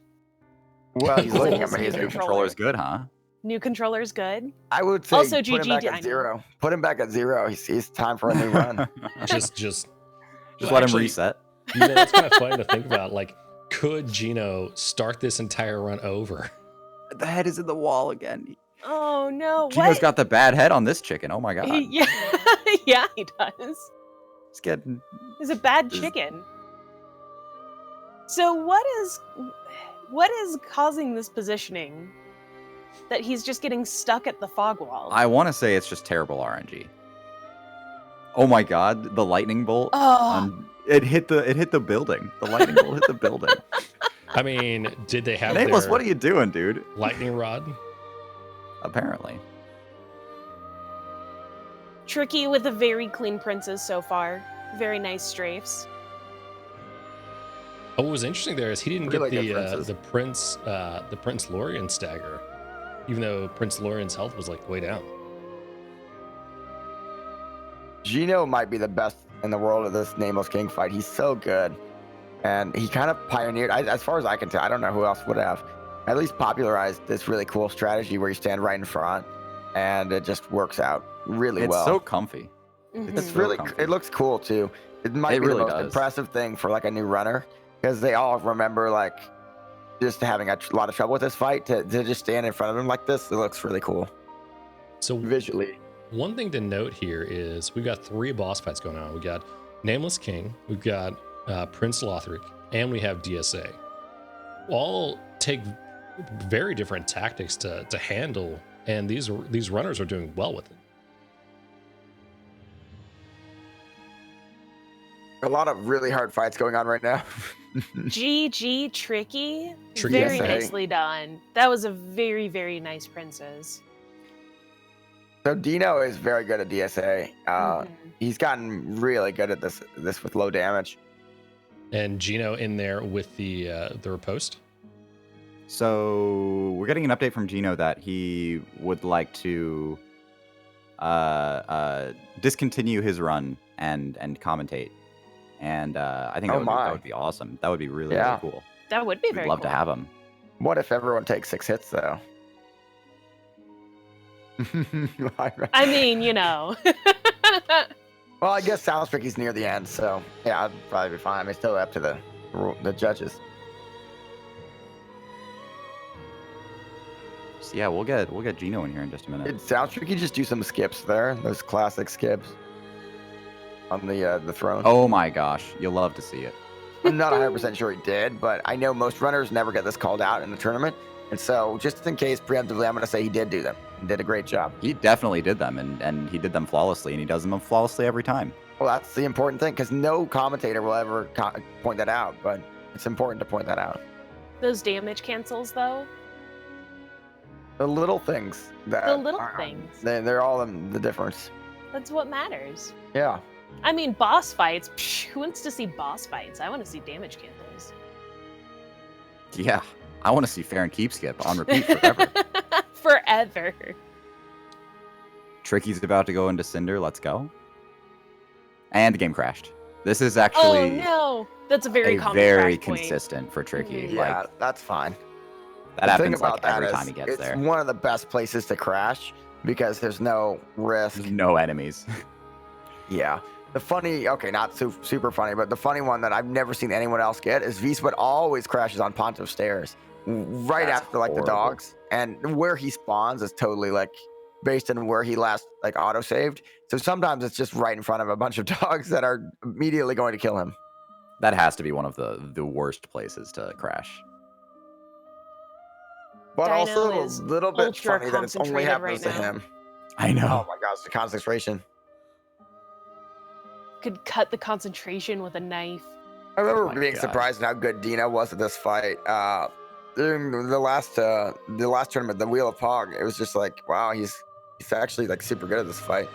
S4: Well, he's looking
S3: His new
S4: amazing.
S2: New controller's good, huh?
S3: New controller's good.
S4: I would say
S3: Also,
S4: put him
S3: GG
S4: back
S3: Dino.
S4: at 0. Put him back at 0. He's time for a new run.
S1: Just
S2: Just
S1: Well,
S2: let him
S1: actually,
S2: reset.
S1: You know, that's kind of funny to think about. Like, could Gino start this entire run over?
S2: The head is in the wall again.
S3: Oh no!
S2: Gino's
S3: What?
S2: got the bad head on this chicken. Oh my god.
S3: Yeah, yeah, he does.
S2: He's getting
S3: He's a bad
S2: Is-
S3: chicken. So what is causing this positioning? That he's just getting stuck at the fog wall.
S2: I want to say it's just terrible RNG. Oh my god, the lightning bolt.
S3: Oh,
S2: It hit the building. The lightning bolt hit the building.
S1: I mean, did they have
S2: Nameless,
S1: their
S2: what are you doing, dude?
S1: lightning rod?
S2: Apparently.
S3: Tricky with a very clean princess so far. Very nice strafes.
S1: Oh, what was interesting there is he didn't
S4: Really
S1: get
S4: good princes.
S1: the Prince Lorien stagger, even though Prince Lorien's health was like way down.
S4: Gino might be the best in the world at this Nameless King fight. He's so good. And he kind of pioneered, as far as I can tell, I don't know who else would have, at least popularized this really cool strategy where you stand right in front and it just works out really
S2: It's
S4: well.
S2: so comfy.
S3: Mhm.
S4: It's
S2: so
S4: really,
S2: comfy.
S4: it looks cool too. It might
S2: It
S4: be
S2: really
S4: the most
S2: does.
S4: impressive thing for like a new runner because they all remember like just having a lot of trouble with this fight to just stand in front of him like this. It looks really cool
S1: So
S4: visually.
S1: one thing to note here is we've got 3 boss fights going on. We got Nameless King, we've got Prince Lothric, and we have DSA. All take very different tactics to handle, and these runners are doing well with it.
S4: A lot of really hard fights going on right now.
S3: GG Tricky.
S1: Tricky
S3: Very
S4: SA.
S3: nicely done. That was a very, very nice princess.
S4: So Dino is very good at DSA.
S3: Mhm.
S4: He's gotten really good at this with low damage.
S1: And Gino in there with the riposte.
S2: So we're getting an update from Gino that he would like to discontinue his run and commentate. And I think
S4: Oh
S2: that
S4: my.
S2: would be awesome. That would be really,
S4: Yeah.
S2: really cool.
S3: That would be
S2: We'd
S3: very
S2: love
S3: cool.
S2: to have him.
S4: What if everyone takes 6 hits though?
S3: I mean, you know.
S4: Well, I guess Sounds Tricky's near the end, so yeah, I'd probably be fine. It's still up to the judges.
S2: So yeah, we'll get Gino in here in just a minute.
S4: It sounds tricky. Just do some skips there. Those classic skips on the throne.
S2: Oh my gosh, you'll love to see it.
S4: I'm not 100% sure he did, but I know most runners never get this called out in the tournament. And so just in case preemptively, I'm going to say he did do them. He did a great job.
S2: He definitely did them, and he did them flawlessly, and he does them flawlessly every time.
S4: Well, that's the important thing, because no commentator will ever point that out, but it's important to point that out.
S3: Those damage cancels, though.
S4: The little things.
S3: The little things.
S4: They're all the difference.
S3: That's what matters.
S4: Yeah.
S3: I mean, boss fights. Who wants to see boss fights? I want to see damage cancels.
S2: Yeah, I want to see Fair and Keep skip on repeat forever.
S3: Forever.
S2: Tricky's about to go into Cinder. Let's go. And the game crashed. This is actually
S3: Oh no, that's a very common
S2: very
S3: crash point.
S2: consistent for Tricky.
S4: Yeah,
S2: Like
S4: that's fine.
S2: that
S4: The thing
S2: happens like
S4: about that
S2: every
S4: is
S2: time he gets there.
S4: It's one of the best places to crash because there's no risk.
S2: There's no enemies.
S4: Yeah. The funny, okay, not super funny, but the funny one that I've never seen anyone else get is V-Sweat always crashes on Ponto Stairs right
S2: That's
S4: after like
S2: horrible.
S4: the dogs, and where he spawns is totally like based on where he last like auto saved. So sometimes it's just right in front of a bunch of dogs that are immediately going to kill him.
S2: That has to be one of the worst places to crash.
S4: But
S3: Dino
S4: also a
S3: is
S4: little bit
S3: ultra
S4: funny that it's only
S3: concentrated
S4: happens
S3: right
S4: to
S3: now.
S4: him.
S2: I know.
S4: Oh my gosh, the concentration.
S3: Could cut the concentration with a knife.
S4: I remember
S2: Oh my
S4: being
S2: God.
S4: surprised at how good Dino was at this fight. During the last tournament, the Wheel of Pog, it was just like, wow, he's actually like super good at this fight.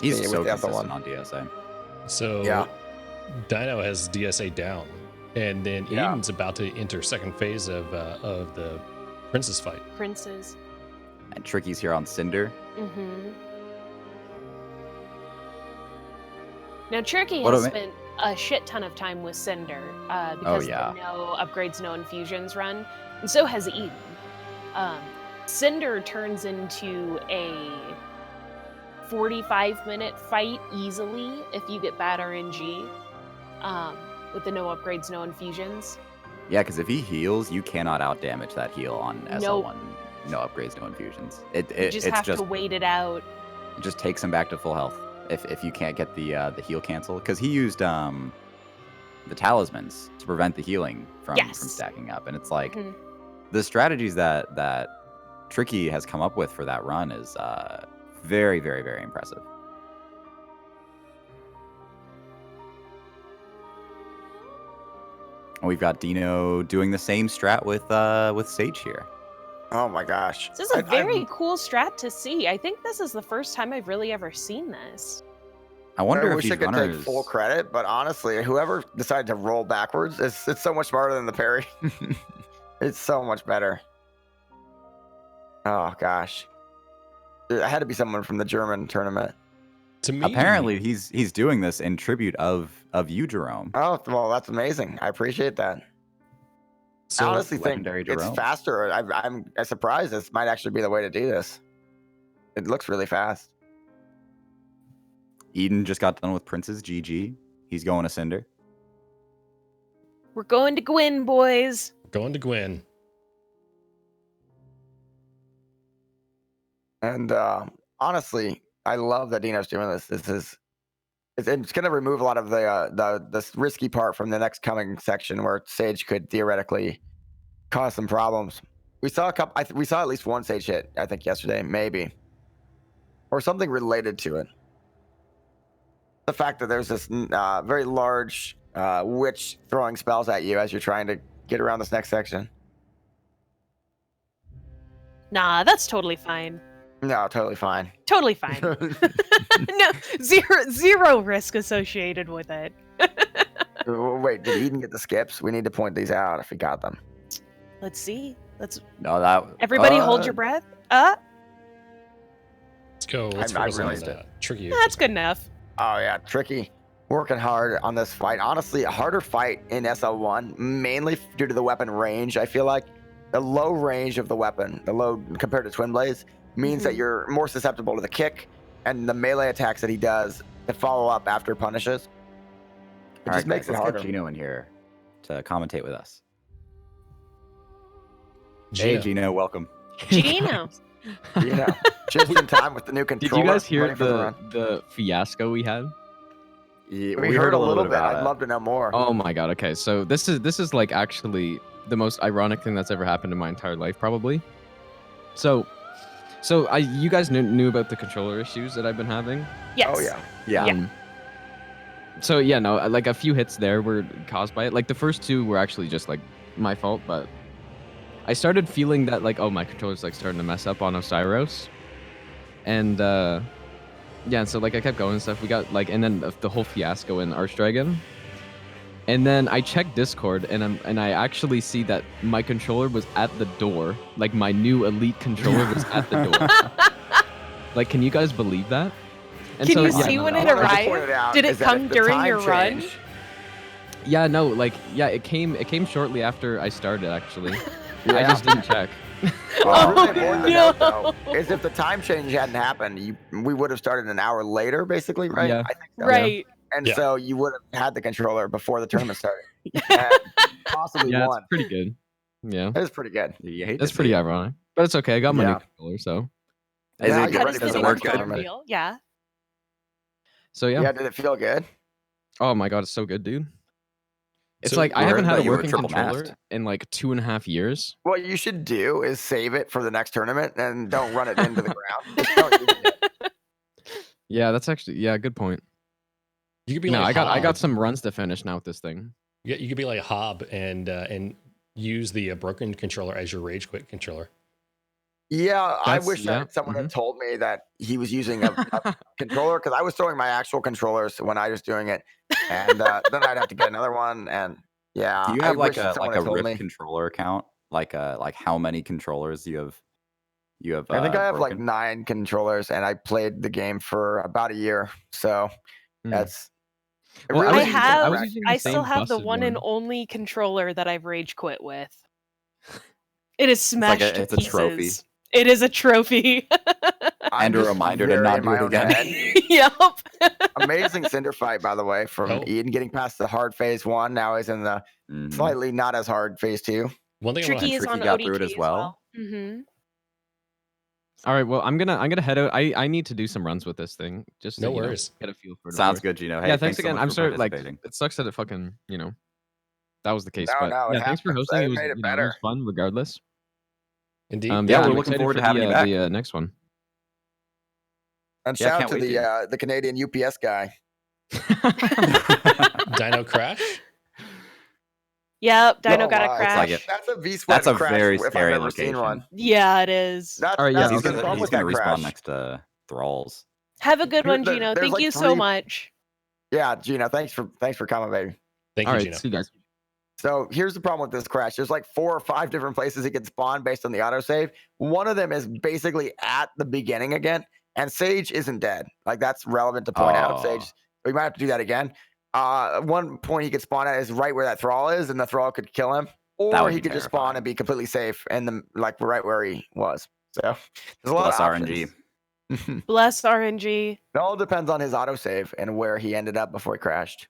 S2: He's
S4: Yeah,
S2: so
S4: with the
S2: consistent
S4: SL1.
S2: on DSA.
S1: So
S4: Yeah.
S1: Dino has DSA down, and then
S4: Yeah.
S1: Eden's about to enter second phase of the Princess fight.
S3: Princes.
S2: And Tricky's here on Cinder.
S3: Mm-hmm. Now, Tricky
S2: What
S3: has
S2: do I-
S3: spent a shit ton of time with Cinder because
S2: yeah.
S3: of the no upgrades, no infusions run, and so has Eden. Cinder turns into a 45-minute fight easily if you get bad RNG with the no upgrades, no infusions.
S2: Yeah, because if he heals, you cannot outdamage that heal on SL1.
S3: Nope.
S2: No upgrades, no infusions.
S3: You just have to wait it out.
S2: It just takes him back to full health if you can't get the heal cancel, because he used the talismans to prevent the healing from
S3: Yes.
S2: stacking up, and it's like
S3: Mhm.
S2: the strategies that Tricky has come up with for that run is very, very, very impressive. And we've got Dino doing the same strat with Sage here.
S4: Oh my gosh.
S3: This is a very cool strat to see. I think this is the first time I've really ever seen this.
S2: I wonder
S4: I
S2: if
S4: wish
S2: these
S4: I could
S2: runners.
S4: take full credit, but honestly, whoever decided to roll backwards, it's so much smarter than the parry. It's so much better. Oh gosh. It had to be someone from the German tournament.
S1: To me,
S2: Apparently, he's doing this in tribute of you, Jerome.
S4: Oh, well, that's amazing. I appreciate that.
S1: so
S4: I honestly think
S2: legendary
S4: it's
S2: Jerome.
S4: faster. I'm surprised this might actually be the way to do this. It looks really fast.
S2: Eden just got done with Prince's GG. He's going to Cinder.
S3: We're going to Gwyn, boys.
S1: going to Gwyn.
S4: And honestly, I love that Dino's doing this. It's going to remove a lot of the risky part from the next coming section where Sage could theoretically cause some problems. We saw a couple. We saw at least one Sage hit, I think, yesterday, maybe, or something related to it. The fact that there's this very large witch throwing spells at you as you're trying to get around this next section.
S3: Nah, that's totally fine.
S4: No, totally fine.
S3: Totally fine. No, zero risk associated with it.
S4: Wait, did Eden get the skips? We need to point these out if he got them.
S3: Let's see.
S2: No, that
S3: Everybody hold your breath.
S1: Let's go. Let's
S4: I
S1: focus on
S4: realized
S1: that. Tricky.
S3: That's good enough.
S4: Oh yeah, Tricky. Working hard on this fight. Honestly, a harder fight in SL1, mainly due to the weapon range. I feel like the low range of the weapon, the low compared to Twin Blaze, means that you're more susceptible to the kick, and the melee attacks that he does to follow up after punishes. It
S2: All
S4: just
S2: right,
S4: makes
S2: guys,
S4: it
S2: let's
S4: harder.
S2: get Gino in here to commentate with us.
S1: Gino.
S2: Hey, Gino, welcome.
S3: Gino.
S4: Just in time with the new
S5: Did
S4: controller.
S5: you guys hear
S4: ready for the run.
S5: the fiasco we had?
S2: Yeah,
S4: We heard a little bit. I'd love to know more.
S5: Oh my god. Okay, so this is like actually the most ironic thing that's ever happened in my entire life, probably. So you guys knew about the controller issues that I've been having.
S3: Yes.
S4: Oh yeah.
S2: Yeah.
S3: Yeah.
S5: So yeah, no, like a few hits there were caused by it. Like the first two were actually just like my fault, but I started feeling that like, oh, my controller's like starting to mess up on Osiris, and yeah, and so like I kept going and stuff. We got like, and then the whole fiasco in Archdragon, and then I checked Discord, and I actually see that my controller was at the door. Like my new Elite controller was at the door. Like, can you guys believe that? And
S3: Can
S5: so,
S3: you
S5: yeah,
S3: see
S5: no,
S3: when
S5: no.
S3: it
S4: What I just
S3: arrived?
S4: pointed out
S3: Did it
S4: is that
S3: come
S4: if the
S3: during
S4: time
S3: your run?
S4: change-
S5: Yeah, no, like yeah, it came shortly after I started actually. I
S4: Yeah.
S5: just didn't check.
S3: Oh,
S4: Really important to
S3: no.
S4: note, though, is if the time change hadn't happened, we would have started an hour later, basically, right?
S5: Yeah.
S4: I think so.
S3: Right.
S4: And
S1: Yeah.
S4: so you would have had the controller before the tournament started. And possibly
S5: Yeah,
S4: won.
S5: it's pretty good. Yeah,
S4: It was pretty good.
S2: You hate
S5: that's
S2: to
S5: pretty
S2: see it.
S5: ironic, but it's okay. I got my
S4: Yeah.
S5: new controller, so
S2: Is
S4: Now
S2: it
S4: get
S3: How
S4: ready
S3: does
S2: good?
S4: for
S3: the
S2: Does
S4: the
S2: it
S3: new
S2: work
S4: next
S2: good?
S3: controller
S4: tournament.
S3: feel? Yeah.
S5: yeah.
S4: Yeah, did it feel good?
S5: Oh my god, it's so good, dude. It's
S1: So
S5: like I
S2: we
S5: haven't
S2: heard
S5: had
S2: that
S5: a
S2: you were
S5: working
S2: triple
S5: controller
S2: masked.
S5: in like 2.5 years.
S4: What you should do is save it for the next tournament and don't run it into the ground. Just don't use it.
S5: Yeah, that's actually good point.
S1: You could be
S5: No,
S1: like
S5: I got
S1: Hob.
S5: some runs to finish now with this thing.
S1: Yeah, you could be like Hob and use the broken controller as your rage quit controller.
S4: Yeah, I
S5: That's-
S4: wish
S5: yeah,
S4: that someone
S5: mhm.
S4: had told me that he was using a controller because I was throwing my actual controllers when I was doing it, and then I'd have to get another one. And yeah,
S2: Do you
S4: I
S2: have like
S4: wish
S2: a
S4: someone had told
S2: Rift
S4: me.
S2: controller account? Like how many controllers you have?
S4: I think I have like
S2: broken?
S4: 9 controllers, and I played the game for about a year. So
S5: Hmm.
S4: that's. it
S5: Well,
S4: really
S3: I
S4: is
S3: have-
S5: was
S4: correct.
S5: using the
S3: I still
S5: same
S3: have the
S5: busted
S3: one and only controller that I've rage quit with. It is
S2: like
S3: smashed to
S2: it's a trophy.
S3: pieces. It is a trophy.
S4: I'm
S2: And a
S4: just
S2: reminder to
S4: very
S2: not
S4: in
S2: do
S4: my
S2: it
S4: own
S2: again.
S4: head.
S3: Yep.
S4: Amazing cinder fight, by the way, from
S1: Oh.
S4: Eden getting past the hard phase 1. Now he's in the
S2: Mhm.
S4: slightly not as hard phase 2.
S1: One thing I
S3: Tricky
S1: want
S3: is
S2: Tricky
S3: on
S2: got
S3: ODT
S2: through it as well?
S3: Mm-hmm.
S5: All right, well, I'm gonna head out. I need to do some runs with this thing just to
S1: No
S5: you know,
S1: worries.
S5: get a feel for it.
S2: Sounds
S5: first.
S2: good, Gino. Hey,
S5: Yeah, thanks
S2: so
S5: again.
S2: much
S5: I'm
S2: for
S5: sorry, like
S2: participating.
S5: it sucks that it fucking that was the case,
S4: No,
S5: but
S4: no, it
S5: yeah, thanks for
S4: happens.
S5: hosting.
S4: It
S5: It was
S4: made it
S5: it was
S4: better.
S5: fun regardless.
S1: Indeed.
S2: Yeah,
S5: Yeah,
S2: we're
S5: I'm
S2: looking
S5: excited
S2: forward
S5: for
S2: to having you back.
S5: the next one.
S4: And
S2: Yeah,
S4: shout out
S2: can't
S4: to
S2: wait,
S4: the Canadian UPS guy.
S1: Dino Crash.
S3: Yep. Dino
S4: Oh
S3: got a
S4: my,
S3: crash.
S2: like it.
S4: That's a V
S2: That's a
S4: crash
S2: very
S4: if I've
S2: scary
S4: ever seen
S2: location.
S4: one.
S3: Yeah, it is.
S4: That's,
S5: All right, yeah,
S4: that's
S2: He's
S4: the
S5: okay.
S4: fun
S2: gonna
S4: with that
S2: respawn
S4: crash.
S2: next to Thralls.
S3: Have a good one,
S4: There-
S3: Gino.
S4: there's
S3: Thank
S4: like
S3: you so
S4: 3
S3: much.
S4: Yeah, Gino, thanks for coming, baby.
S1: Thank
S5: All
S1: you,
S5: right,
S1: Gino.
S5: see you guys.
S4: So here's the problem with this crash. There's like 4 or 5 different places it can spawn based on the autosave. One of them is basically at the beginning again, and Sage isn't dead. Like that's relevant to point out.
S2: Oh.
S4: Sage, we might have to do that again. One point he could spawn at is right where that Thrall is, and the Thrall could kill him,
S2: That
S4: or
S2: would
S4: he
S2: be
S4: could just spawn
S2: terrifying.
S4: and be completely safe and the like right where he was. So there's a lot
S2: Plus
S4: of
S2: RNG.
S4: options.
S3: Bless RNG.
S4: It all depends on his autosave and where he ended up before he crashed.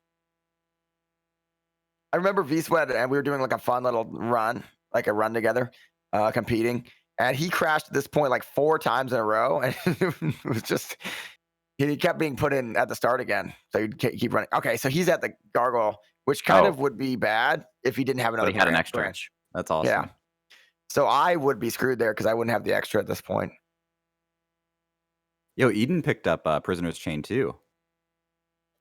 S4: I remember V-Sweat and we were doing like a fun little run, like a run together, competing. And he crashed at this point like 4 times in a row. And it was just, he kept being put in at the start again. So he'd keep running. Okay, so he's at the gargoyle, which kind
S2: Oh.
S4: of would be bad if he didn't have another
S2: But he had an
S4: branch-
S2: extra.
S4: branch.
S2: That's awesome.
S4: Yeah. So I would be screwed there because I wouldn't have the extra at this point.
S2: Yo, Eden picked up Prisoner's Chain too.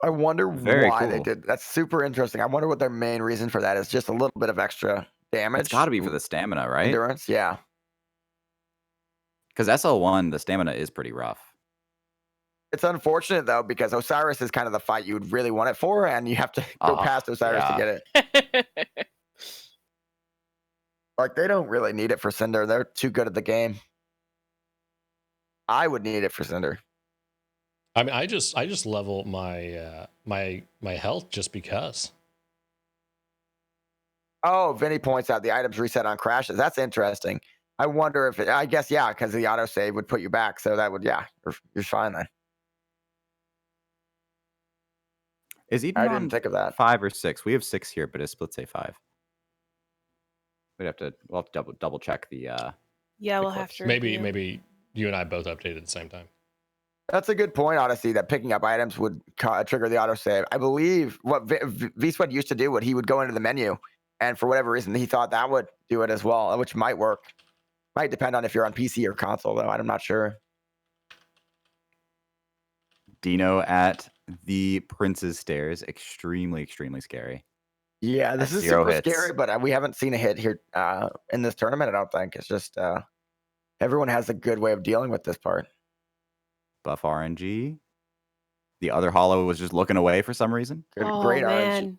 S4: I wonder
S2: Very
S4: why they
S2: cool.
S4: did. That's super interesting. I wonder what their main reason for that is. Just a little bit of extra damage.
S2: It's got to be for the stamina, right?
S4: endurance. Yeah.
S2: Because SL1, the stamina is pretty rough.
S4: It's unfortunate though because Osiris is kind of the fight you would really want it for, and you have to go past Osiris to
S2: yeah.
S4: get it. Like they don't really need it for Cinder. They're too good at the game. I would need it for Cinder.
S1: I mean, I just level my my health just because.
S4: Oh, Vinny points out the items reset on crashes. That's interesting. I wonder if I guess yeah, because the autosave would put you back, so that would you're fine then.
S2: Is Eden
S4: I
S2: on
S4: didn't think of that.
S2: 5 or 6? We have 6 here, but his splits say 5. We'll have to double check the
S3: Yeah, we'll have
S2: clips.
S3: to
S1: Maybe
S3: review.
S1: maybe you and I both updated at the same time.
S4: That's a good point, Odyssey, that picking up items would trigger the autosave. I believe what V-Sweat used to do, what he would go into the menu, and for whatever reason, he thought that would do it as well, which might work. Might depend on if you're on PC or console, though. I'm not sure.
S2: Dino at the Prince's Stairs. Extremely scary.
S4: Yeah, this
S2: That's
S4: is
S2: 0
S4: super
S2: hits.
S4: scary, but we haven't seen a hit here in this tournament, I don't think. It's just everyone has a good way of dealing with this part.
S2: Buff RNG. The other hollow was just looking away for some reason.
S4: Great RNG.
S3: Man.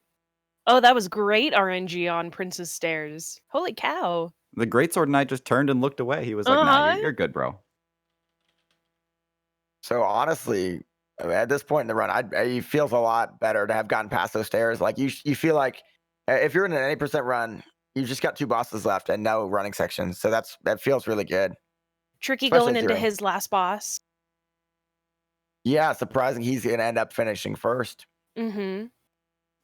S3: Oh, that was great RNG on Prince's Stairs. Holy cow.
S2: The Greatsword Knight just turned and looked away. He was like, nah,
S3: Uh-huh.
S2: you're good, bro.
S4: So honestly, at this point in the run, it feels a lot better to have gotten past those stairs. Like you feel like if you're in an 80% run, you just got 2 bosses left and no running sections. So that feels really good.
S3: Tricky
S4: Especially
S3: going into
S4: Zero.
S3: his last boss.
S4: Yeah, surprising he's going to end up finishing first.
S3: Mm-hmm.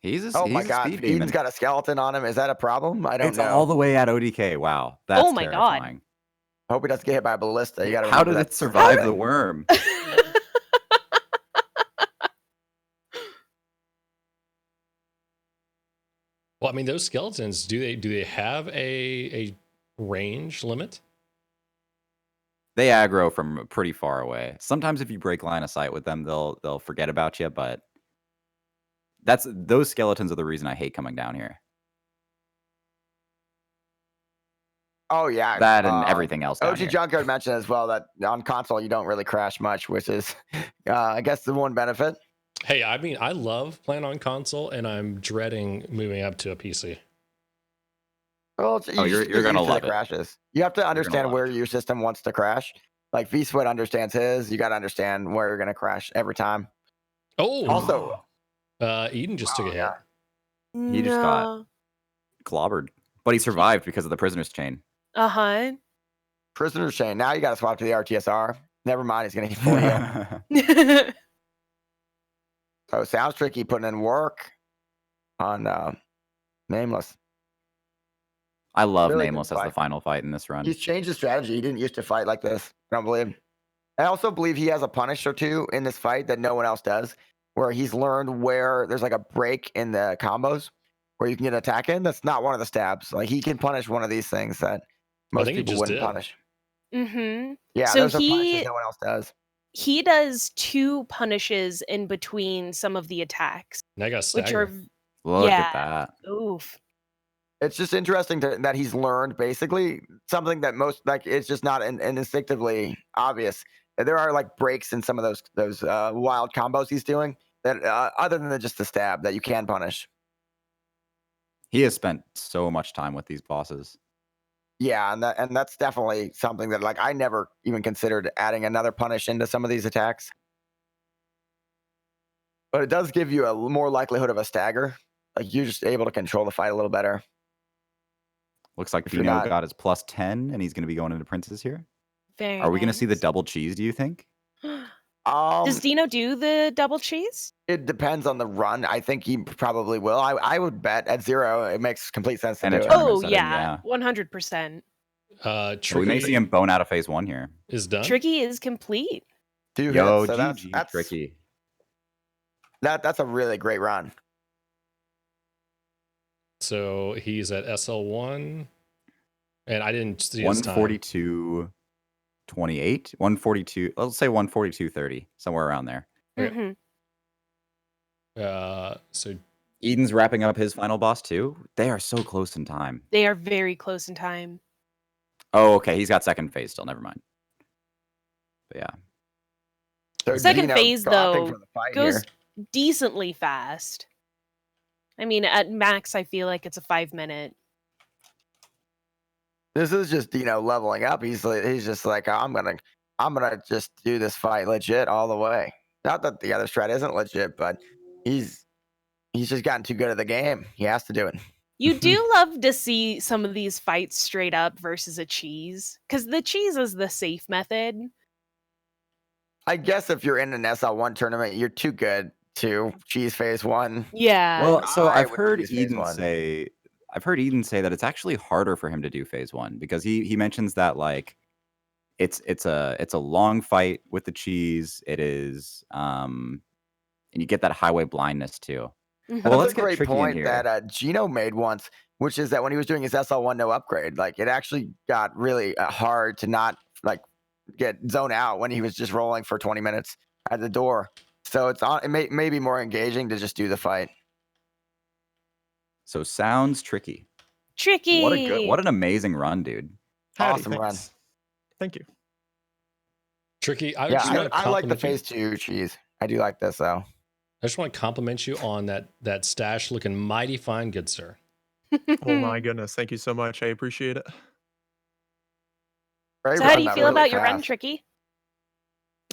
S2: He's
S4: Oh my
S2: a
S4: God,
S2: speed demon.
S4: Eden's got a skeleton on him. Is that a problem? I don't
S2: It's
S4: know.
S2: all the way at ODK. Wow, that's
S3: Oh my God.
S2: terrifying.
S4: Hope he doesn't get hit by a ballista. You got to
S2: How did it survive the worm?
S1: Well, I mean, those skeletons, do they have a range limit?
S2: They aggro from pretty far away. Sometimes if you break line of sight with them, they'll forget about you, but those skeletons are the reason I hate coming down here.
S4: Oh yeah,
S2: That and everything else down
S4: OG
S2: here.
S4: Junkyard mentioned as well that on console you don't really crash much, which is, I guess, the one benefit.
S1: Hey, I mean, I love playing on console, and I'm dreading moving up to a PC.
S4: Well,
S2: you're gonna love it.
S4: crashes. You have to understand
S2: love
S4: where
S2: it.
S4: your system wants to crash. Like V-Sweat understands his. You got to understand where you're going to crash every time.
S1: Oh,
S4: Also,
S1: Eden just took a hit.
S2: He just got clobbered, but he survived because of the prisoner's chain.
S3: Uh-huh.
S4: Prisoner's chain. Now you got to swap to the RTSR. Never mind, he's going to hit for you. So sounds tricky putting in work on Nameless.
S2: I love
S4: Really
S2: Nameless
S4: good
S2: as the
S4: fight.
S2: final fight in this run.
S4: He's changed his strategy. He didn't used to fight like this. I don't believe. I also believe he has a punish or two in this fight that no one else does, where he's learned where there's like a break in the combos where you can get an attack in. That's not one of the stabs. Like he can punish one of these things that most
S1: think he
S4: people
S1: just
S4: wouldn't
S1: did.
S4: punish.
S3: Mm-hmm.
S4: Yeah,
S3: So
S4: those are punishes no one else does.
S3: He does 2 punishes in between some of the attacks,
S1: Now I got
S3: which
S1: stagger.
S3: are
S2: Look
S3: yeah.
S2: at that.
S3: Oof.
S4: It's just interesting that he's learned basically something that most like it's just not instinctively obvious. There are like breaks in some of those wild combos he's doing that other than just the stab that you can punish.
S2: He has spent so much time with these bosses.
S4: Yeah, and that's definitely something that like I never even considered adding another punish into some of these attacks. But it does give you a more likelihood of a stagger. Like you're just able to control the fight a little better.
S2: Looks like
S4: If you're
S2: Dino
S4: not-
S2: got his plus 10, and he's going to be going into Princes here.
S3: Very
S2: Are we going to see the
S3: nice.
S2: double cheese, do you think?
S3: Does Dino do the double cheese?
S4: It depends on the run. I think he probably will. I would bet at 0 it makes complete sense to
S2: And
S4: do
S2: a
S4: it.
S2: tournament
S3: Oh
S2: setting,
S3: yeah, 100%.
S2: So we may see him bone out of phase 1 here.
S1: Is done.
S3: Tricky is complete.
S4: 2
S2: Yo,
S4: hits, so
S2: GG,
S4: that's
S2: Tricky.
S4: That's a really great run.
S1: So he's at SL1, and I didn't see his time.
S2: 142, 28, 142. Let's say 142.30, somewhere around there.
S1: Okay.
S3: Mm-hmm.
S1: So
S2: Eden's wrapping up his final boss too. They are so close in time.
S3: They are very close in time.
S2: Oh, okay. He's got second phase still. Never mind. But yeah.
S4: So
S3: Second
S4: Dino
S3: phase,
S4: opting
S3: though,
S4: for the fight
S3: goes
S4: here.
S3: decently fast. I mean, at max, I feel like it's a 5-minute.
S4: This is just Dino leveling up. He's just like I'm gonna just do this fight legit all the way. Not that the other strat isn't legit, but he's just gotten too good at the game. He has to do it.
S3: You do love to see some of these fights straight up versus a cheese, because the cheese is the safe method.
S4: I guess if you're in an SL1 tournament, you're too good to Cheese phase 1.
S3: Yeah.
S2: Well, so
S4: I
S2: I've
S4: would
S2: heard
S4: choose phase
S2: Eden
S4: 1.
S2: say, that it's actually harder for him to do phase 1 because he mentions that like it's a long fight with the cheese. It is and you get that highway blindness too.
S3: Mhm.
S2: Well,
S4: That's
S2: let's
S4: a
S2: get
S4: great
S2: tricky in
S4: point
S2: here.
S4: that Gino made once, which is that when he was doing his SL1 no upgrade, like it actually got really hard to not like get zone out when he was just rolling for 20 minutes at the door. So it may be more engaging to just do the fight.
S2: So sounds tricky.
S3: Tricky.
S2: What an amazing run, dude.
S6: Howdy,
S4: Awesome run.
S6: thanks. Thank you.
S1: Tricky. I
S4: Yeah,
S1: just want to
S4: I like the
S1: compliment you.
S4: phase 2 cheese. I do like this though.
S1: I just want to compliment you on that stash looking mighty fine, good sir.
S6: Oh my goodness, thank you so much. I appreciate it.
S4: Ray
S3: So how do
S4: ran
S3: you
S4: that
S3: feel
S4: really
S3: about your run,
S4: fast.
S3: Tricky?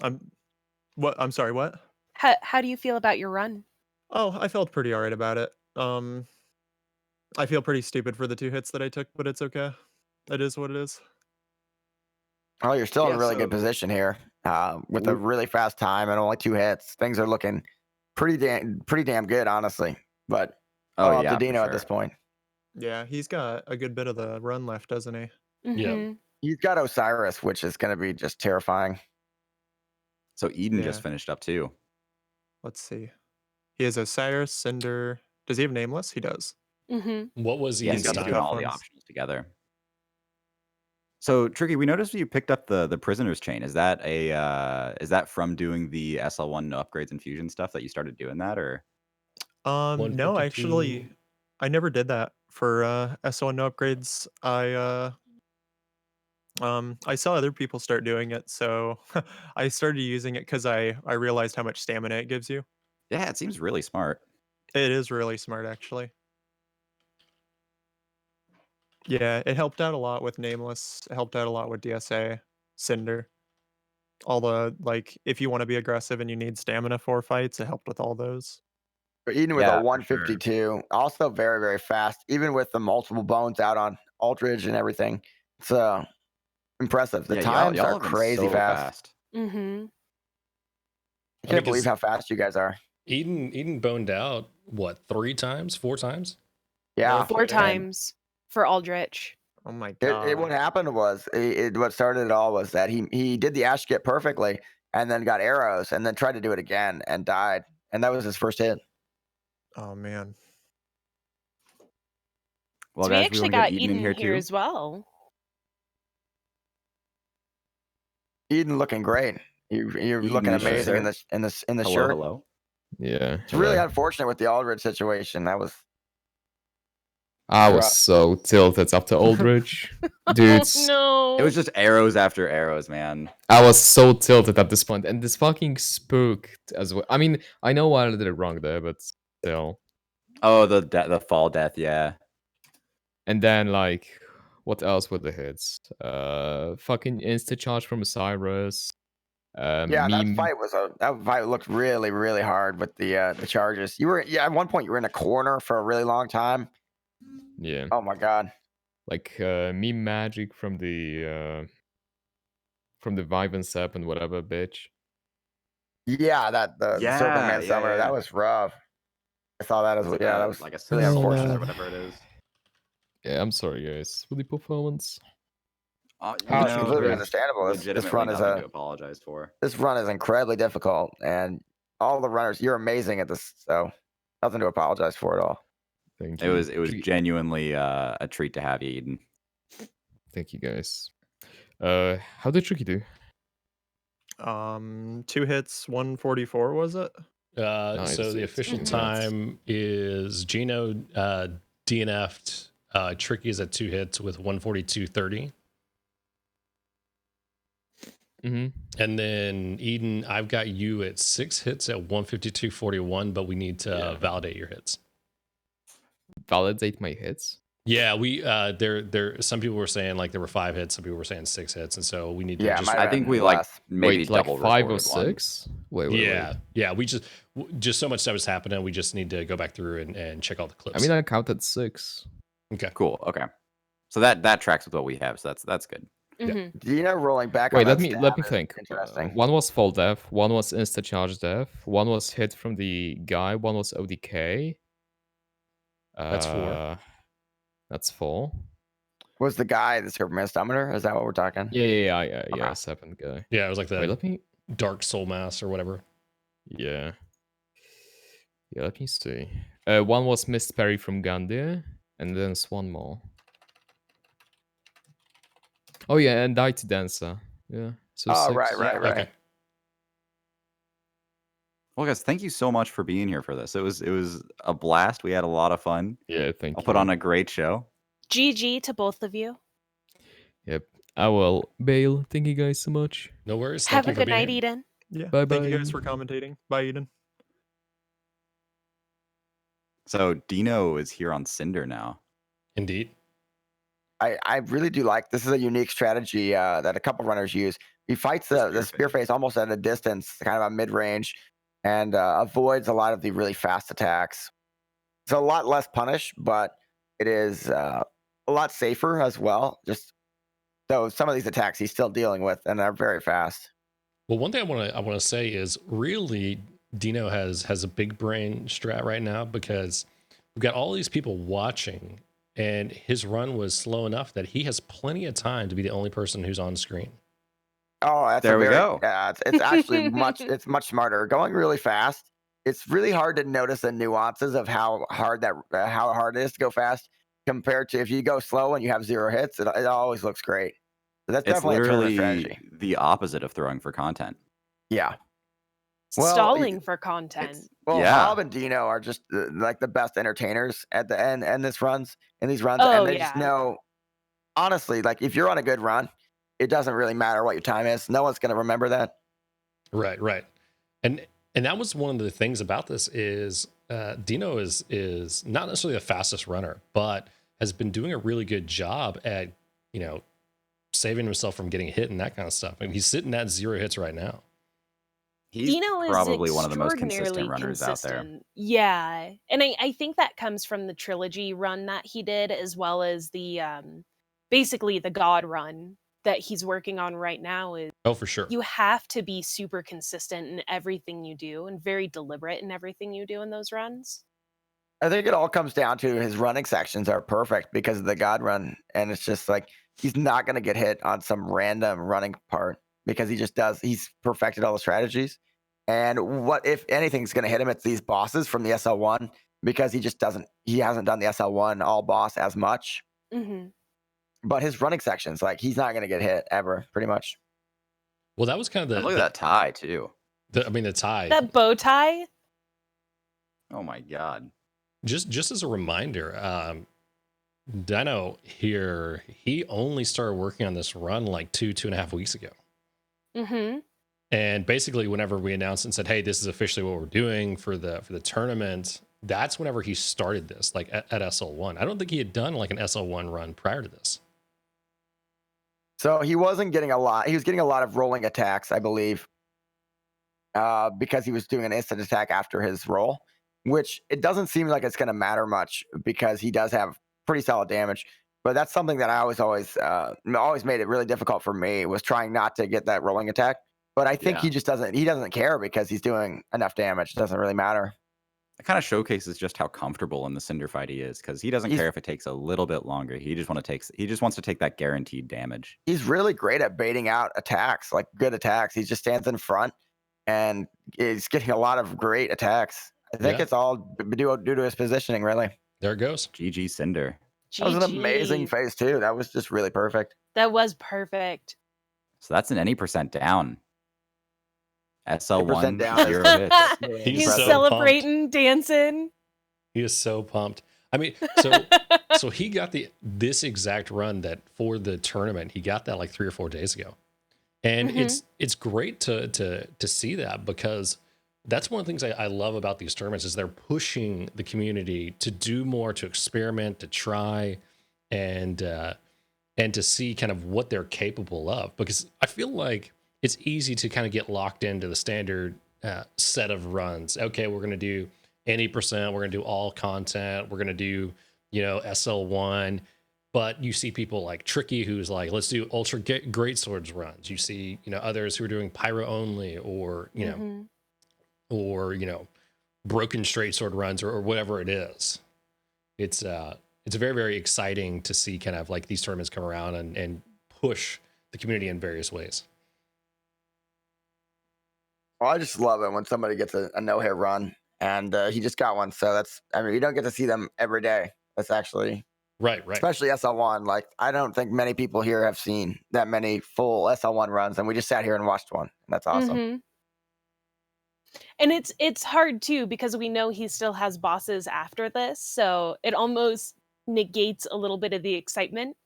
S6: I'm sorry, what?
S3: How do you feel about your run?
S6: Oh, I felt pretty alright about it. I feel pretty stupid for the 2 hits that I took, but it's okay. It is what it is.
S4: Oh, you're still in
S2: Yeah,
S4: a really good
S2: so-
S4: position here with a really fast time and only 2 hits. Things are looking pretty damn good, honestly. But
S2: Oh
S4: up
S2: yeah,
S4: to Dino
S2: for
S4: at this
S2: sure.
S4: point.
S6: Yeah, he's got a good bit of the run left, doesn't he?
S1: Yeah.
S3: Mhm.
S4: He's got Osiris, which is going to be just terrifying.
S2: So Eden
S6: Yeah.
S2: just finished up too.
S6: Let's see. He has Osiris, Cinder. Does he have Nameless? He does.
S3: Mhm.
S1: What was
S2: Yeah,
S1: Eden's
S2: he's got
S6: Eden's
S2: doing
S1: time?
S6: tough
S2: all the
S6: ones.
S2: options together. So Tricky, we noticed you picked up the prisoners chain. Is that from doing the SL1 no upgrades and fusion stuff that you started doing that, or?
S6: No,
S1: 152.
S6: actually, I never did that for SO1 no upgrades. I saw other people start doing it, so I started using it because I realized how much stamina it gives you.
S2: Yeah, it seems really smart.
S6: It is really smart, actually. Yeah, it helped out a lot with Nameless. It helped out a lot with DSA, Cinder. All the like, if you want to be aggressive and you need stamina for fights, it helped with all those.
S4: But Eden with
S2: Yeah,
S4: a
S2: for
S4: 152, also very, very fast, even with the multiple bones out on Aldridge and everything. It's impressive. The
S2: Yeah,
S4: times
S2: y'all
S4: are
S2: have been
S4: crazy
S2: so
S4: fast.
S3: Mhm.
S4: I can't
S1: because
S4: believe how fast you guys are.
S1: Eden boned out what 3 times, 4 times?
S4: Yeah.
S3: Four
S4: and
S3: times for Aldrich.
S6: Oh my
S4: What
S6: god.
S4: happened was, what started it all was that he did the Ash Kit perfectly and then got arrows and then tried to do it again and died. And that was his first hit.
S6: Oh man.
S2: Well,
S3: So we
S2: guys, we
S3: actually
S2: want to
S3: got
S2: get Eden in here too.
S3: as well.
S4: Eden looking great. You're
S2: Eden,
S4: looking
S2: you should,
S4: amazing in
S2: sir.
S4: the
S2: Hello,
S4: shirt.
S2: hello.
S7: Yeah.
S4: It's really
S7: hello.
S4: unfortunate with the Aldridge situation. That was
S7: I was
S4: rough.
S7: so tilted after Aldridge. Dudes,
S3: Oh, no.
S2: It was just arrows after arrows, man.
S7: I was so tilted at this point, and this fucking spooked as well. I mean, I know I did it wrong there, but still.
S2: Oh, the fall death, yeah.
S7: And then, like, what else were the hits? Fucking insta charge from Osiris.
S4: Yeah,
S7: Meme.
S4: that fight looked really, really hard with the charges. You were at one point you were in a corner for a really long time.
S7: Yeah.
S4: Oh my god.
S7: Like, meme magic from the Vivan Sep and whatever, bitch.
S4: Yeah, the Serpent Man
S2: yeah,
S4: Summer,
S2: yeah.
S4: that was rough. I saw that as well.
S2: Like
S4: Yeah,
S2: a,
S4: that was
S2: like a
S4: really
S2: six
S4: unfortunate.
S2: or whatever it is.
S7: Yeah, I'm sorry, guys, for the performance.
S4: Oh, it's completely
S7: there's
S4: understandable. This
S2: legitimately
S4: run is
S2: nothing to apologize for.
S4: incredibly difficult, and all the runners, you're amazing at this. So nothing to apologize for at all.
S7: Thank
S2: It
S7: you.
S2: was genuinely a treat to have you, Eden.
S7: Thank you, guys. How did Tricky do?
S6: 2 hits, 144 was it?
S1: So the
S7: it's
S1: official
S3: congrats.
S1: time is Gino DNF'd. Tricky's at 2 hits with 142.30.
S7: Mm-hmm.
S1: And then Eden, I've got you at 6 hits at 152.41, but we need to validate your hits.
S7: Validate my hits?
S1: Yeah, we there some people were saying like there were 5 hits, some people were saying 6 hits, and so we need to
S4: Yeah,
S1: just
S4: my
S2: I think we
S4: less.
S2: maybe
S7: Wait, like
S2: double
S7: 5 or
S2: recorded one.
S7: 6? Wait.
S1: yeah, we just so much stuff is happening. We just need to go back through and check all the clips.
S7: I mean, I counted 6.
S1: okay.
S2: Cool. Okay. So that tracks with what we have. So that's good.
S3: Mhm.
S4: Dino rolling back
S7: Wait,
S4: on
S7: let
S4: that
S7: me
S4: stab is
S7: think.
S4: interesting.
S7: One was fall death, one was insta charge death, one was hit from the guy, one was ODK.
S1: That's 4.
S7: That's 4.
S4: Was the guy the Super Mistometer? Is that what we're talking?
S7: Yeah,
S4: Okay.
S7: 7th guy.
S1: Yeah, it was like
S7: Wait,
S1: the
S7: let me.
S1: Dark Soul Mass or whatever.
S7: Yeah. Yeah, let me see. One was missed parry from Gandir, and then there's one more. Oh yeah, and died to Dancer. Yeah, so
S4: Oh,
S7: 6.
S4: right.
S1: Okay.
S2: Well, guys, thank you so much for being here for this. It was a blast. We had a lot of fun.
S7: Yeah, thank
S2: I'll
S7: you.
S2: put on a great show.
S3: GG to both of you.
S7: Yep. I will bail. Thank you guys so much.
S1: No worries.
S3: Have
S1: Thank you
S3: a
S1: for
S3: good
S1: being
S3: night,
S1: here.
S3: Eden.
S6: Yeah.
S7: Bye
S6: Thank you guys
S7: bye.
S6: for commentating. Bye, Eden.
S2: So Dino is here on Cinder now.
S1: Indeed.
S4: I really do like this. Is a unique strategy that a couple runners use. He fights the spear face almost at a distance, kind of a mid range, and avoids a lot of the really fast attacks. It's a lot less punish, but it is a lot safer as well. Just so some of these attacks he's still dealing with, and they're very fast.
S1: Well, one thing I want to say is really Dino has a big brain strat right now because we've got all these people watching, and his run was slow enough that he has plenty of time to be the only person who's on screen.
S4: Oh, that's
S2: There we go.
S4: Yeah, it's actually it's much smarter. Going really fast. It's really hard to notice the nuances of how hard it is to go fast compared to if you go slow and you have 0 hits. It always looks great. So that's
S2: It's
S4: definitely a tournament
S2: literally
S4: strategy.
S2: the opposite of throwing for content.
S4: Yeah. Well,
S3: Stalling for content.
S4: Well,
S2: Yeah.
S4: Hob and Dino are just like the best entertainers at the end and these runs,
S3: Oh,
S4: and they just
S3: yeah.
S4: know. Honestly, like if you're on a good run, it doesn't really matter what your time is. No one's going to remember that.
S1: Right. And that was one of the things about this is Dino is not necessarily the fastest runner, but has been doing a really good job at, saving himself from getting hit and that kind of stuff. I mean, he's sitting at 0 hits right now.
S2: He's
S3: Dino is
S2: probably one of the most
S3: extraordinarily
S2: consistent runners out there.
S3: consistent. Yeah. And I think that comes from the trilogy run that he did, as well as the basically the God run that he's working on right now. Is
S1: Oh, for sure.
S3: you have to be super consistent in everything you do and very deliberate in everything you do in those runs.
S4: I think it all comes down to his running sections are perfect because of the God run, and it's just like he's not going to get hit on some random running part because he just does. He's perfected all the strategies, and what if anything's going to hit him? It's these bosses from the SL1 because he just doesn't. He hasn't done the SL1 all boss as much,
S3: Mm-hmm.
S4: but his running sections, like he's not going to get hit ever, pretty much.
S1: Well, that was kind of
S2: And look at that tie too.
S1: the tie.
S3: That bow tie.
S2: Oh my god.
S1: Just as a reminder, Dino here, he only started working on this run like 2.5 weeks ago.
S3: Mm-hmm.
S1: And basically, whenever we announced and said, "Hey, this is officially what we're doing for the tournament," that's whenever he started this, like at SL1. I don't think he had done like an SL1 run prior to this.
S4: So he wasn't getting a lot. He was getting a lot of rolling attacks, I believe, because he was doing an instant attack after his roll, which it doesn't seem like it's going to matter much because he does have pretty solid damage. But that's something that I always made it really difficult for me, was trying not to get that rolling attack. But I think
S2: Yeah.
S4: he just doesn't care because he's doing enough damage. It doesn't really matter.
S2: It kind of showcases just how comfortable in the Cinder fight he is, because he doesn't
S4: He's-
S2: care if it takes a little bit longer. He just wants to take that guaranteed damage.
S4: He's really great at baiting out attacks, like good attacks. He just stands in front and is getting a lot of great attacks. I think
S1: Yeah.
S4: it's all due to his positioning, really.
S1: There it goes.
S2: GG Cinder.
S4: That was an amazing
S3: GG.
S4: phase too. That was just really perfect.
S3: That was perfect.
S2: So that's an any percent down. SL1
S4: down.
S2: 0 hits.
S1: He's
S3: He's
S1: so
S3: celebrating, dancing.
S1: He is so pumped. I mean, so he got this exact run that for the tournament, he got that like 3 or 4 days ago. And it's great to see that, because that's one of the things I love about these tournaments is they're pushing the community to do more, to experiment, to try, and to see kind of what they're capable of. Because I feel like it's easy to kind of get locked into the standard set of runs. Okay, we're going to do any percent. We're going to do all content. We're going to do, SL1. But you see people like Tricky, who's like, let's do ultra great swords runs. You see, others who are doing pyro only, or broken straight sword runs, or whatever it is. It's very, very exciting to see kind of like these tournaments come around and push the community in various ways.
S4: Well, I just love it when somebody gets a no-hit run, and he just got one. So you don't get to see them every day. That's actually
S1: right.
S4: Especially SL1. Like, I don't think many people here have seen that many full SL1 runs, and we just sat here and watched one. And that's awesome.
S3: Mm-hmm. And it's hard too, because we know he still has bosses after this, so it almost negates a little bit of the excitement.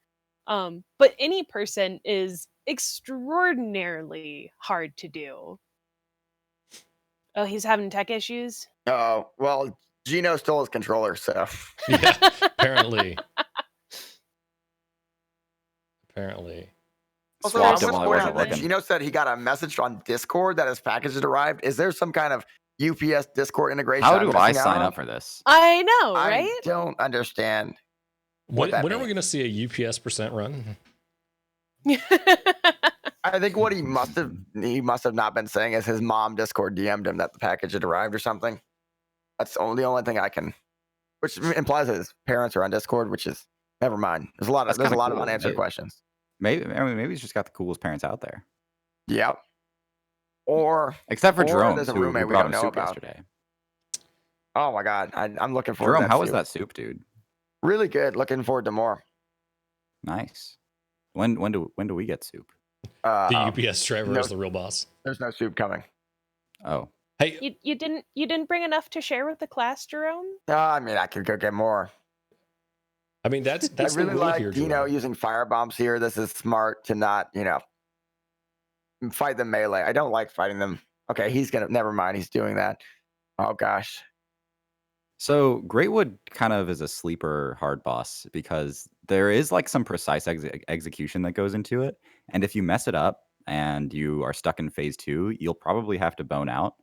S3: But any person is extraordinarily hard to do. Oh, he's having tech issues?
S4: Oh, well, Gino stole his controller, so.
S1: Yeah, apparently.
S4: Also,
S2: Swapped
S4: I
S2: it
S4: want
S2: while I
S4: to point
S2: wasn't
S4: out that
S2: looking.
S4: Gino said he got a message on Discord that his package had arrived. Is there some kind of UPS Discord integration?
S2: How
S4: I'm
S2: do I
S4: missing out
S2: sign
S4: on?
S2: up for this?
S3: I know,
S4: I
S3: right?
S4: don't understand.
S1: When
S4: that
S1: are we
S4: means.
S1: going to see a UPS percent run?
S4: I think what he must have not been saying is his mom Discord DM'd him that the package had arrived or something. That's the only thing I can, which implies that his parents are on Discord, which is never mind. There's a lot of
S2: kinda cool.
S4: unanswered questions.
S2: Maybe he's just got the coolest parents out there.
S4: Yep. Or
S2: Except for
S4: or
S2: Jerome,
S4: there's a
S2: who
S4: roommate we
S2: brought
S4: don't
S2: him
S4: know
S2: soup
S4: about.
S2: yesterday.
S4: Oh my god, I'm looking forward.
S2: Jerome,
S4: to that
S2: how was
S4: soup.
S2: that soup, dude?
S4: Really good. Looking forward to more.
S2: Nice. When do we get soup?
S1: The UPS driver
S4: no.
S1: is the real boss.
S4: There's no soup coming.
S2: Oh,
S1: Hey,
S3: You didn't bring enough to share with the class, Jerome?
S4: I mean, I could go get more.
S1: I mean, that's
S4: I
S1: the
S4: really
S1: rule
S4: like
S1: here, Jerome.
S4: using fire bombs here. This is smart to not fight them melee. I don't like fighting them. Okay, never mind. He's doing that. Oh gosh.
S2: so Greatwood kind of is a sleeper hard boss because there is like some precise execution that goes into it, and if you mess it up and you are stuck in phase 2, you'll probably have to bone out.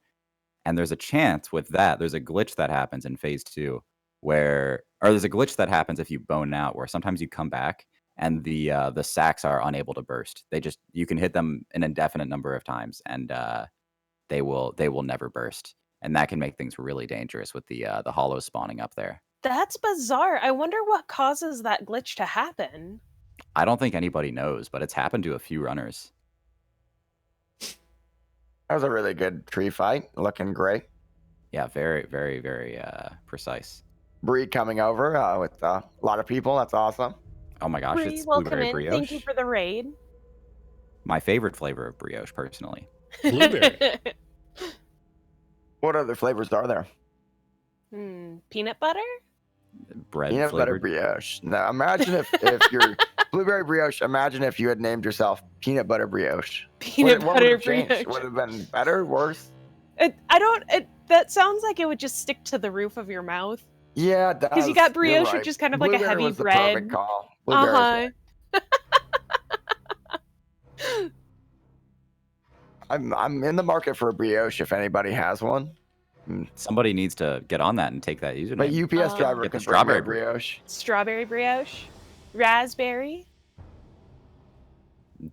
S2: And there's a chance with that. There's a glitch that happens in phase 2 there's a glitch that happens if you bone out, where sometimes you come back and the sacks are unable to burst. You can hit them an indefinite number of times, and they will never burst. And that can make things really dangerous with the hollows spawning up there.
S3: That's bizarre. I wonder what causes that glitch to happen.
S2: I don't think anybody knows, but it's happened to a few runners.
S4: That was a really good tree fight. Looking great.
S2: Yeah, very, very, very precise.
S4: Bree coming over with a lot of people. That's awesome.
S2: Oh my gosh,
S3: Bree,
S2: it's
S3: welcome
S2: blueberry
S3: in.
S2: brioche.
S3: Thank you for the raid.
S2: My favorite flavor of brioche, personally.
S1: Blueberry.
S4: What other flavors are there?
S3: Peanut butter?
S2: Bread
S4: Peanut butter
S2: flavored.
S4: brioche. Now imagine if you're blueberry brioche. Imagine if you had named yourself peanut butter brioche.
S3: Peanut
S4: what
S3: butter
S4: would have changed?
S3: brioche.
S4: Would it have been better, worse?
S3: That sounds like it would just stick to the roof of your mouth.
S4: Yeah, it does.
S3: Because you got
S4: You're
S3: brioche,
S4: right.
S3: which is kind of like a
S4: Blueberry
S3: heavy
S4: was the
S3: bread.
S4: perfect call. Blueberry was I'm in the market for a brioche if anybody has one.
S2: Somebody needs to get on that and take that username.
S4: But UPS driver
S2: Get the
S4: can
S2: strawberry
S4: bring me a brioche.
S3: Strawberry brioche? Raspberry?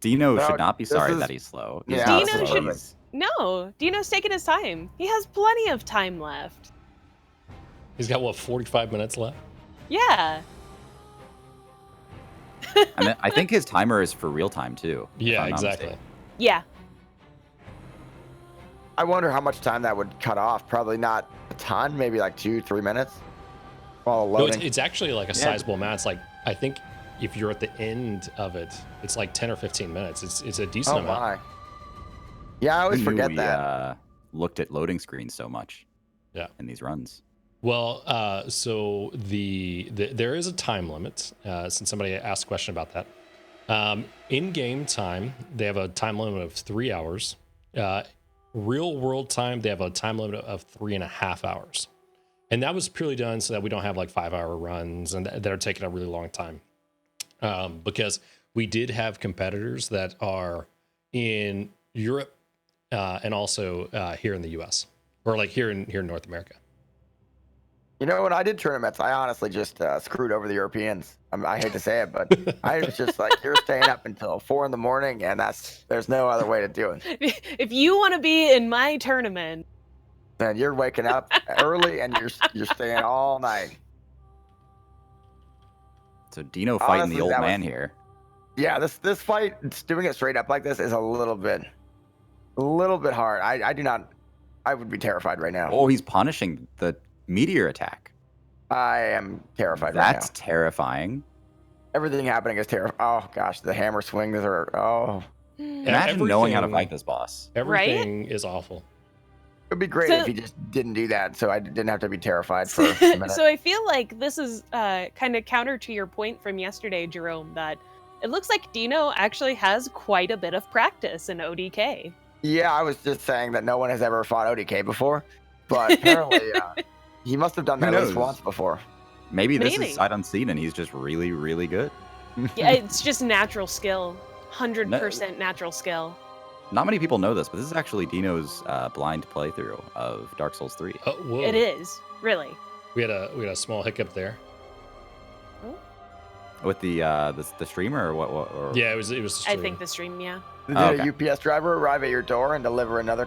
S2: Dino
S4: No,
S2: should not be
S4: this
S2: sorry
S4: is-
S2: that he's slow.
S4: Yeah,
S2: He's not
S3: Dino
S2: slow.
S3: should-
S2: He's-
S3: No, Dino's taking his time. He has plenty of time left.
S1: He's got, 45 minutes left?
S3: Yeah.
S2: And I think his timer is for real time too. if
S1: Yeah,
S2: I'm not
S1: exactly.
S2: mistaken.
S3: Yeah.
S4: I wonder how much time that would cut off. Probably not a ton, maybe like 2-3 minutes while
S1: No,
S4: loading.
S1: it's actually like a sizable amount. It's like, I think if you're at the end of it, it's like 10 or 15 minutes. It's a decent
S4: Oh
S1: amount.
S4: my. Yeah, I always
S2: Who knew
S4: forget
S2: we,
S4: that.
S2: Looked at loading screens so much.
S1: Yeah.
S2: In these runs.
S1: Well, so there is a time limit, since somebody asked a question about that. In-game time, they have a time limit of 3 hours. Real world time, they have a time limit of 3.5 hours. And that was purely done so that we don't have like 5-hour runs and that are taking a really long time. Because we did have competitors that are in Europe and also here in the US, or like here in North America.
S4: You know, when I did tournaments, I honestly just screwed over the Europeans. I hate to say it, but I was just like, you're staying up until 4 a.m, and there's no other way to do it.
S3: If you want to be in my tournament,
S4: Then you're waking up early and you're staying all night.
S2: So Dino fighting
S4: Honestly,
S2: the old
S4: that was-
S2: man here.
S4: Yeah, this fight, doing it straight up like this is a little bit hard. I would be terrified right now.
S2: Oh, he's punishing the meteor attack.
S4: I am terrified right now.
S2: That's terrifying.
S4: Everything happening is terrifying. Oh gosh, the hammer swings are. Oh,
S2: Imagine knowing how to fight this boss.
S1: Everything is awful.
S4: it'd be great
S3: So-
S4: if he just didn't do that, so I didn't have to be terrified for a minute.
S3: so I feel like this is kind of counter to your point from yesterday, Jerome, that it looks like Dino actually has quite a bit of practice in ODK.
S4: Yeah, I was just saying that no one has ever fought ODK before, but apparently he must have done
S2: Who
S4: that at least
S2: knows?
S4: once before.
S2: Maybe this
S3: Maybe.
S2: is sight unseen and he's just really, really good.
S3: Yeah, it's just natural skill, 100% natural skill.
S2: Not many people know this, but this is actually Dino's blind playthrough of Dark Souls 3.
S1: Oh, whoa.
S3: It is really.
S1: We had a small hiccup there.
S2: With the streamer or what? Or...
S1: Yeah, it was.
S3: I think the stream, yeah.
S4: Did
S2: Oh,
S4: a UPS driver arrive at your door and deliver another?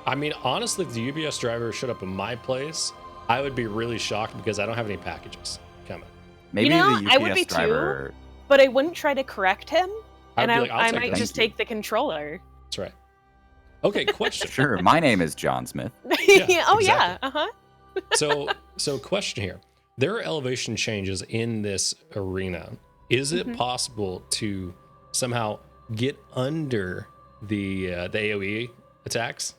S1: I mean, honestly, if the UBS driver showed up in my place, I would be really shocked because I don't have any packages coming.
S2: Maybe
S3: know,
S2: the
S3: I would
S2: UPS
S3: be too.
S2: driver.
S3: But I wouldn't try to correct him,
S1: I'd
S3: and
S1: be like, I'll
S3: I
S1: take
S3: might
S1: that.
S3: just
S2: Thank you.
S3: take the controller.
S1: That's right. Okay, question.
S2: Sure, my name is John Smith.
S3: Oh yeah,
S1: exactly. So question here. There are elevation changes in this arena. Is it
S3: Mhm.
S1: possible to somehow get under the AoE attacks?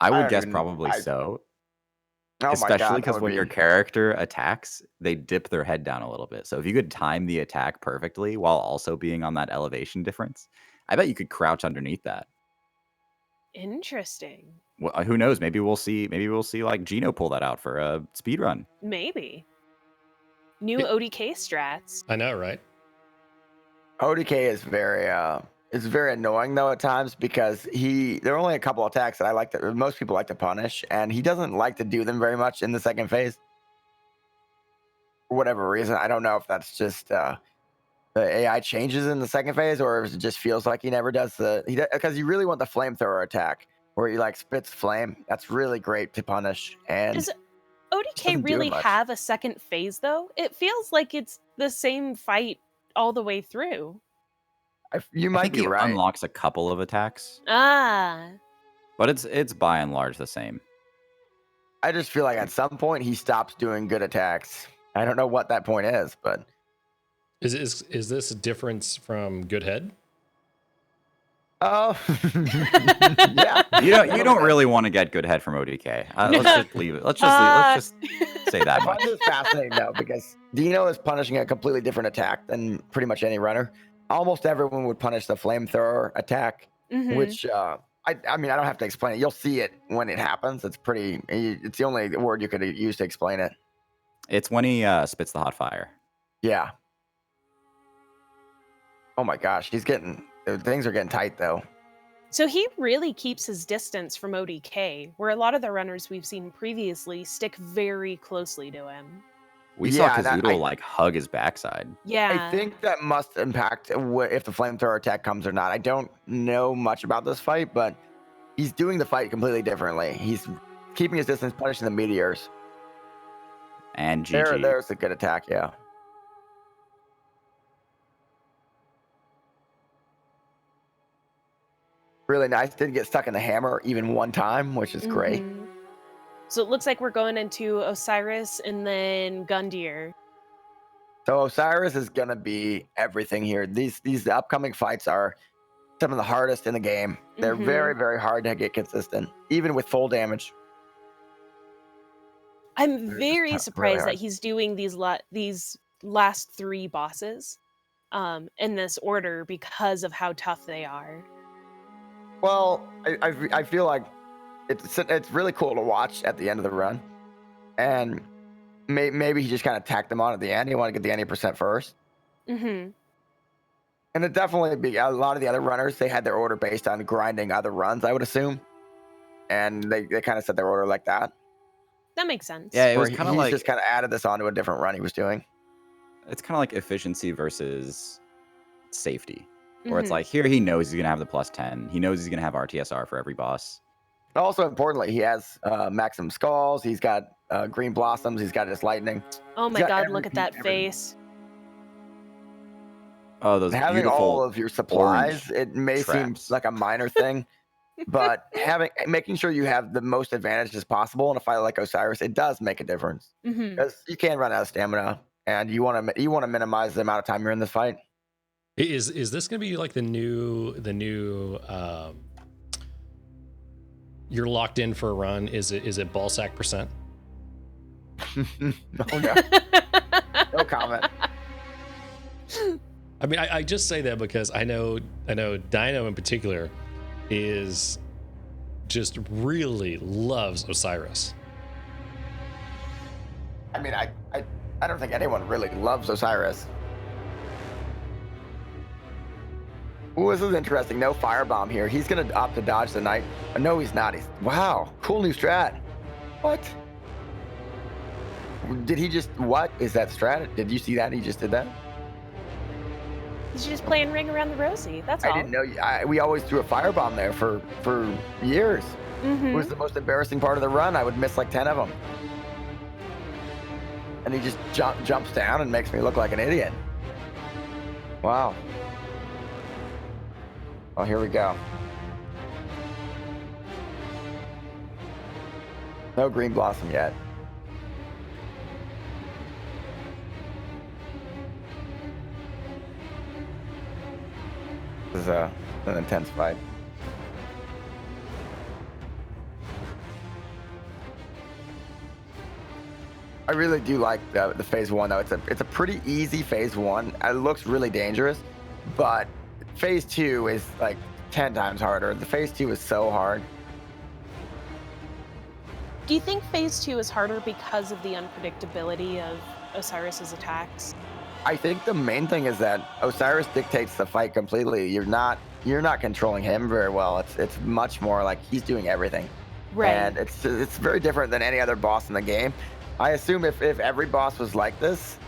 S2: I would
S4: don't
S2: guess
S4: even-
S2: probably
S4: I-
S2: so.
S4: Oh my
S2: Especially
S4: God, that
S2: because
S4: would
S2: when your
S4: be-
S2: character attacks, they dip their head down a little bit. So if you could time the attack perfectly while also being on that elevation difference, I bet you could crouch underneath that.
S3: Interesting.
S2: Well, who knows? Maybe we'll see. Maybe we'll see like Gino pull that out for a speed run.
S3: Maybe. New
S1: It-
S3: ODK strats.
S1: I know, right?
S4: ODK is very annoying though at times because there are only a couple attacks that I like to most people like to punish, and he doesn't like to do them very much in the second phase. For whatever reason, I don't know if that's just the AI changes in the second phase, or if it just feels like he never does because you really want the flamethrower attack where he like spits flame. That's really great to punish, and
S3: Does
S4: doesn't
S3: ODK
S4: do
S3: really
S4: much.
S3: have a second phase though? It feels like it's the same fight all the way through.
S4: you
S2: I
S4: might
S2: think
S4: be
S2: he
S4: right.
S2: unlocks a couple of attacks,
S3: Ah.
S2: but it's by and large the same.
S4: I just feel like at some point he stops doing good attacks. I don't know what that point is, but
S1: Is this a difference from Good Head?
S4: oh, yeah.
S2: You don't really want to get good head from ODK. Let's just leave it. Let's just say that
S4: I
S2: much.
S4: find this fascinating though because Dino is punishing a completely different attack than pretty much any runner. Almost everyone would punish the flamethrower attack,
S3: Mhm.
S4: which I mean I don't have to explain it. You'll see it when it happens. It's the only word you could use to explain it.
S2: It's when he spits the hot fire.
S4: Yeah. Oh my gosh, things are getting tight though.
S3: So he really keeps his distance from ODK, where a lot of the runners we've seen previously stick very closely to him.
S2: We
S4: Yeah,
S2: saw
S4: that-
S2: Kazuto
S4: I-
S2: like hug his backside.
S3: Yeah.
S4: I think that must impact if the flamethrower attack comes or not. I don't know much about this fight, but he's doing the fight completely differently. He's keeping his distance, punishing the meteors.
S2: And GG.
S4: There's a good attack, yeah. Really nice. Didn't get stuck in the hammer even one time, which is great.
S3: Mhm. So it looks like we're going into Osiris and then Gundyr.
S4: So Osiris is gonna be everything here. These upcoming fights are some of the hardest in the game. They're
S3: Mhm.
S4: very, very hard to get consistent, even with full damage.
S3: I'm
S4: They're just
S3: very
S4: really
S3: surprised that
S4: hard.
S3: he's doing these last three bosses in this order because of how tough they are.
S4: Well, I feel like it's really cool to watch at the end of the run, and maybe he just kind of tacked them on at the end. He wanted to get the 90% first,
S3: Mm-hmm.
S4: and it definitely be a lot of the other runners. They had their order based on grinding other runs, I would assume, and they kind of set their order like that.
S3: That makes sense.
S2: Yeah, it
S4: Where
S2: was kind of
S4: he's
S2: like
S4: just kind of added this onto a different run he was doing.
S2: it's kind of like efficiency versus safety. Where it's
S3: Mhm.
S2: like here he knows he's gonna have the +10. He knows he's gonna have RTSR for every boss.
S4: Also, importantly, he has maximum skulls. He's got green blossoms. He's got his lightning.
S3: Oh my
S4: got
S3: god, look at
S4: everything-
S3: that
S4: everything.
S3: face.
S2: Oh, those
S4: Having
S2: beautiful
S4: all of your supplies,
S2: orange
S4: it may
S2: traps.
S4: seem like a minor thing, but making sure you have the most advantages possible in a fight like Osiris, it does make a difference
S3: Mhm.
S4: because you can run out of stamina, and you want to minimize the amount of time you're in this fight.
S1: Is this gonna be like the new you're locked in for a run? Is it ball sack percent?
S4: Oh no, no comment.
S1: I mean, I just say that because I know Dino in particular is just really loves Osiris.
S4: I mean, I don't think anyone really loves Osiris. Ooh, this is interesting. No firebomb here. He's gonna opt to dodge the knight. No, he's not. Wow, cool new strat. What? Did he just? What is that strat? Did you see that? He just did that.
S3: He's just playing Ring Around the Rosie. That's all.
S4: I didn't know. We always threw a firebomb there for years. It was
S3: Mhm.
S4: the most embarrassing part of the run. I would miss like 10 of them. And he just jumps down and makes me look like an idiot. Wow. Oh, here we go. No green blossom yet. This is an intense fight. I really do like the phase one though. It's a pretty easy phase one. It looks really dangerous, but phase two is like 10 times harder. The phase two is so hard.
S3: Do you think phase 2 is harder because of the unpredictability of Osiris's attacks?
S4: I think the main thing is that Osiris dictates the fight completely. You're not controlling him very well. It's much more like he's doing everything.
S3: Right.
S4: And it's very different than any other boss in the game. I assume if every boss was like this,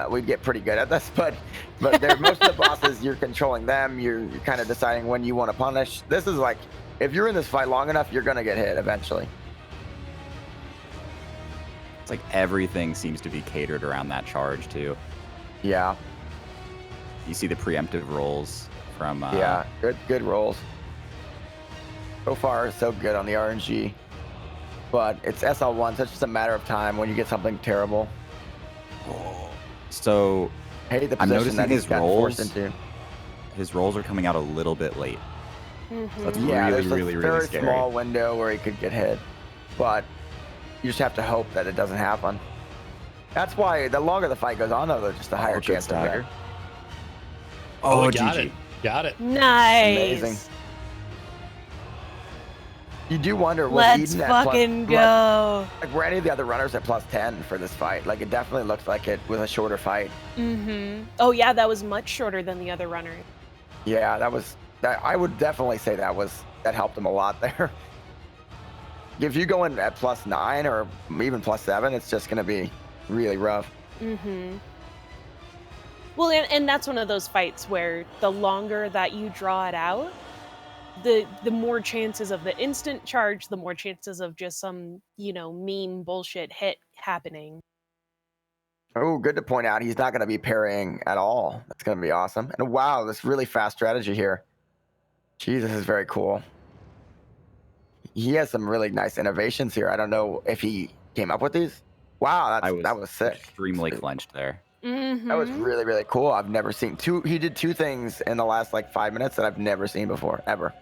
S4: we'd get pretty good at this. But most of the bosses, you're controlling them. You're kind of deciding when you want to punish. This is like, if you're in this fight long enough, you're gonna get hit eventually.
S2: It's like everything seems to be catered around that charge too.
S4: Yeah,
S2: You see the preemptive rolls from
S4: yeah, good rolls. So far, so good on the RNG. But it's SL1, so it's just a matter of time when you get something terrible.
S2: So
S4: I hate the
S2: I'm
S4: position
S2: noticing
S4: that he's
S2: his
S4: got forced
S2: rolls.
S4: into.
S2: his rolls are coming out a little bit late.
S3: Mhm.
S2: So that's
S4: Yeah,
S2: really,
S4: there's
S2: really,
S4: a
S2: really
S4: very
S2: scary.
S4: small window where he could get hit, but you just have to hope that it doesn't happen. That's why the longer the fight goes on, though, just the higher
S2: good
S4: chance of
S2: stagger.
S4: that.
S2: Oh,
S1: got
S2: GG.
S1: it. Got it.
S3: Nice.
S4: Amazing. You do wonder, was
S3: Let's
S4: Eden at
S3: fucking
S4: plus,
S3: go.
S4: like, were any of the other runners at +10 for this fight? Like, it definitely looked like it was a shorter fight.
S3: Mhm. Oh yeah, that was much shorter than the other runners.
S4: Yeah, that. I would definitely say that helped him a lot there. If you go in at +9 or even +7, it's just gonna be really rough.
S3: Mhm. Well, and that's one of those fights where the longer that you draw it out, the more chances of the instant charge, the more chances of just some, meme bullshit hit happening.
S4: Oh, good to point out. He's not going to be parrying at all. That's going to be awesome. And wow, this really fast strategy here. Gee, this is very cool. He has some really nice innovations here. I don't know if he came up with these. Wow, that was sick.
S2: Extremely clenched there.
S3: Mhm.
S4: That was really, really cool. I've never seen two. He did two things in the last like 5 minutes that I've never seen before, ever.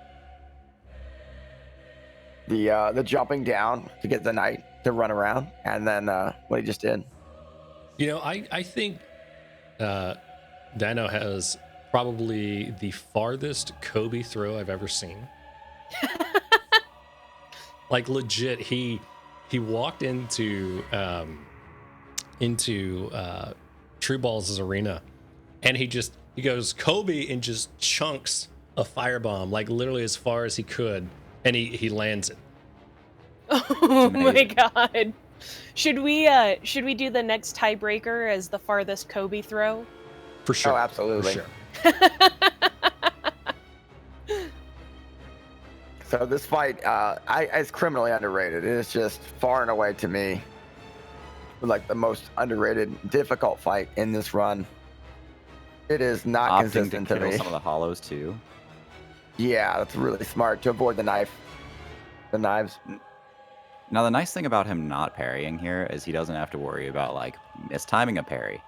S4: The jumping down to get the knight to run around, and then what he just did.
S1: I think Dino has probably the farthest Kobe throw I've ever seen. Like legit, he walked into True Balls' arena, and he goes Kobe and just chunks a firebomb like literally as far as he could, and he lands it.
S3: Oh my god. Should we do the next tiebreaker as the farthest Kobe throw?
S1: For sure.
S4: Oh, absolutely.
S1: For sure.
S4: So this fight, it's criminally underrated. It is just far and away to me, like the most underrated, difficult fight in this run. It is not
S2: Opting
S4: consistent
S2: to
S4: to
S2: kill
S4: me.
S2: some of the hollows too.
S4: Yeah, that's really smart to avoid the knives.
S2: Now the nice thing about him not parrying here is he doesn't have to worry about like mistiming a parry.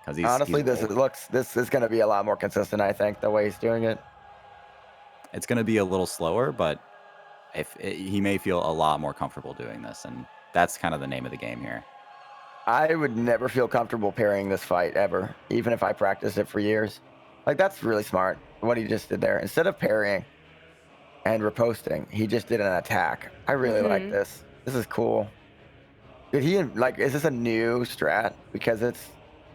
S2: Because
S4: Honestly, this is going to be a lot more consistent. I think the way he's doing it.
S2: It's going to be a little slower, but he may feel a lot more comfortable doing this, and that's kind of the name of the game here.
S4: I would never feel comfortable parrying this fight ever, even if I practiced it for years. Like, that's really smart, what he just did there. Instead of parrying and riposting, he just did an attack. I really like this. This is cool. Did he, like, is this a new strat? Because it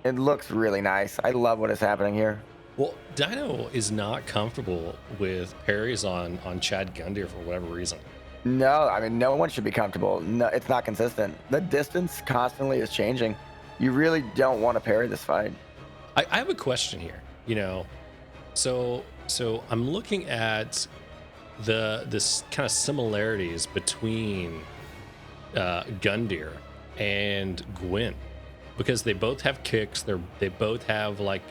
S4: looks really nice. I love what is happening here.
S1: Well, Dino is not comfortable with parries on Chad Gundyr for whatever reason.
S4: No, I mean, no one should be comfortable. No, it's not consistent. The distance constantly is changing. You really don't want to parry this fight.
S1: I have a question here. You know, so I'm looking at this kind of similarities between Gundyr and Gwyn, because they both have kicks. They both have like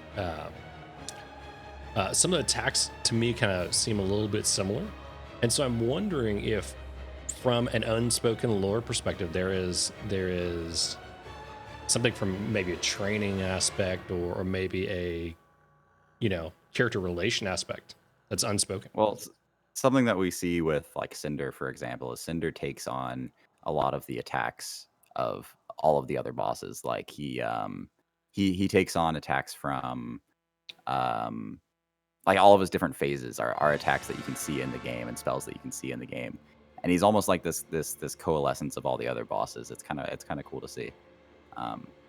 S1: some of the attacks to me kind of seem a little bit similar, and so I'm wondering if, from an unspoken lore perspective, there is something from maybe a training aspect or maybe a, you know, character relation aspect that's unspoken.
S2: Well, something that we see with like Cinder, for example, is Cinder takes on a lot of the attacks of all of the other bosses. Like he takes on attacks from like all of his different phases are attacks that you can see in the game and spells that you can see in the game. And he's almost like this coalescence of all the other bosses. It's kind of cool to see.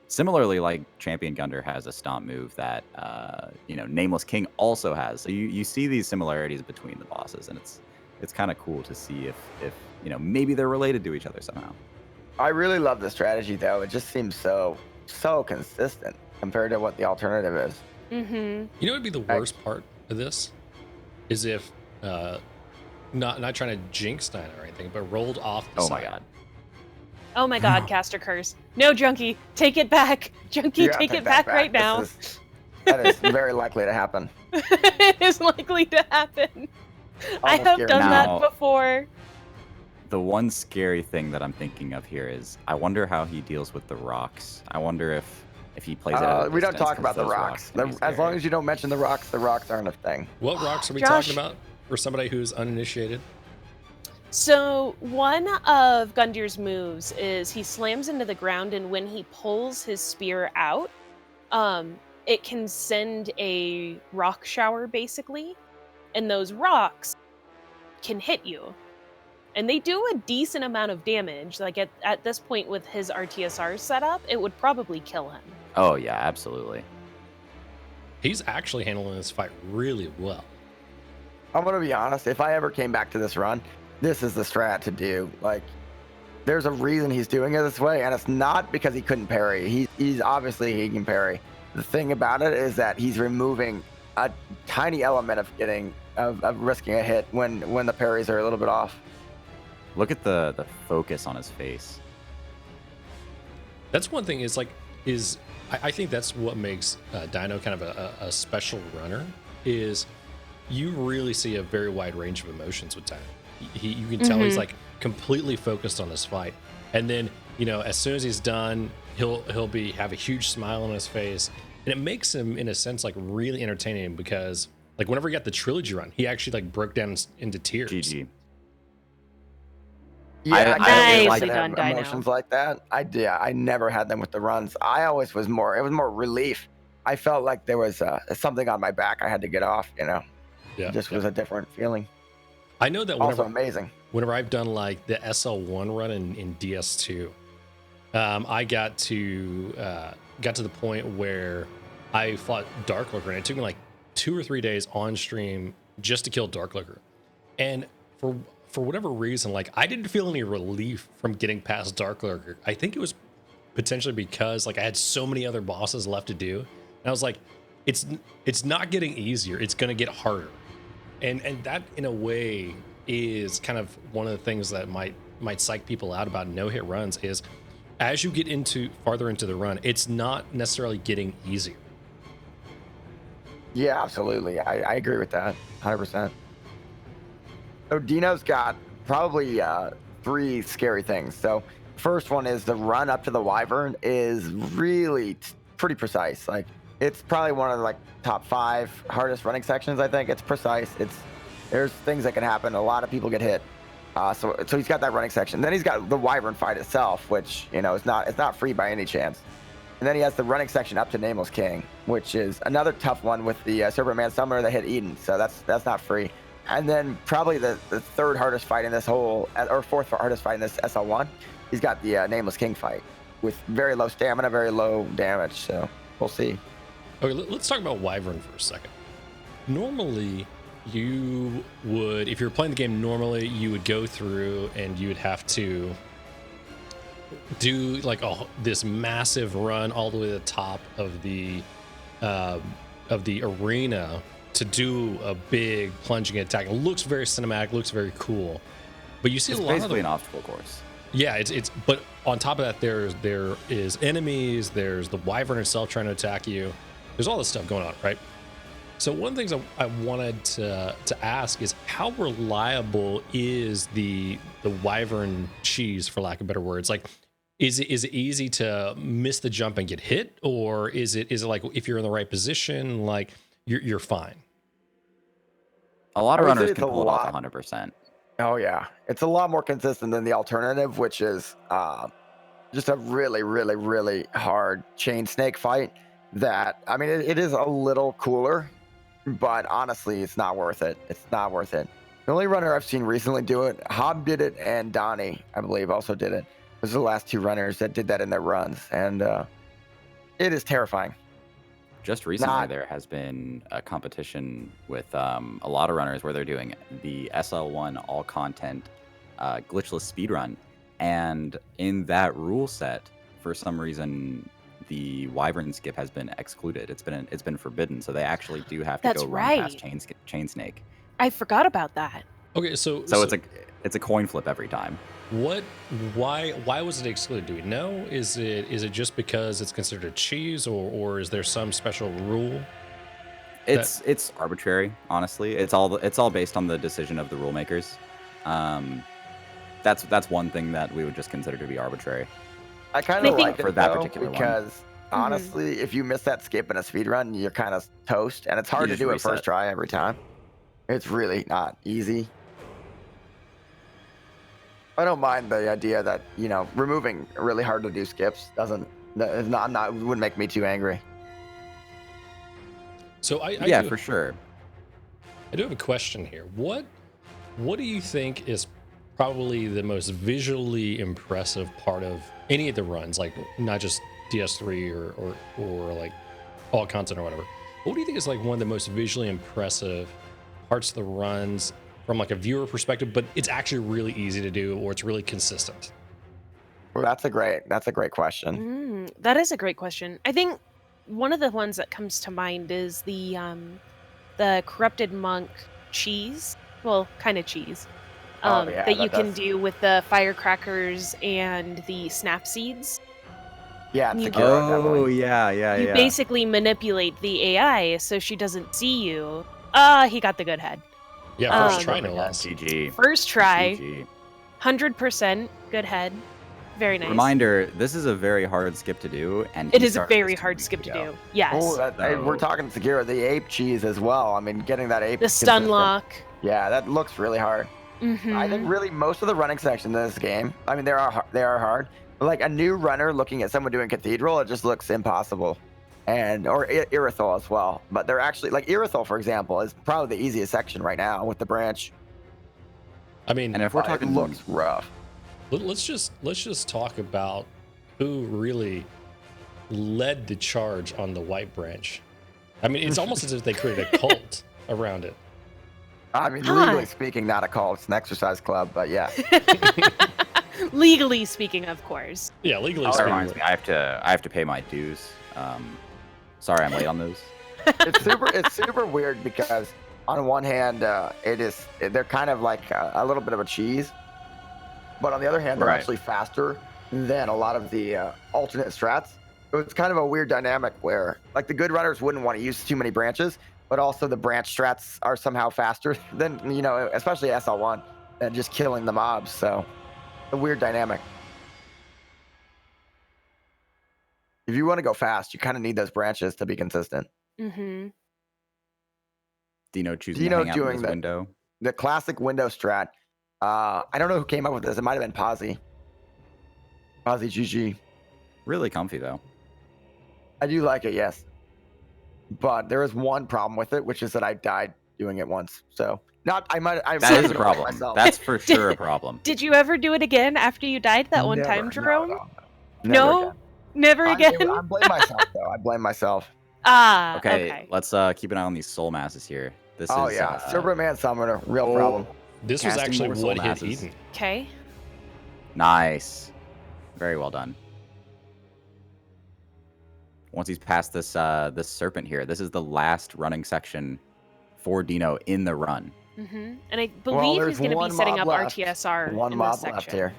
S2: Similarly, like Champion Gundyr has a stomp move that Nameless King also has. So you see these similarities between the bosses, and it's kind of cool to see if maybe they're related to each other somehow.
S4: I really love the strategy though. It just seems so consistent compared to what the alternative is.
S3: Mm-hmm.
S1: You know what would be the worst part of this is if not trying to jinx Dino or anything, but rolled off the side.
S3: Oh my god, Caster Curse. No, Junkie, take it back. Junkie, take it back right now.
S4: That is very likely to happen.
S3: It is likely to happen. I have done that before.
S2: The one scary thing that I'm thinking of here is I wonder how he deals with the rocks. I wonder if he plays it out.
S4: We don't talk about the rocks. As long as you don't mention the rocks aren't a thing.
S1: What rocks are we talking about for somebody who's uninitiated?
S3: So one of Gundyr's moves is he slams into the ground, and when he pulls his spear out, it can send a rock shower, basically. And those rocks can hit you. And they do a decent amount of damage. Like at this point with his RTSR setup, it would probably kill him.
S2: Oh, yeah, absolutely.
S1: He's actually handling this fight really well.
S4: I'm going to be honest. If I ever came back to this run, this is the strat to do. Like, there's a reason he's doing it this way, and it's not because he couldn't parry. He's obviously he can parry. The thing about it is that he's removing a tiny element of risking a hit when the parries are a little bit off.
S2: Look at the focus on his face.
S1: That's one thing I think that's what makes Dino kind of a special runner, is you really see a very wide range of emotions with Dino. You can tell he's like completely focused on this fight, and then as soon as he's done, he'll have a huge smile on his face, and it makes him in a sense like really entertaining, because like whenever he got the trilogy run, he actually like broke down into tears.
S2: GG.
S4: Yeah,
S3: I
S4: like
S3: done
S4: emotions like that. I never had them with the runs. I always was more relief. I felt like there was something on my back I had to get off. Yeah, it just was a different feeling.
S1: I know that
S4: also amazing.
S1: Whenever I've done like the SL1 run in DS2, I got to the point where I fought Darklurker, and it took me like 2 or 3 days on stream just to kill Darklurker. And for whatever reason, like I didn't feel any relief from getting past Dark Lurker. I think it was potentially because like I had so many other bosses left to do. And I was like, it's not getting easier. It's going to get harder. And that in a way is kind of one of the things that might psych people out about no-hit runs is as you get farther into the run, it's not necessarily getting easier.
S4: Yeah, absolutely. I agree with that 100%. So Dino's got probably 3 scary things. So first one is the run up to the Wyvern is really pretty precise. Like it's probably one of the like top 5 hardest running sections. I think it's precise. There's things that can happen. A lot of people get hit. So he's got that running section. Then he's got the Wyvern fight itself, which it's not free by any chance. And then he has the running section up to Nameless King, which is another tough one with the Serpent Summoner that hit Eden. So that's not free. And then probably the 3rd hardest fight in this whole, or 4th hardest fight in this SL1, he's got the Nameless King fight with very low stamina, very low damage. So we'll see.
S1: Okay, let's talk about Wyvern for a second. Normally, you would, if you're playing the game normally, you would go through and you would have to do like this massive run all the way to the top of the arena to do a big plunging attack. It looks very cinematic, looks very cool, but you see
S2: It's
S1: a lot
S2: basically
S1: of
S2: an obstacle course.
S1: Yeah, it's but on top of that, there is enemies. There's the Wyvern itself trying to attack you. There's all this stuff going on, right? So one of the things I wanted to ask is how reliable is the Wyvern cheese, for lack of better words? Like, is it easy to miss the jump and get hit, or is it like if you're in the right position, like you're fine?
S2: A lot of
S4: I would say
S2: runners
S4: it's
S2: can
S4: a
S2: pull it off
S4: lot.
S2: 100%.
S4: Oh yeah, it's a lot more consistent than the alternative, which is just a really, really, really hard chain snake fight. That I mean, it is a little cooler, but honestly, it's not worth it. It's not worth it. The only runner I've seen recently do it, Hob did it, and Donnie, I believe, also did it. Those are the last 2 runners that did that in their runs, and it is terrifying.
S2: Just recently,
S4: Not-
S2: there has been a competition with a lot of runners where they're doing the SL1 all content glitchless speedrun. And in that rule set, for some reason, the Wyvern skip has been excluded. It's been forbidden. So they actually do have to
S3: That's
S2: go run past
S3: right.
S2: chain snake.
S3: I forgot about that.
S1: Okay, so
S2: it's a coin flip every time.
S1: Why was it excluded? Do we know? Is it just because it's considered a cheese, or is there some special rule?
S2: It's arbitrary, honestly. It's all based on the decision of the rule makers. That's one thing that we would just consider to be arbitrary.
S4: I kind
S3: I
S4: of
S3: think-
S4: like
S2: For
S4: it
S2: that
S4: though,
S2: particular one.
S4: because honestly, if you miss that skip in a speed run, you're kind of toast, and it's hard to
S2: just
S4: do it
S2: reset.
S4: first try every time. It's really not easy. I don't mind the idea that removing really hard to do skips wouldn't make me too angry.
S1: So I
S2: Yeah,
S1: do,
S2: for sure.
S1: I do have a question here. What do you think is probably the most visually impressive part of any of the runs, like not just DS3 or like all content or whatever? What do you think is like one of the most visually impressive parts of the runs from like a viewer perspective, but it's actually really easy to do, or it's really consistent?
S4: Well, that's a great question.
S3: That is a great question. I think one of the ones that comes to mind is the corrupted monk cheese. Well, kind of cheese.
S4: Oh, yeah,
S3: that you
S4: that
S3: can
S4: does.
S3: do with the firecrackers and the snap seeds.
S4: Yeah,
S3: You-
S4: Sekiro,
S2: Oh
S4: definitely.
S2: yeah.
S3: You basically manipulate the AI so she doesn't see you. He got the good head.
S1: Yeah, first
S3: Um,
S1: try no less.
S2: GG.
S3: First try,
S2: GG.
S3: 100% good head. Very nice.
S2: Reminder: this is a very hard skip to do, and
S3: It
S2: he
S3: is a
S2: started
S3: very
S2: this 2
S3: hard
S2: weeks
S3: skip to
S2: ago.
S3: do. Yes.
S4: Oh, we're
S2: So-
S4: talking Sekiro, the ape cheese as well. I mean, getting that ape.
S3: The stun
S4: consistent.
S3: lock.
S4: Yeah, that looks really hard.
S3: Mhm.
S4: I think really most of the running sections in this game, I mean, they are hard. But like a new runner looking at someone doing Cathedral, it just looks impossible. Or Irithel as well. But they're actually, like Irithel, for example, is probably the easiest section right now with the branch.
S1: I mean,
S2: And if we're
S4: It
S2: talking
S4: looks rough.
S1: let's just talk about who really led the charge on the white branch. I mean, it's almost as if they created a cult around it.
S4: I mean,
S3: Huh.
S4: legally speaking, not a call. It's an exercise club, but yeah.
S3: Legally speaking, of course.
S1: Yeah, legally
S2: That
S1: speaking.
S2: reminds me, I have to pay my dues. Sorry, I'm late on those.
S4: It's super weird because on one hand, they're kind of like a little bit of a cheese, but on the other hand, they're
S2: Right.
S4: actually faster than a lot of the alternate strats. So it's kind of a weird dynamic where like the good runners wouldn't want to use too many branches, but also the branch strats are somehow faster than, especially SL1, and just killing the mobs. So a weird dynamic. If you want to go fast, you kind of need those branches to be consistent.
S3: Mm-hmm.
S2: Dino choosing
S4: Dino
S2: to hang out in
S4: doing
S2: his
S4: the-
S2: window.
S4: The classic window strat. I don't know who came up with this. It might have been Posy. Posy GG.
S2: Really comfy though.
S4: I do like it, yes. But there is one problem with it, which is that I died doing it once. So
S2: That is a problem.
S4: Myself.
S2: That's for sure a problem.
S3: Did you ever do it again after you died that one
S4: Never,
S3: time,
S4: no,
S3: Jerome?
S4: no.
S3: No? Never again?
S4: I blame myself though. I blame myself.
S3: Ah,
S2: Okay, let's keep an eye on these soul masses here. This
S4: Oh
S2: is
S4: yeah, Superman Summoner, real
S2: oh,
S4: problem.
S1: This was
S2: Casting
S1: actually
S2: more soul
S1: what hit
S2: masses.
S1: Eden.
S3: Okay.
S2: Nice. Very well done. Once he's past this this serpent here, this is the last running section for Dino in the run.
S3: Mm-hmm. And I
S4: Well,
S3: believe
S4: there's
S3: he's going to be
S4: one
S3: setting up
S4: mob left.
S3: RTSR
S4: One
S3: in
S4: mob
S3: this
S4: left
S3: section.
S4: here.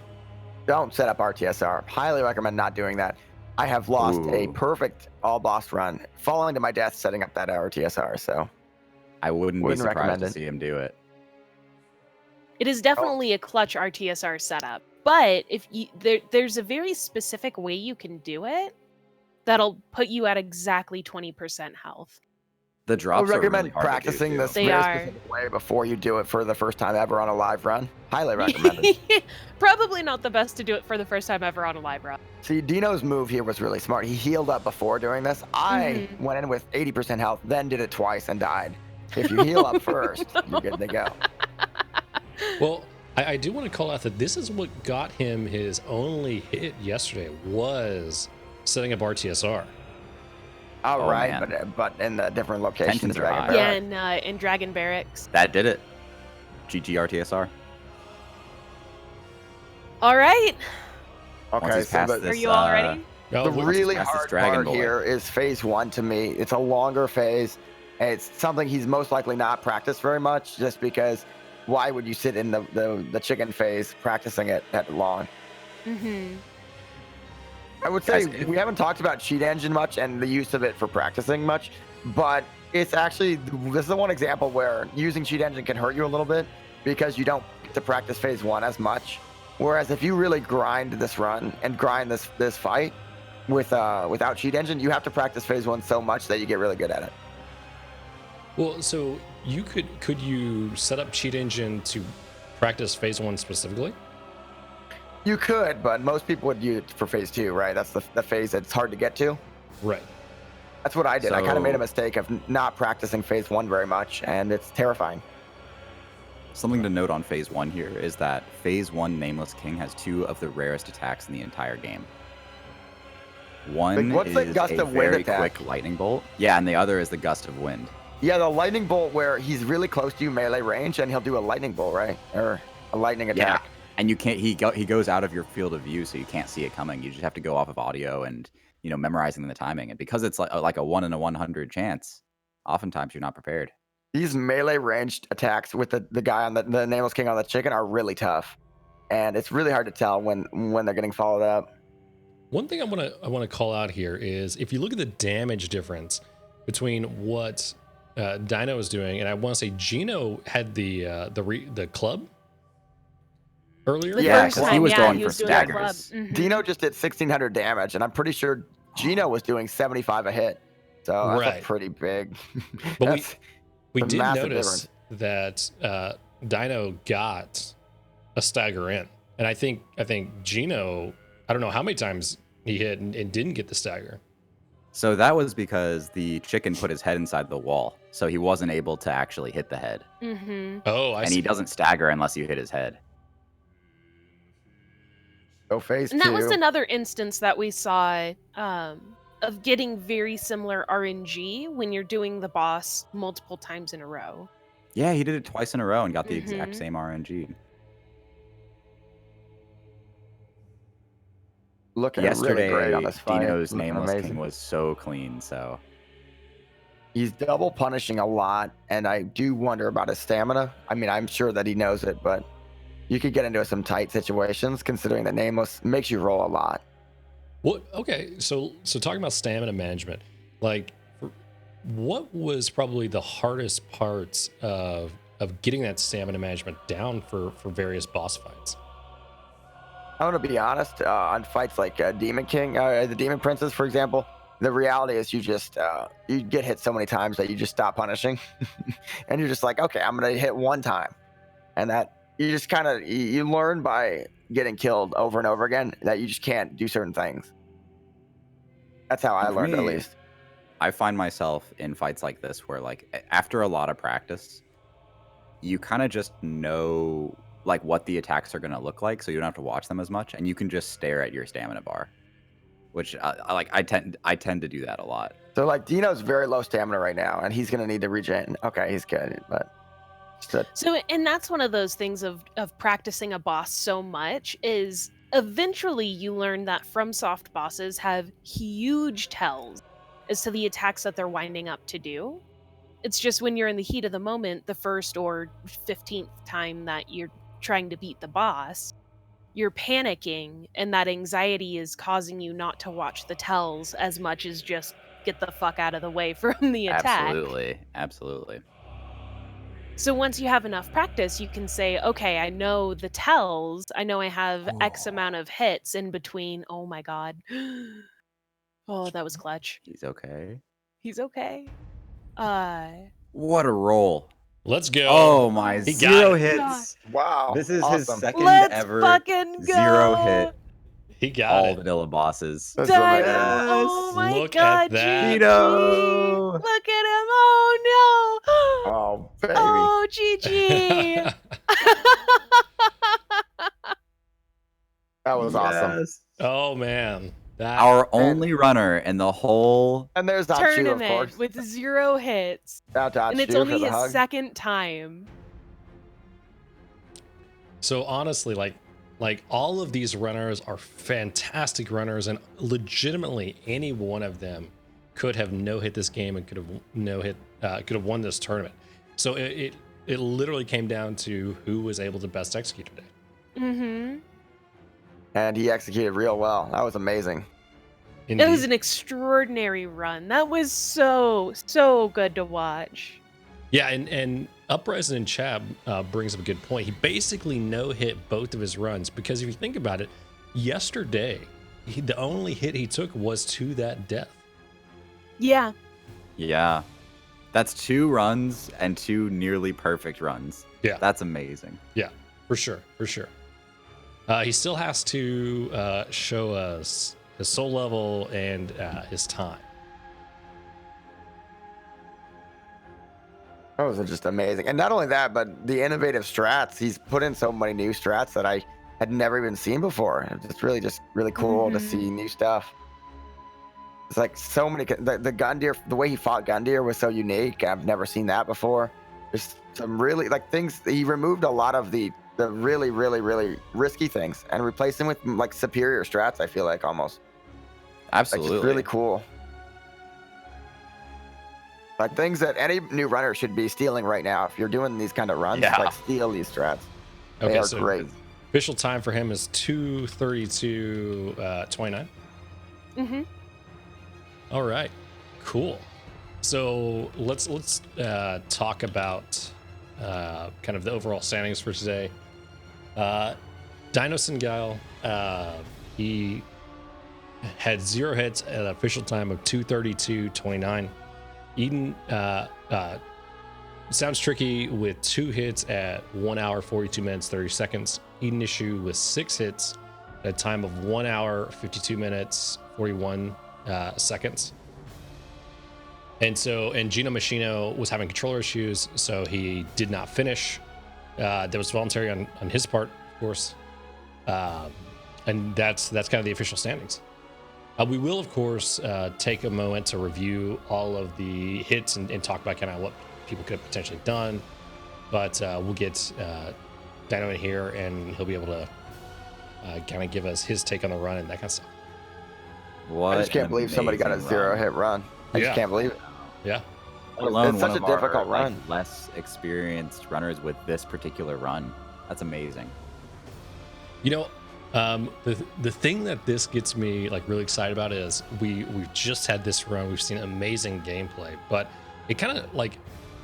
S4: Don't set up RTSR. Highly recommend not doing that. I have lost a
S2: Ooh.
S4: perfect all boss run, falling to my death setting up that RTSR. So
S2: I wouldn't be
S4: Wouldn't
S2: surprised
S4: recommend
S2: to
S4: it.
S2: see him do it.
S3: It is definitely a clutch RTSR setup, but if you, there's a very specific way you can do it that'll put you at exactly 20% health.
S2: The
S4: I
S2: drops
S4: would
S2: are
S4: recommend
S2: really hard
S4: practicing
S2: to do,
S4: this
S2: too.
S3: They
S4: very
S3: are.
S4: specific way before you do it for the first time ever on a live run. Highly recommended.
S3: Probably not the best to do it for the first time ever on a live run.
S4: See, Dino's move here was really smart. He healed up before doing this. I went in with 80% health, then did it twice and died. If you heal up first, you're good to go.
S1: Well, I do want to call out that this is what got him his only hit yesterday was setting up RTSR.
S4: All
S2: Oh,
S4: right,
S2: man.
S4: but in the different locations.
S2: Tensions are
S4: Dragon
S2: high.
S4: Barracks.
S3: Yeah, in Dragon Barracks.
S2: That did it. GG RTSR.
S3: All right.
S2: Once
S4: Okay,
S2: he's
S4: so
S2: past
S4: the,
S2: this,
S3: Are you all ready?
S1: No,
S4: the
S1: we-
S4: really
S2: past this
S4: hard
S2: Dragon
S4: part
S2: Boy.
S4: here is phase one to me. It's a longer phase. And it's something he's most likely not practiced very much, just because why would you sit in the chicken phase practicing it that long?
S3: Mm-hmm.
S4: I would say
S2: Guys, if-
S4: we haven't talked about cheat engine much and the use of it for practicing much, but it's actually, this is the one example where using cheat engine can hurt you a little bit because you don't get to practice phase one as much. Whereas if you really grind this run and grind this fight without cheat engine, you have to practice phase one so much that you get really good at it.
S1: Well, so you could you set up cheat engine to practice phase one specifically?
S4: You could, but most people would use it for phase two, right? That's the phase that's hard to get to.
S1: Right.
S4: That's what I did. I kind of made a
S2: So-
S4: mistake of not practicing phase one very much, and it's terrifying.
S2: Something to note on phase one here is that phase one Nameless King has two of the rarest attacks in the entire game. One
S4: Like, what's the
S2: is
S4: gust
S2: a
S4: of wind
S2: very
S4: attack?
S2: quick lightning bolt. Yeah, and the other is the gust of wind.
S4: Yeah, the lightning bolt where he's really close to you melee range, and he'll do a lightning bolt, right? Or a lightning
S2: Yeah,
S4: attack.
S2: and you can't. He goes out of your field of view, so you can't see it coming. You just have to go off of audio and memorizing the timing. And because it's like a 1 in 100 chance, oftentimes you're not prepared.
S4: These melee ranged attacks with the guy on the Nameless King on the chicken are really tough, and it's really hard to tell when they're getting followed up.
S1: One thing I want to call out here is if you look at the damage difference between what Dino is doing, and I want to say Gino had the club earlier.
S3: The
S4: Yeah,
S3: first
S4: 'cause
S3: time,
S2: he was going
S3: he
S2: for
S3: was doing the club.
S2: staggers.
S3: Mhm.
S4: Dino just did 1,600 damage, and I'm pretty sure Gino was doing 75 a hit. So that's
S1: Right.
S4: a pretty big.
S1: But
S4: that's
S1: we
S4: a
S1: did
S4: massive
S1: notice that Dino got a stagger in, and I think Gino, I don't know how many times he hit and didn't get the stagger.
S2: So that was because the chicken put his head inside the wall, so he wasn't able to actually hit the head.
S3: Mm-hmm.
S1: Oh, I
S2: And
S1: see.
S2: he doesn't stagger unless you hit his head.
S4: So phase
S3: And
S4: two.
S3: that was another instance that we saw of getting very similar RNG when you're doing the boss multiple times in a row.
S2: Yeah, he did it twice in a row and got the exact
S3: Mhm.
S2: same RNG.
S4: Looking really great on
S2: Yesterday,
S4: this fight.
S2: Dino's
S4: Looking
S2: Nameless
S4: amazing.
S2: King was so clean, so
S4: He's double punishing a lot, and I do wonder about his stamina. I mean, I'm sure that he knows it, but you could get into some tight situations considering that Nameless makes you roll a lot.
S1: What? Okay, so talking about stamina management, like, what was probably the hardest parts of getting that stamina management down for various boss fights?
S4: I'm gonna be honest. On fights like Demon King, the Demon Princess, for example, the reality is you just you get hit so many times that you just stop punishing, and you're just like, okay, I'm gonna hit one time, and that you just kind of you learn by getting killed over and over again that you just can't do certain things. That's how I
S2: for
S4: learned, at
S2: me,
S4: least.
S2: I find myself in fights like this where, like, after a lot of practice, you kind of just know like what the attacks are going to look like, so you don't have to watch them as much, and you can just stare at your stamina bar, which I tend to do that a lot.
S4: So like Dino's very low stamina right now, and he's gonna need to regen. Okay, he's good, but
S3: So, and that's one of those things of practicing a boss so much is eventually you learn that FromSoft bosses have huge tells as to the attacks that they're winding up to do. It's just when you're in the heat of the moment, the first or 15th time that you're trying to beat the boss, you're panicking, and that anxiety is causing you not to watch the tells as much as just get the fuck out of the way from the attack.
S2: Absolutely.
S3: So once you have enough practice, you can say, okay, I know the tells. I know I have X amount of hits in between. Oh my god. Oh, that was clutch.
S2: He's okay.
S3: He's okay.
S2: What a roll!
S1: Let's go.
S2: Oh my,
S1: He got
S2: 0
S1: it.
S2: hits.
S4: wow,
S2: This is his
S4: awesome.
S2: second
S3: Let's
S2: ever
S3: fucking go.
S2: 0 hit
S1: He got
S2: all
S1: it.
S2: vanilla bosses.
S4: That's
S3: Dino.
S4: amazing.
S3: Oh my
S1: Look
S3: god,
S1: at that.
S3: GG.
S2: Dino.
S3: Look at him. Oh no.
S4: Oh baby.
S3: Oh, GG.
S4: That was awesome.
S2: Yes.
S1: Oh man, that
S2: Our only runner in the whole.
S4: And there's Dachu, of
S3: Tournament
S4: course.
S3: with 0 hits.
S4: Shout out
S3: And it's
S4: Dachu
S3: only
S4: for the
S3: his
S4: hug.
S3: second time.
S1: So honestly, like all of these runners are fantastic runners, and legitimately any one of them could have no hit this game and could have won this tournament. So it literally came down to who was able to best execute today.
S3: Mm-hmm.
S4: And he executed real well. That was amazing.
S3: It was
S1: Indeed.
S3: an extraordinary run. That was so good to watch.
S1: Yeah, and Uprising in Chab brings up a good point. He basically no-hit both of his runs because if you think about it, yesterday, the only hit he took was to that death.
S3: Yeah.
S2: Yeah. That's 2 runs and 2 nearly perfect runs.
S1: Yeah.
S2: That's amazing.
S1: Yeah, for sure. He still has to show us his soul level and his time.
S4: That was just amazing. And not only that, but the innovative strats. He's put in so many new strats that I had never even seen before. It's just really cool to see new stuff. It's like so many. The Gundyr, the way he fought Gundyr was so unique. I've never seen that before. There's some really like things. He removed a lot of the really risky things and replaced them with like superior strats. I feel like almost.
S2: Absolutely.
S4: Like, it's really cool. Like things that any new runner should be stealing right now. If you're doing these kind of runs,
S2: Yeah.
S4: like steal these strats. They
S1: Okay,
S4: are
S1: so
S4: great.
S1: official time for him is 2:32:29.
S3: Mm-hmm.
S1: All right, cool. So let's talk about kind of the overall standings for today. Dino Singale, he had 0 hits at an official time of 2:32:29. Eden sounds tricky with 2 hits at 1 hour 42 minutes 30 seconds. Eden Issue with 6 hits at a time of 1 hour 52 minutes 41 seconds. And Gino Machino was having controller issues, so he did not finish. That was voluntary on his part, of course. And that's kind of the official standings. We will, of course, take a moment to review all of the hits and talk about kind of what people could have potentially done. but we'll get Dino in here, and he'll be able to kind of give us his take on the run and that kind of stuff.
S2: What
S4: I just can't
S2: an
S4: believe somebody got a
S2: amazing
S4: 0-hit run. I
S1: Yeah.
S4: just can't believe it.
S1: Yeah.
S2: Let alone
S4: It's
S2: one
S4: such a
S2: of our,
S4: difficult
S2: like,
S4: run.
S2: less experienced runners with this particular run. That's amazing.
S1: You know, the thing that this gets me like really excited about is we've just had this run. We've seen amazing gameplay, but it kind of like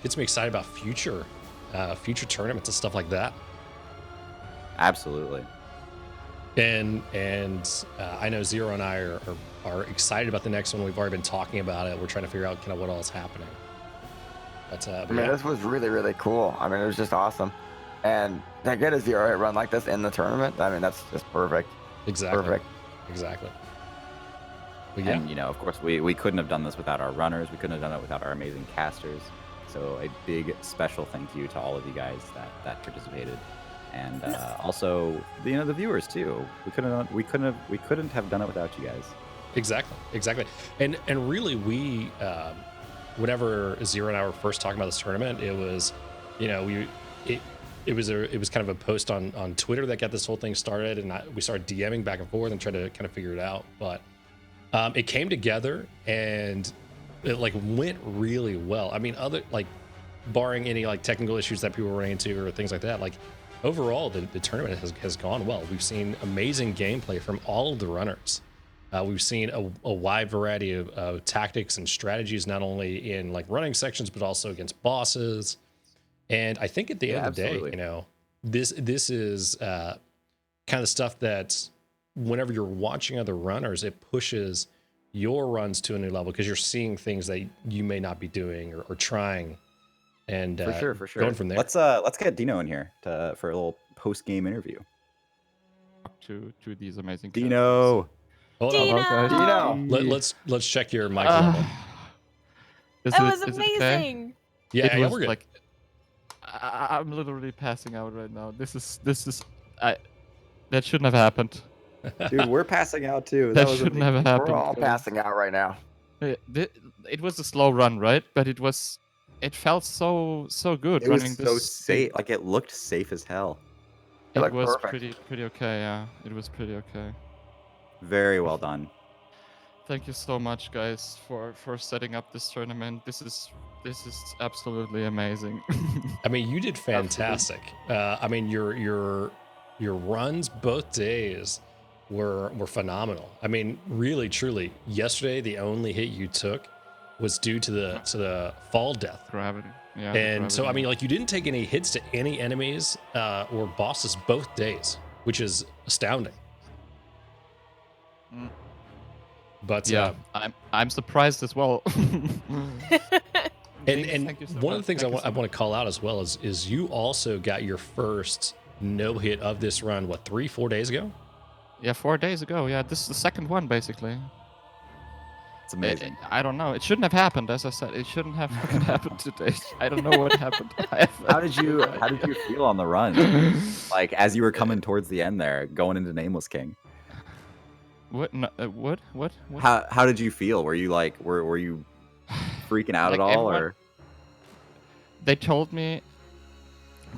S1: gets me excited about future tournaments and stuff like that.
S2: Absolutely.
S1: And I know Zero and I are excited about the next one. We've already been talking about it. We're trying to figure out kind of what all is happening. But
S4: I mean, this was really, really cool. I mean, it was just awesome. And to get a 0-hit run like this in the tournament, I mean, that's just perfect.
S1: exactly.
S4: Perfect.
S1: Exactly. But yeah.
S2: And, of course, we couldn't have done this without our runners. We couldn't have done it without our amazing casters. So a big special thank you to all of you guys that participated. And also, the viewers too. We couldn't have done it without you guys.
S1: Exactly. And really, we whenever Zero and I were first talking about this tournament, it was, it was kind of a post on Twitter that got this whole thing started, and we started DMing back and forth and tried to kind of figure it out. But it came together and it like went really well. I mean, barring any like technical issues that people were running into or things like that, like overall the tournament has gone well. We've seen amazing gameplay from all of the runners. We've seen a wide variety of tactics and strategies, not only in like running sections, but also against bosses. And I think at the end of the day, this is kind of stuff that whenever you're watching other runners, it pushes your runs to a new level because you're seeing things that you may not be doing or trying. And
S2: for sure.
S1: Going from there.
S2: Let's get Dino in here for a little post-game interview.
S8: To these amazing
S2: Dino.
S1: Hold on.
S4: Dino.
S1: Let's check your mic level.
S3: That was amazing.
S1: Yeah,
S8: it was
S1: we're good.
S8: like I'm literally passing out right now. This is that shouldn't have happened.
S2: Dude, we're passing out too.
S8: That shouldn't have happened.
S4: We're all passing out right now.
S8: It was a slow run, right? But it felt so good
S2: It
S8: running
S2: was
S8: this
S2: so safe. Like it looked safe as hell.
S4: It
S8: It
S4: looked
S8: was
S4: perfect.
S8: pretty okay, yeah. It was pretty okay.
S2: Very well done.
S8: Thank you so much, guys, for setting up this tournament. This is absolutely amazing.
S1: I mean, you did fantastic. I mean, your runs both days were phenomenal. I mean, really, truly. Yesterday, the only hit you took was due to the fall death.
S8: Gravity. Yeah.
S1: And so, I
S8: gravity.
S1: mean, like you didn't take any hits to any enemies or bosses both days, which is astounding.
S8: Mm.
S1: But
S8: yeah, I'm surprised as well.
S1: and
S8: Thank you so
S1: one of the
S8: much.
S1: things I
S8: Thank you so
S1: want to call out as well is you also got your first no hit of this run. What, 3-4 days ago?
S8: Yeah, 4 days ago. Yeah, this is the second one basically.
S2: It's amazing.
S8: I don't know. It shouldn't have happened. As I said, it shouldn't have fucking happened today. I don't know what happened.
S2: How did you feel on the run? Like as you were coming towards the end there, going into Nameless King.
S8: What? No, what?
S2: How did you feel? Were you like were you freaking out
S8: Like
S2: at all,
S8: everyone-
S2: or?
S8: They told me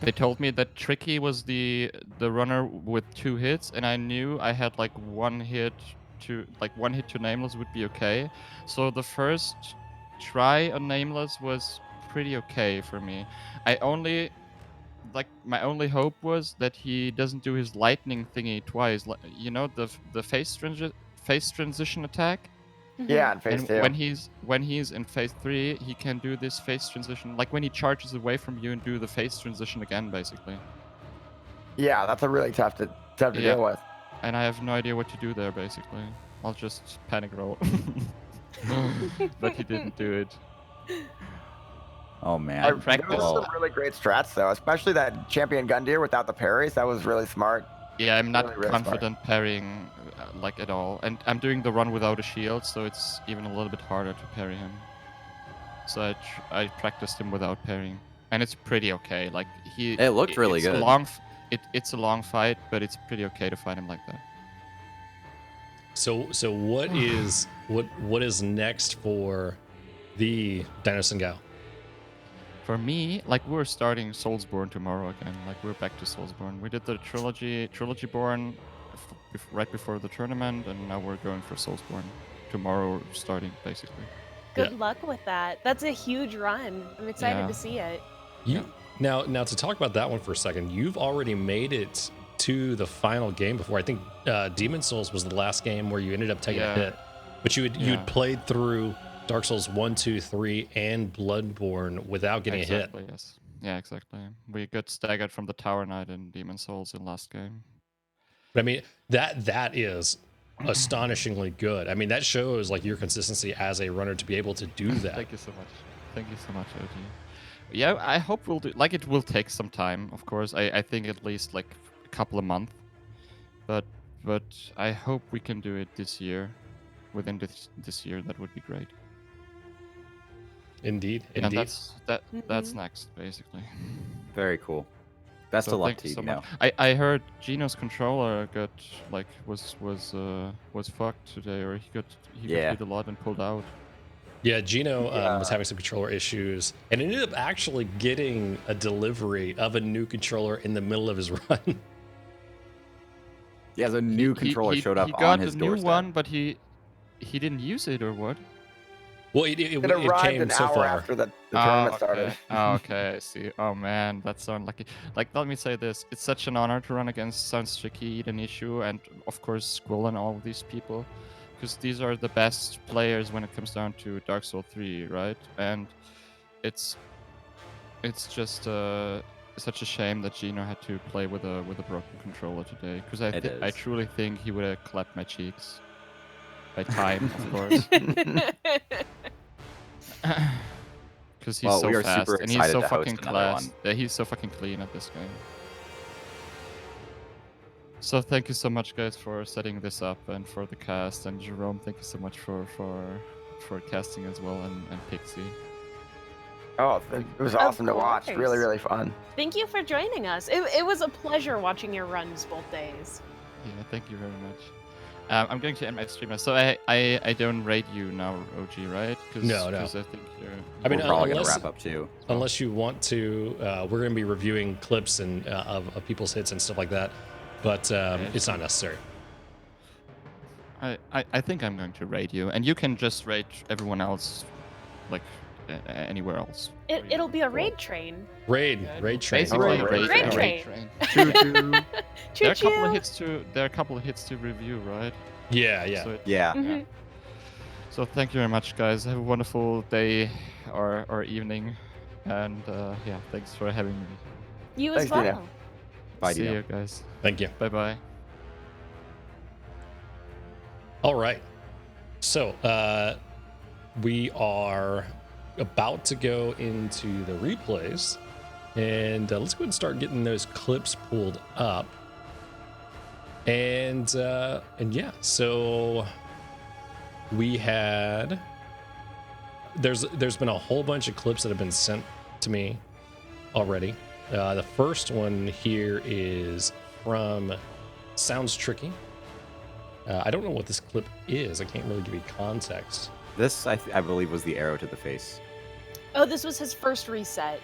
S8: that Tricky was the runner with 2 hits, and I knew I had like one hit to Nameless would be okay. So the first try on Nameless was pretty okay for me. My only hope was that he doesn't do his lightning thingy twice. The face transition attack.
S4: Yeah, in phase
S8: And
S4: 2.
S8: when he's in phase 3, he can do this phase transition, like when he charges away from you and do the phase transition again, basically.
S4: Yeah, that's a really tough to
S8: Yeah.
S4: deal with.
S8: And I have no idea what to do there, basically. I'll just panic roll. But he didn't do it.
S2: Oh man.
S8: I
S4: There
S8: practiced.
S4: was some really great strats though, especially that champion Gundyr without the parries. That was really smart.
S8: Yeah, I'm not
S4: Really smart.
S8: confident parrying like at all. And I'm doing the run without a shield, so it's even a little bit harder to parry him. So I practiced him without parrying. And it's pretty okay. Like
S2: It looked really
S8: it's a
S2: good.
S8: it's a long fight, but it's pretty okay to fight him like that.
S1: So what is next for the Dino Sengao?
S8: For me, like we're starting Soulsborne tomorrow again. Like we're back to Soulsborne. We did the Trilogyborn right before the tournament, and now we're going for Soulsborne tomorrow, starting basically.
S3: Good luck with that. That's a huge run. I'm excited
S8: Yeah.
S3: to see it.
S1: Now to talk about that one for a second, you've already made it to the final game before. I think Demon Souls was the last game where you ended up taking a hit, but you had played through Dark Souls 1, 2, 3, and Bloodborne without getting a hit.
S8: Yes. Yeah, exactly. We got staggered from the Tower Knight in Demon Souls in last game.
S1: But I mean, that is astonishingly good. I mean, that shows like your consistency as a runner to be able to do that.
S8: Thank you so much. Thank you so much, OG. Yeah, I hope we'll do. Like, it will take some time, of course. I think at least like a couple of months. But I hope we can do it this year. Within this year, that would be great.
S1: Indeed.
S8: And that's next, basically.
S2: Very cool. Best of luck to you, Gino.
S8: I heard Gino's controller got like was fucked today, or he got hit a lot and pulled out.
S1: Yeah, Gino was having some controller issues and ended up actually getting a delivery of a new controller in the middle of his run.
S2: Yeah, the new controller showed up on his doorstep.
S8: He got a new one, but he didn't use it, or what?
S1: Well, it
S4: arrived
S1: came
S4: an
S1: so
S4: hour
S1: far
S4: after the tournament started.
S8: Oh, okay, I see. Oh man, that's so unlucky. Like, let me say this: it's such an honor to run against Sounds Tricky, Eden Issue, and of course Squill and all of these people, because these are the best players when it comes down to Dark Souls 3, right? And it's just such a shame that Gino had to play with a broken controller today, because I truly think he would have clapped my cheeks. By time, of course. Because he's so fast and he's so fucking class. Yeah, he's so fucking clean at this game. So thank you so much, guys, for setting this up and for the cast. And Jerome, thank you so much for casting as well, and Pixie.
S4: Oh, it was awesome to watch. Really, really fun.
S3: Thank you for joining us. It was a pleasure watching your runs both days.
S8: Yeah, thank you very much. I'm going to end my stream now. So I don't rate you now, OG, right?
S1: No.
S8: I think you're...
S2: I mean, we're probably going to wrap up too.
S1: Unless you want to, we're going to be reviewing clips and of people's hits and stuff like that, but it's not necessary.
S8: I think I'm going to rate you, and you can just rate everyone else, like anywhere else.
S3: It'll be a raid train.
S1: Raid train.
S8: Basically,
S3: raid train.
S8: There are a couple of hits to review, right?
S1: Yeah.
S8: So,
S3: Mm-hmm.
S8: So thank you very much, guys. Have a wonderful day or evening, and thanks for having me.
S3: You as well.
S4: Dina.
S2: Bye,
S8: See
S2: Dino.
S8: you guys.
S1: Thank you.
S8: Bye.
S1: All right. So we are about to go into the replays, and let's go ahead and start getting those clips pulled up. And yeah, so we had there's been a whole bunch of clips that have been sent to me already. The first one here is from Sounds Tricky. I don't know what this clip is. I can't really give you context.
S2: This, I believe, was the arrow to the face.
S3: Oh, this was his first reset.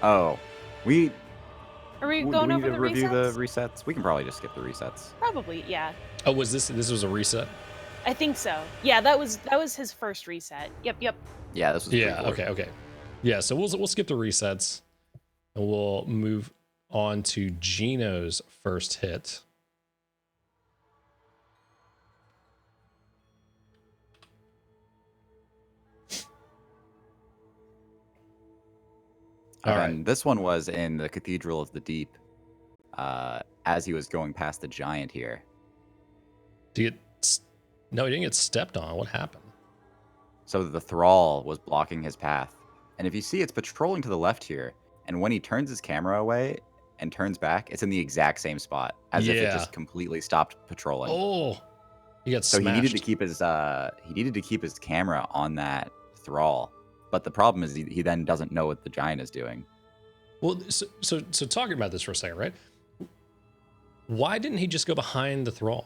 S2: Oh,
S3: Are we going over the
S2: review
S3: resets?
S2: the resets? We can probably just skip the resets.
S3: Probably, yeah.
S1: Oh, was this was a reset?
S3: I think so. Yeah, that was his first reset. Yep.
S2: Yeah, this was.
S1: Okay. Yeah, so we'll skip the resets, and we'll move on to Gino's first hit.
S2: All right. This one was in the Cathedral of the Deep, as he was going past the giant here.
S1: No, he didn't get stepped on. What happened?
S2: So the thrall was blocking his path. And if you see, it's patrolling to the left here. And when he turns his camera away and turns back, it's in the exact same spot, as if it just completely stopped patrolling.
S1: Oh, he got
S2: so
S1: smashed.
S2: He needed to keep his camera on that thrall. But the problem is he then doesn't know what the giant is doing.
S1: Well, so talking about this for a second, right? Why didn't he just go behind the thrall?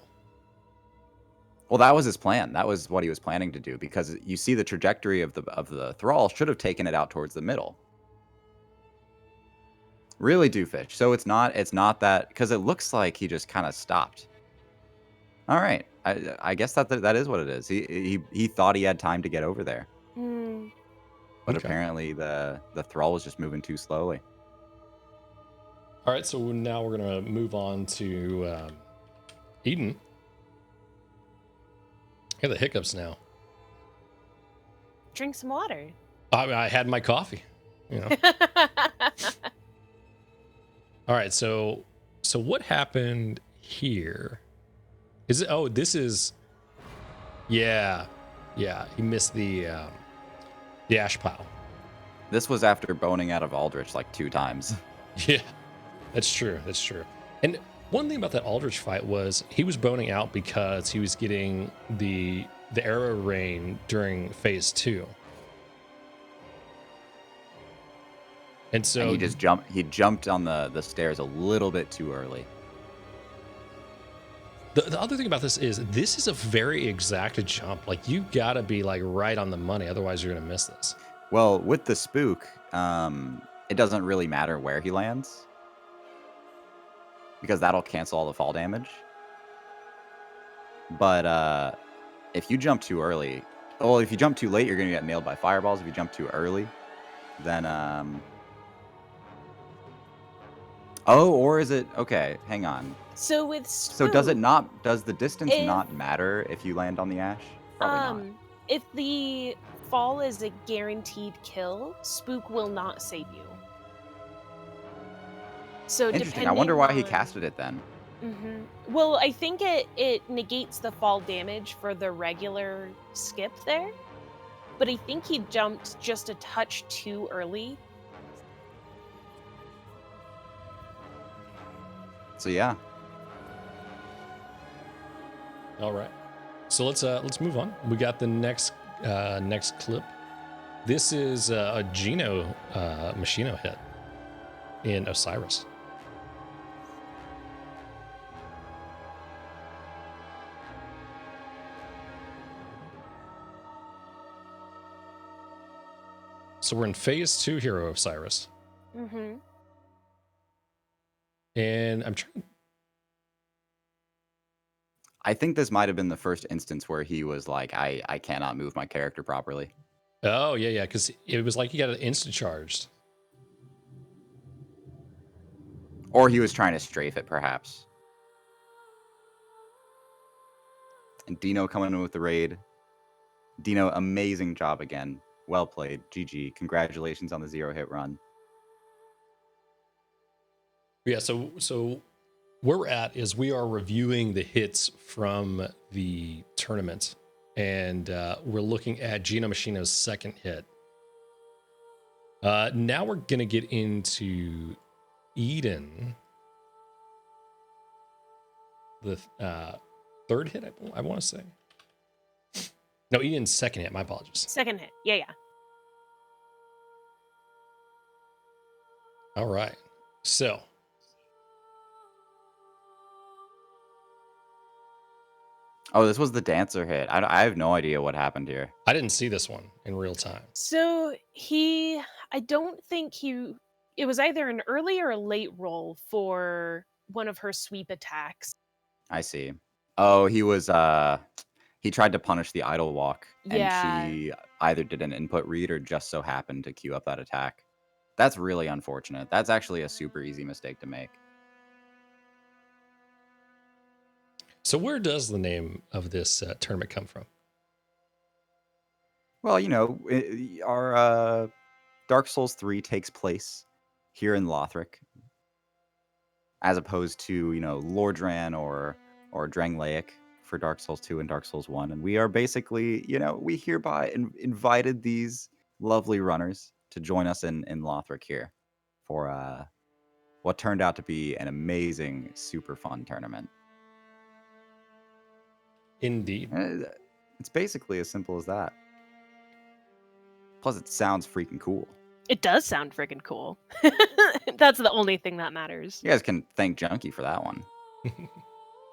S2: Well, that was his plan. That was what he was planning to do, because you see the trajectory of the thrall should have taken it out towards the middle. Really doofus. So it's not that, because it looks like he just kind of stopped. All right, I guess that is what it is. He thought he had time to get over there, but
S1: Okay.
S2: apparently the thrall was just moving too slowly.
S1: All right, so now we're gonna move on to Eden. I got the hiccups now.
S3: Drink some water.
S1: I had my coffee, you know. All right, so what happened here? Is it? Oh, this is. Yeah. He missed the ash pile.
S2: This was after boning out of Aldrich like 2 times.
S1: Yeah, that's true. And one thing about that Aldrich fight was he was boning out because he was getting the arrow rain during phase 2. And so
S2: And he jumped on the stairs a little bit too early.
S1: The other thing about this is a very exact jump. Like, you gotta be like right on the money, otherwise you're gonna miss this.
S2: Well, with the spook, it doesn't really matter where he lands, because that'll cancel all the fall damage. But if you jump too early, well, if you jump too late, you're gonna get nailed by fireballs. If you jump too early, then oh, or is it okay? Hang on.
S3: So with
S2: So does it
S3: Spook,
S2: not? Does the distance
S3: if-
S2: not matter if you land on the ash? Probably not.
S3: if the fall is a guaranteed kill, Spook will not save you. So
S2: Interesting. I wonder why he
S3: depending
S2: casted it then.
S3: on- Well, I think it negates the fall damage for the regular skip there, but I think he jumped just a touch too early.
S2: So yeah.
S1: All right, so let's move on. We got the next clip. This is a Geno Machino hit in Osiris. So we're in phase 2 here of Osiris. And I'm trying.
S2: I think this might have been the first instance where he was like, I cannot move my character properly.
S1: Oh, yeah, because it was like he got an instant charged.
S2: Or he was trying to strafe it, perhaps. And Dino coming in with the raid. Dino, amazing job again. Well played. GG. Congratulations on the 0-hit run.
S1: Yeah, so where we're at is we are reviewing the hits from the tournament, and we're looking at Geno Machino's second hit. Now we're gonna get into Eden, the third hit, I want to say. No, Eden's second hit. My apologies.
S3: Second hit. Yeah.
S1: All right, so.
S2: Oh, this was the dancer hit. I have no idea what happened here.
S1: I didn't see this one in real time.
S3: So I don't think it was either an early or a late roll for one of her sweep attacks.
S2: I see. Oh, he was he tried to punish the idle walk,
S3: Yeah.
S2: and she either did an input read or just so happened to queue up that attack. That's really unfortunate. That's actually a super easy mistake to make.
S1: So where does the name of this tournament come from?
S2: Well, you know, our Dark Souls 3 takes place here in Lothric, as opposed to, you know, Lordran or Drangleic for Dark Souls 2 and Dark Souls 1. And we are basically, you know, we hereby invited these lovely runners to join us in Lothric here for what turned out to be an amazing, super fun tournament.
S1: Indeed.
S2: It's basically as simple as that. Plus, it sounds freaking cool.
S3: It does sound freaking cool. That's the only thing that matters.
S2: You guys can thank Junkie for that one.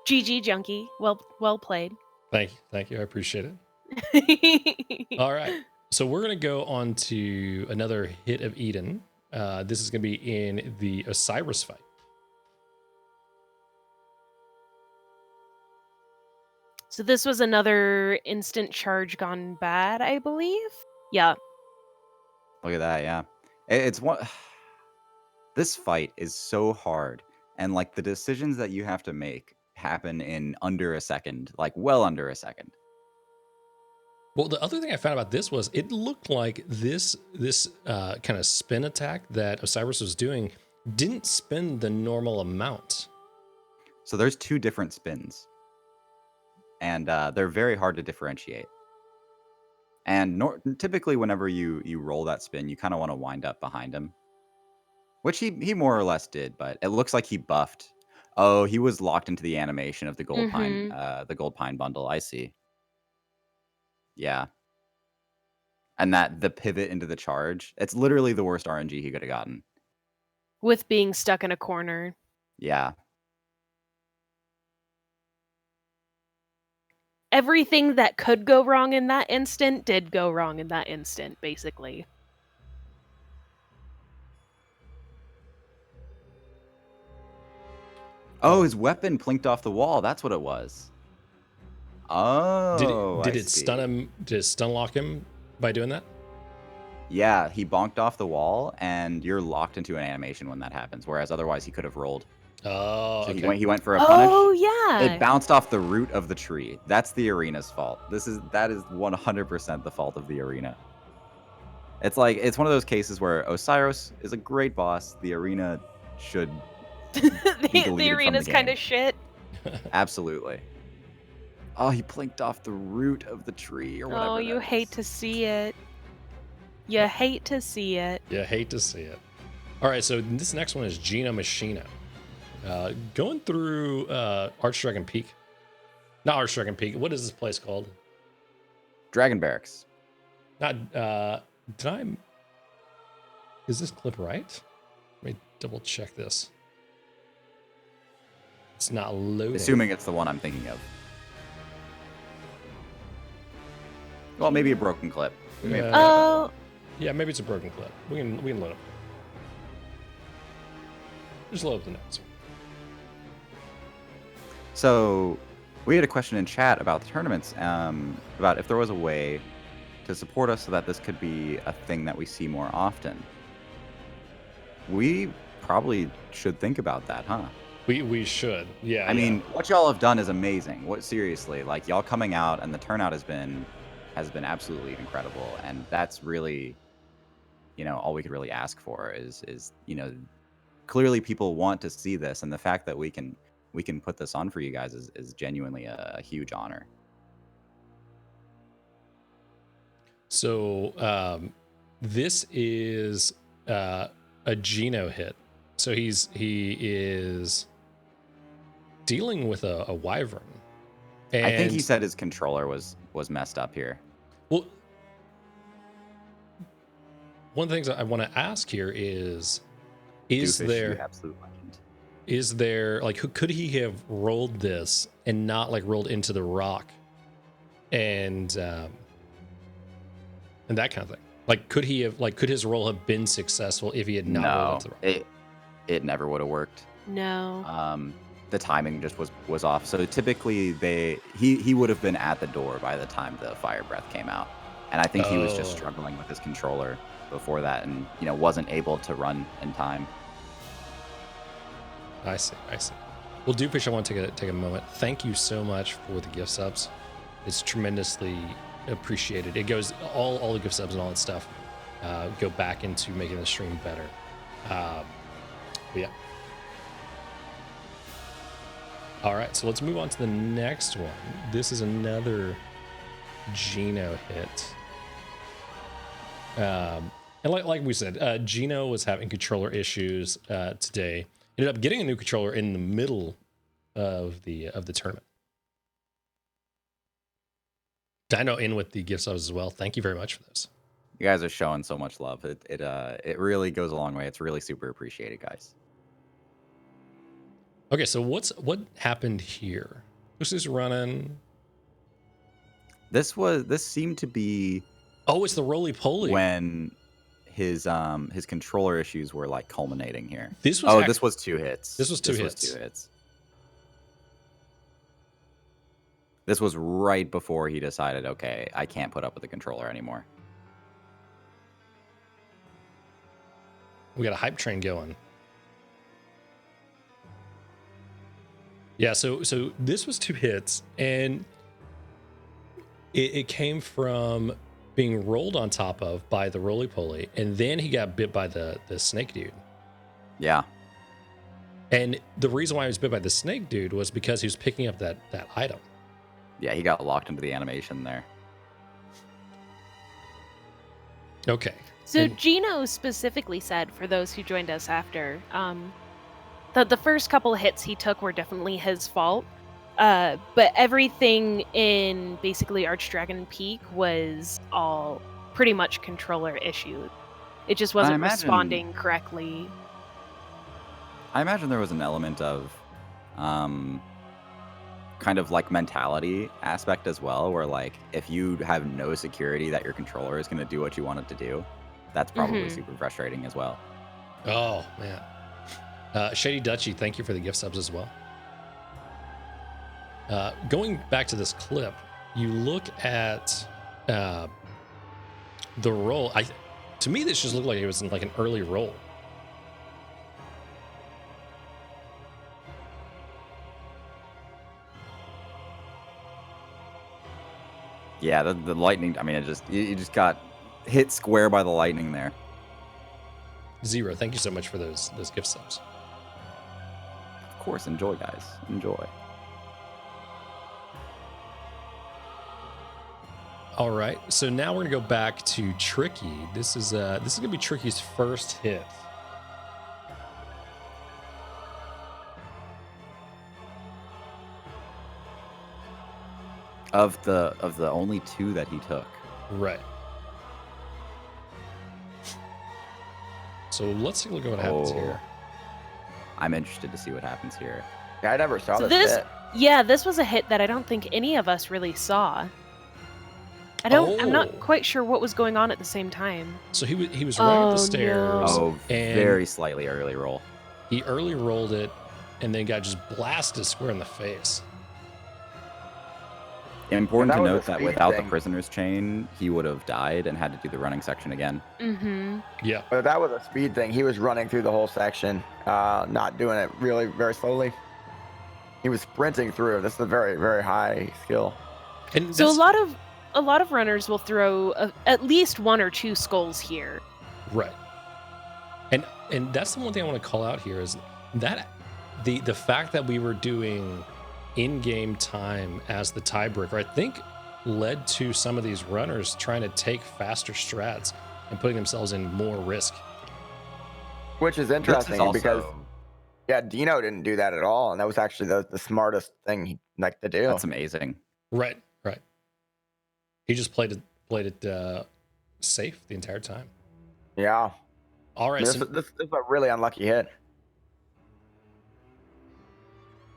S3: GG Junkie. Well played.
S1: Thank you. I appreciate it. All right. So we're going to go on to another hit of Eden. This is going to be in the Osiris fight.
S3: So this was another instant charge gone bad, I believe. Yeah.
S2: Look at that, yeah. It's one. This fight is so hard, and like the decisions that you have to make happen in under a second, like well under a second.
S1: Well, the other thing I found about this was it looked like this kind of spin attack that Osiris was doing didn't spin the normal amount.
S2: So there's two different spins, and they're very hard to differentiate. And typically, whenever you roll that spin, you kind of want to wind up behind him, which he more or less did. But it looks like he buffed. Oh, he was locked into the animation of the gold pine, the gold pine bundle. I see. Yeah. And that the pivot into the charge, it's literally the worst RNG he could have gotten.
S3: With being stuck in a corner.
S2: Yeah.
S3: Everything that could go wrong in that instant did go wrong in that instant, basically.
S2: Oh, his weapon plinked off the wall. That's what it was. Oh,
S1: Did it stun him? Did it stun lock him by doing that?
S2: Yeah, he bonked off the wall, and you're locked into an animation when that happens. Whereas otherwise, he could have rolled.
S1: Oh,
S2: so
S1: okay.
S2: he went for a punish.
S3: Oh yeah.
S2: It bounced off the root of the tree. That's the arena's fault. That is 100% the fault of the arena. It's one of those cases where Osiris is a great boss. The arena should
S3: the arena's kind of shit.
S2: Absolutely. Oh, he plinked off the root of the tree or whatever.
S3: Oh, you hate to see it. You hate to see it.
S1: You hate to see it. All right, so this next one is Gino Machino. Going through Archdragon Peak. Not Archdragon Peak. What is this place called?
S2: Dragon Barracks.
S1: Not, is this clip right? Let me double check this. It's not loading.
S2: Assuming it's the one I'm thinking of. Well, maybe a broken clip.
S3: Oh.
S1: Yeah, maybe it's a broken clip. We can load up. Just load up the notes.
S2: So, we had a question in chat about the tournaments, about if there was a way to support us so that this could be a thing that we see more often. We probably should think about that, huh?
S1: We should. Yeah.
S2: I mean, what y'all have done is amazing. Seriously, like y'all coming out and the turnout has been absolutely incredible, and that's really, all we could really ask for is clearly people want to see this, and the fact that we can put this on for you guys is genuinely a huge honor.
S1: So this is a Gino hit. So he is dealing with a wyvern. And
S2: I think he said his controller was messed up here.
S1: Well, one of the things I want to ask here is
S2: Doofus,
S1: there
S2: you absolute legend.
S1: Is there could he have rolled this and not rolled into the rock and that kind of thing? Could he have could his roll have been successful if he had not rolled into the rock?
S2: It never would have worked.
S3: No.
S2: The timing just was off. So typically he would have been at the door by the time the fire breath came out. And I think he was just struggling with his controller before that and wasn't able to run in time.
S1: I see. Well, Dupish, I want to take a moment. Thank you so much for the gift subs. It's tremendously appreciated. It goes all the gift subs and all that stuff go back into making the stream better. But yeah. All right, so let's move on to the next one. This is another Gino hit. And like we said, Gino was having controller issues today. Ended up getting a new controller in the middle of the tournament. Dino in with the gift subs as well. Thank you very much for this.
S2: You guys are showing so much love. It really goes a long way. It's really super appreciated, guys.
S1: Okay, so what happened here? Who's this running?
S2: This seemed to be
S1: it's the roly poly.
S2: When his controller issues were like culminating here.
S1: This was
S2: this was 2 hits.
S1: This was two hits.
S2: This was right before he decided, okay, I can't put up with the controller anymore.
S1: We got a hype train going. Yeah, so this was 2 hits, and it came from being rolled on top of by the roly-poly, and then he got bit by the snake dude.
S2: Yeah.
S1: And the reason why he was bit by the snake dude was because he was picking up that item.
S2: Yeah, he got locked into the animation there.
S1: Okay.
S3: So
S1: And-
S3: Gino specifically said, for those who joined us after, that the first couple of hits he took were definitely his fault. But everything in basically Archdragon Peak was all pretty much controller issues. It just wasn't responding correctly.
S2: I imagine there was an element of kind of like mentality aspect as well, where like if you have no security that your controller is going to do what you want it to do, that's probably super frustrating as well.
S1: Oh, man. Shady Dutchy, thank you for the gift subs as well. Going back to this clip, you look at the roll. To me, this just looked like it was in like an early roll.
S2: Yeah, the lightning. I mean, you just got hit square by the lightning there.
S1: Zero, thank you so much for those gift subs.
S2: Of course, enjoy, guys. Enjoy.
S1: All right, so now we're gonna go back to Tricky. This is gonna be Tricky's first hit.
S2: Of the only 2 that he took.
S1: Right. So let's take a look at what happens here.
S2: I'm interested to see what happens here.
S4: Yeah, I never saw
S3: So
S4: this hit.
S3: yeah, this was a hit that I don't think any of us really saw. I'm not quite sure what was going on at the same time.
S1: So he was running up the
S3: Oh,
S1: stairs.
S3: no.
S1: And
S2: Very slightly early roll.
S1: he early rolled it, and then got just blasted square in the face.
S2: Important
S4: that
S2: to
S4: was a
S2: note that
S4: speed
S2: without
S4: thing.
S2: the prisoner's chain, he would have died and had to do the running section again.
S3: Mm-hmm.
S1: Yeah.
S4: But that was a speed thing. He was running through the whole section, not doing it really very slowly. He was sprinting through. This is a very, very high skill.
S1: And
S3: So
S1: that's-
S3: a lot of runners will throw at least 1 or 2 skulls here.
S1: Right. And that's the one thing I want to call out here is that the fact that we were doing in-game time as the tiebreaker, I think led to some of these runners trying to take faster strats and putting themselves in more risk.
S4: Which is interesting because Dino didn't do that at all, and that was actually the smartest thing he like to do.
S2: That's amazing.
S1: Right. He just played it safe the entire time.
S4: Yeah.
S1: All right.
S4: This is a really unlucky hit.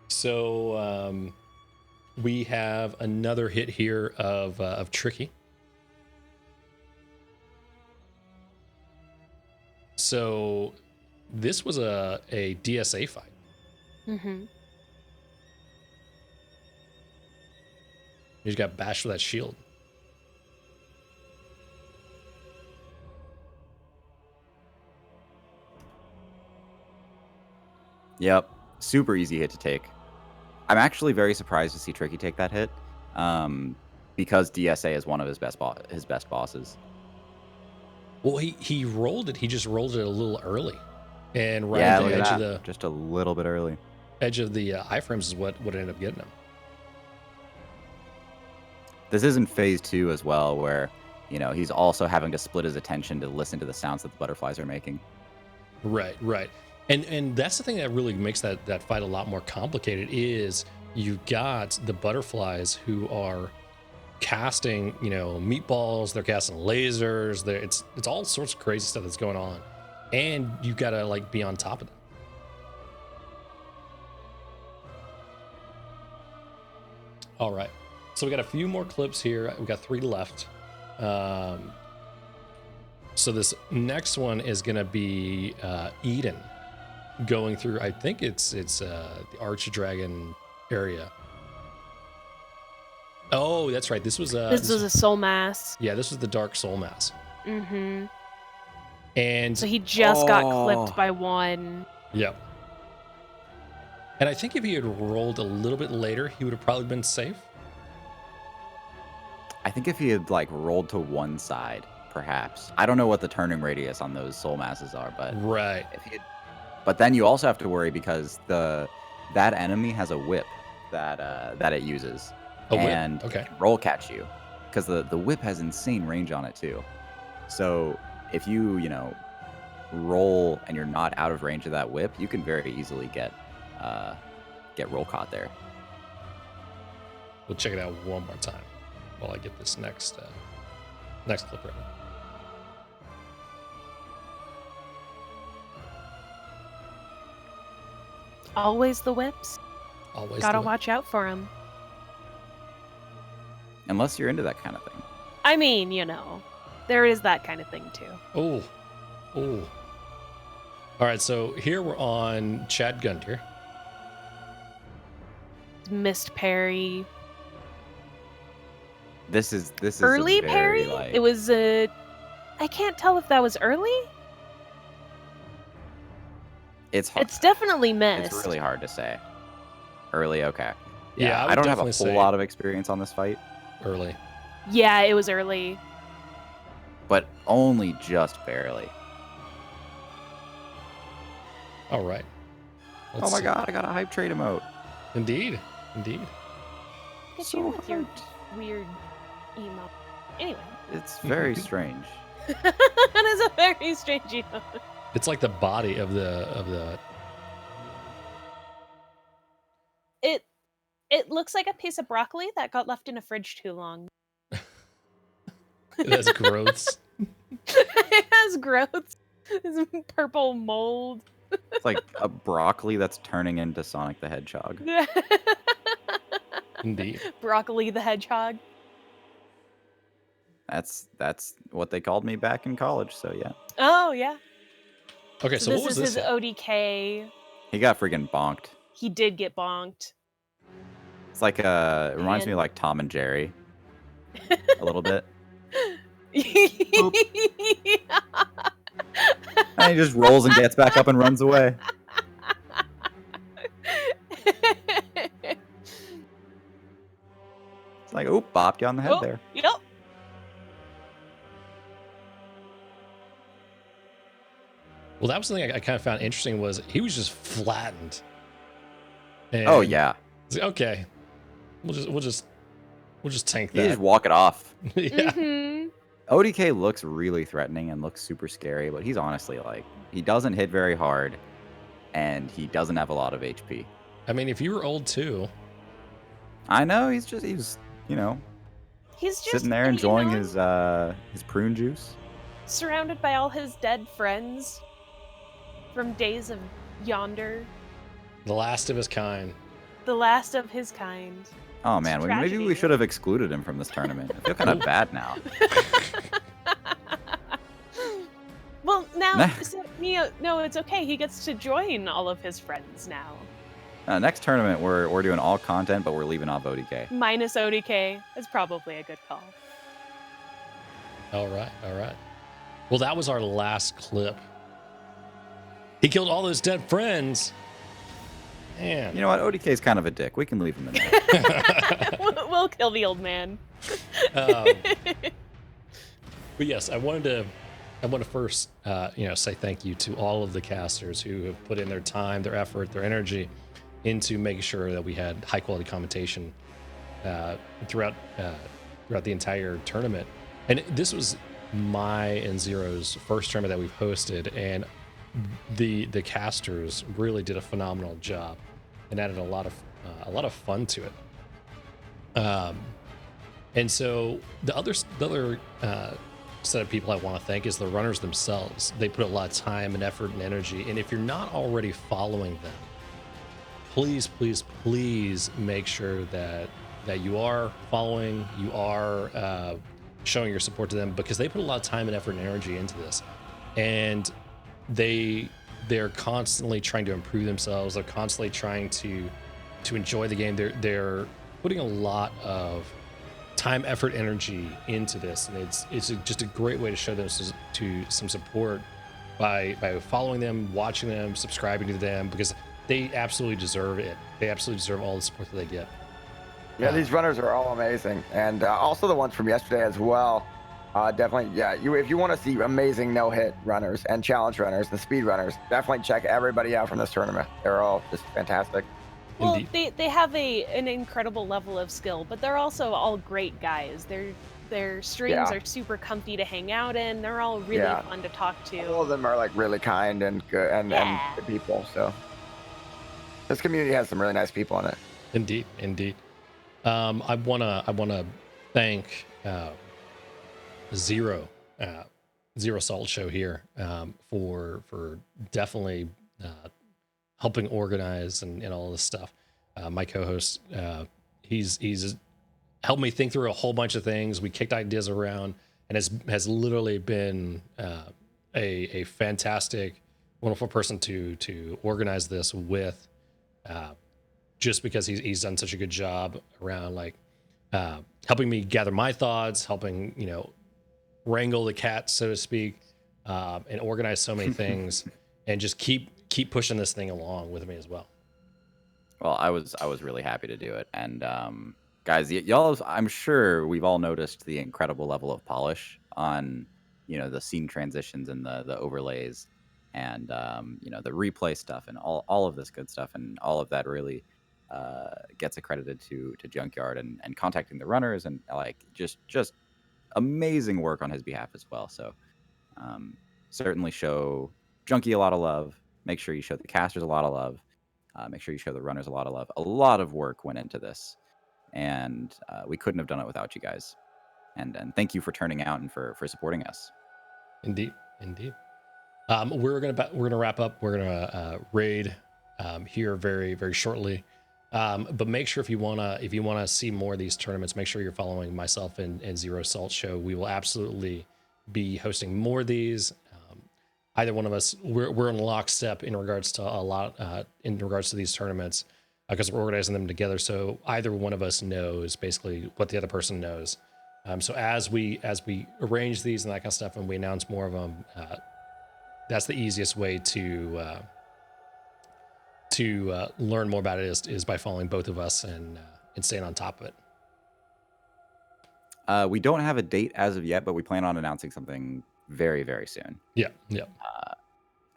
S1: So we have another hit here of Tricky. So this was a DSA fight.
S3: Mm-hmm.
S1: He just got bashed with that shield.
S2: Yep. Super easy hit to take. I'm actually very surprised to see Tricky take that hit, because DSA is one of his best bosses.
S1: Well, he rolled it. He just rolled it a little early, and right
S2: Yeah,
S1: at
S2: look
S1: the
S2: at
S1: edge of
S2: that. Just a little bit early.
S1: the iframes is what ended up getting him.
S2: This is in phase 2 as well, where he's also having to split his attention to listen to the sounds that the butterflies are making.
S1: Right. And that's the thing that really makes that fight a lot more complicated is you've got the butterflies who are casting, meatballs, they're casting lasers, it's all sorts of crazy stuff that's going on. And you gotta like be on top of them. All right. So we got a few more clips here. We got 3 left. So this next one is going to be Eden going through. I think it's the Archdragon area. Oh, that's right. This was
S3: This was a soul mass.
S1: Yeah, this was the Dark Soul Mass.
S3: Mm-hmm.
S1: And
S3: So he just got clipped by one.
S1: Yep. And I think if he had rolled a little bit later, he would have probably been safe.
S2: I think if he had like rolled to one side, perhaps. I don't know what the turning radius on those soul masses are, but
S1: Right.
S2: if he had, but then you also have to worry because that enemy has a whip that it uses.
S1: A whip,
S2: and
S1: okay.
S2: it can roll catch you because the whip has insane range on it too. So if you roll and you're not out of range of that whip, you can very easily get roll caught there.
S1: We'll check it out one more time while I get this next clip ready.
S3: Always the whips.
S1: Always
S3: Gotta
S1: the whip.
S3: watch out for him.
S2: Unless you're into that kind of thing.
S3: I mean, there is that kind of thing too.
S1: Oh. All right, so here we're on Chad Gunter.
S3: Missed parry.
S2: This is
S3: Early
S2: a very,
S3: parry?
S2: like,
S3: It was I can't tell if that was early.
S2: it's hard.
S3: It's definitely missed.
S2: It's really hard to say. Early, okay.
S1: Yeah, I would
S2: I don't have a
S1: definitely
S2: whole
S1: say-
S2: lot of experience on this fight,
S1: Early.
S3: Yeah, it was early.
S2: but only just barely.
S1: All right.
S2: Oh
S1: Let's
S2: my
S1: see.
S2: god, I got a hype trade emote.
S1: Indeed.
S3: Look at
S2: So
S3: you with your
S2: hyped.
S3: weird emo. Anyway,
S2: It's very strange.
S3: that is a very strange emo.
S1: It's like the body of the
S3: It looks like a piece of broccoli that got left in a fridge too long.
S1: it has growths.
S3: It has growths. This purple mold.
S2: It's like a broccoli that's turning into Sonic the Hedgehog.
S1: Indeed.
S3: Broccoli the hedgehog.
S2: That's what they called me back in college, so yeah.
S3: Oh yeah.
S1: Okay, so
S3: this
S1: what was
S3: is
S1: this?
S3: his ODK.
S2: He got freaking bonked.
S3: He did get bonked.
S2: It's like it reminds me
S3: Man.
S2: of like Tom and Jerry. A little bit. And he just rolls and gets back up and runs away. It's like, oop, bopped you on the head
S3: Oh,
S2: there.
S3: Yep.
S1: Well, that was something I kind of found interesting was he was just flattened. And
S2: Oh yeah.
S1: it's like, okay, we'll just tank
S2: You
S1: that.
S2: just walk it off.
S1: Yeah.
S3: Mhm.
S2: ODK looks really threatening and looks super scary, but he's honestly like, he doesn't hit very hard and he doesn't have a lot of HP.
S1: I mean, if you were old too,
S2: I know he's
S3: He's just
S2: sitting there enjoying his prune juice.
S3: surrounded by all his dead friends from days of yonder,
S1: the last of his kind.
S3: the last of his kind.
S2: Oh man, maybe
S3: tragedy.
S2: we should have excluded him from this tournament. I feel kind of bad now.
S3: Well, now,
S2: Nah.
S3: no, it's okay. He gets to join all of his friends now.
S2: Next tournament, we're doing all content, but we're leaving off ODK.
S3: Minus ODK is probably a good call.
S1: All right. Well, that was our last clip. He killed all those dead friends. Man.
S2: You know what? ODK is kind of a dick. We can leave him in there.
S3: We'll kill the old man.
S1: But yes, I wanted to first, say thank you to all of the casters who have put in their time, their effort, their energy into making sure that we had high quality commentation throughout the entire tournament. And this was my and Zero's first tournament that we've hosted, and the casters really did a phenomenal job and added a lot of fun to it. And so the other set of people I want to thank is the runners themselves. They put a lot of time and effort and energy. And if you're not already following them, please make sure that you are following, you are showing your support to them, because they put a lot of time and effort and energy into this, and they're constantly trying to improve themselves. They're constantly trying to enjoy the game. They're putting a lot of time, effort, energy into this, and it's just a great way to show them some support by following them, watching them, subscribing to them, because they absolutely deserve it. They absolutely deserve all the support that they get.
S4: Yeah, these runners are all amazing, and also the ones from yesterday as well. Definitely, yeah. If you want to see amazing no-hit runners and challenge runners, the speed runners, definitely check everybody out from this tournament. They're all just fantastic.
S3: Well,
S1: Indeed.
S3: they have an incredible level of skill, but they're also all great guys. Their streams are super comfy to hang out in. They're all really fun to talk to.
S4: All of them are like really kind and good and good people. So this community has some really nice people in it.
S1: Indeed. I wanna thank Zero Salt Show here for definitely helping organize and all this stuff. My co-host, he's helped me think through a whole bunch of things. We kicked ideas around, and has literally been a fantastic, wonderful person to organize this with. Just because he's done such a good job around like helping me gather my thoughts, helping wrangle the cat, so to speak, and organize so many things, and just keep pushing this thing along with me as well.
S2: Well, I was really happy to do it, and guys, y'all, I'm sure we've all noticed the incredible level of polish on the scene transitions and the overlays, and the replay stuff and all of this good stuff, and all of that really gets accredited to Junkyard and contacting the runners, and like just amazing work on his behalf as well. So certainly show Junkie a lot of love. Make sure you show the casters a lot of love. Make sure you show the runners a lot of love. A lot of work went into this, and we couldn't have done it without you guys. And thank you for turning out and for supporting us.
S1: Indeed. We're gonna wrap up. We're gonna raid here very, very shortly. But make sure if you wanna see more of these tournaments, make sure you're following myself and Zero Salt Show. We will absolutely be hosting more of these. Either one of us, we're in lockstep in regards to a lot in regards to these tournaments, because we're organizing them together. So either one of us knows basically what the other person knows. So as we arrange these and that kind of stuff, and we announce more of them, that's the easiest way to learn more about it is by following both of us and staying on top of it.
S2: We don't have a date as of yet, but we plan on announcing something very, very soon.
S1: Yeah.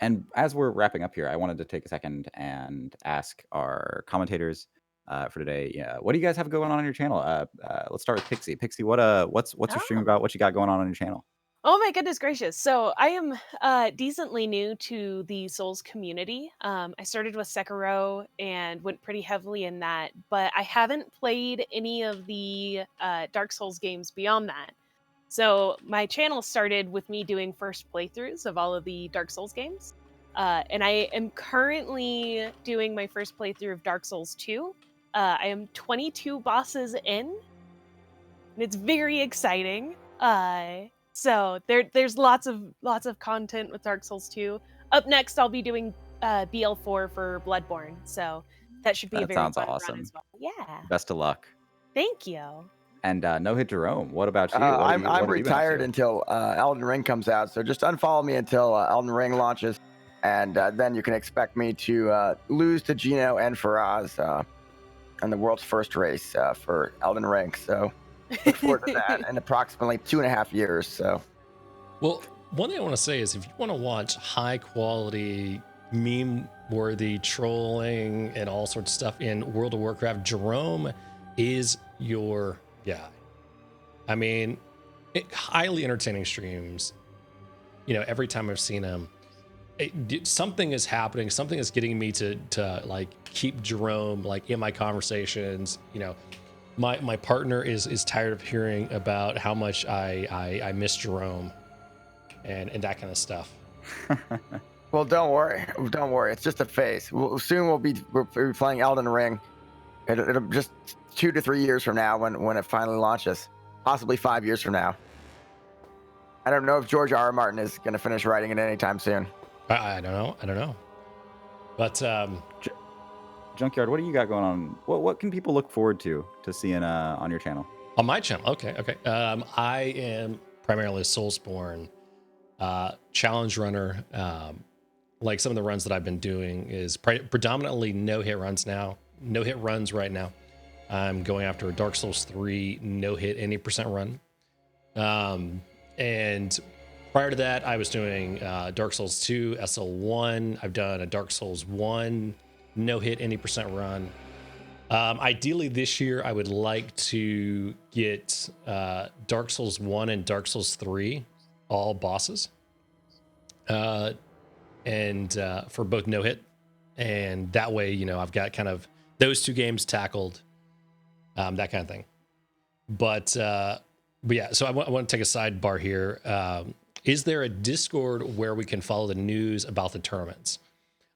S2: And as we're wrapping up here, I wanted to take a second and ask our commentators for today. What do you guys have going on your channel? Let's start with Pixie. Pixie, what's your stream about? What you got going on your channel?
S3: Oh my goodness gracious. So I am decently new to the Souls community. I started with Sekiro and went pretty heavily in that, but I haven't played any of the Dark Souls games beyond that. So my channel started with me doing first playthroughs of all of the Dark Souls games. And I am currently doing my first playthrough of Dark Souls 2. I am 22 bosses in, and it's very exciting. So there's lots of content with Dark Souls 2. Up next, I'll be doing BL4 for Bloodborne. So that should be a very
S2: sounds
S3: fun
S2: awesome.
S3: run as well. Yeah.
S2: Best of luck.
S3: Thank you.
S2: And No Hit Jerome, what about you?
S4: I'm retired until Elden Ring comes out, so just unfollow me until Elden Ring launches, and then you can expect me to lose to Gino and Faraz in the world's first race for Elden Ring. So look forward to that in approximately 2.5 years. So,
S1: well, one thing I want to say is if you want to watch high quality, meme-worthy trolling and all sorts of stuff in World of Warcraft, Jerome is your guy. I mean, highly entertaining streams. Every time I've seen him, something is happening. Something is getting me to like keep Jerome like in my conversations. My partner is tired of hearing about how much I miss Jerome and that kind of stuff.
S4: Well, don't worry. It's just a phase. Soon we'll be playing Elden Ring. It'll just 2 to 3 years from now when it finally launches, possibly 5 years from now. I don't know if George R. R. Martin is going to finish writing it anytime soon.
S1: I don't know. I don't know. But
S2: Junkyard, what do you got going on? What can people look forward to seeing on your channel?
S1: on my channel, okay. I am primarily a Soulsborne challenge runner. Like some of the runs that I've been doing is predominantly no-hit runs now. No-hit runs right now. I'm going after a Dark Souls 3 no-hit any % run. And prior to that, I was doing Dark Souls 2, SL1. I've done a Dark Souls 1 no-hit any % run. Ideally this year, I would like to get Dark Souls 1 and Dark Souls 3, all bosses. And for both no-hit. And that way, you know, I've got kind of those two games tackled, that kind of thing. But yeah, so I want to take a sidebar here. Is there a Discord where we can follow the news about the tournaments?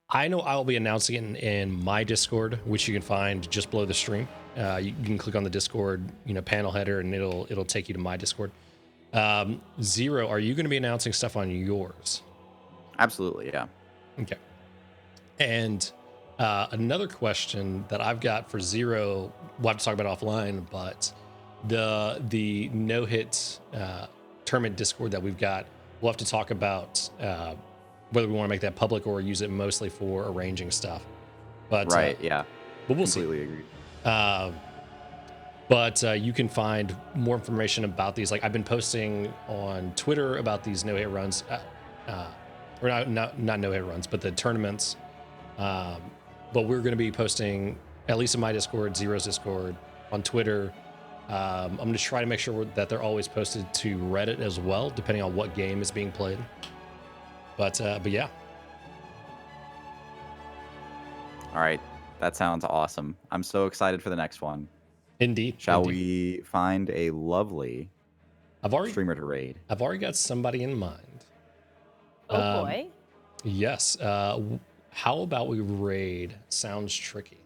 S1: I know I'll be announcing it in my Discord, which you can find just below the stream. You can click on the Discord, you know, panel header, and it'll take you to my Discord. Zero, are you going to be announcing stuff on yours?
S2: Absolutely, yeah.
S1: Okay. And another question that I've got for Zero, we'll have to talk about offline, but the no-hit tournament Discord that we've got, we'll have to talk about whether we want to make that public or use it mostly for arranging stuff. But
S2: Right, yeah.
S1: but we'll
S2: Completely agree.
S1: But you can find more information about these. Like I've been posting on Twitter about these no-hit runs, or not no-hit runs, but the tournaments. But we're going to be posting, at least in my Discord, Zero's Discord, on Twitter. I'm going to try to make sure that they're always posted to Reddit as well, depending on what game is being played. But yeah.
S2: All right, that sounds awesome. I'm so excited for the next one.
S1: Indeed.
S2: Shall
S1: indeed.
S2: we find a lovely streamer to raid?
S1: I've already got somebody in mind.
S3: Oh boy.
S1: Yes. How about we raid Sounds Tricky?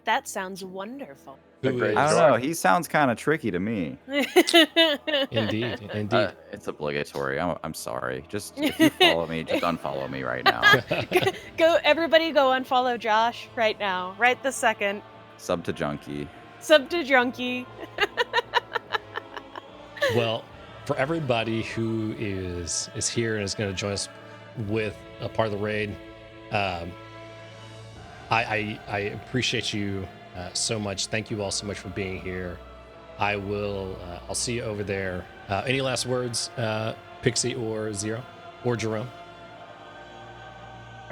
S3: That sounds wonderful.
S1: Who
S4: great
S1: is-
S2: I don't know. He sounds kind of tricky to me.
S1: Indeed.
S2: It's obligatory. I'm sorry. Just if you follow me, just unfollow me right now.
S3: Everybody go unfollow Josh right now. Right this second.
S2: Sub to Junkie.
S3: Sub to Junkie.
S1: Well, for everybody who is here and is going to join us with a part of the raid, I appreciate you so much. Thank you all so much for being here. I'll see you over there. Any last words, Pixie or Zero or Jerome?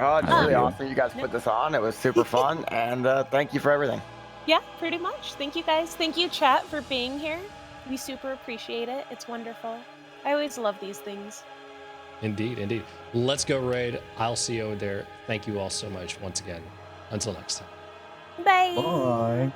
S4: Oh, it's really
S2: you.
S4: awesome. You guys put this on. It was super fun. And thank you for everything.
S3: Yeah, pretty much. Thank you guys. Thank you, chat, for being here. We super appreciate it. It's wonderful. I always love these things.
S1: Indeed. Let's go raid. I'll see you over there. Thank you all so much once again. Until next time.
S3: Bye.
S2: Bye.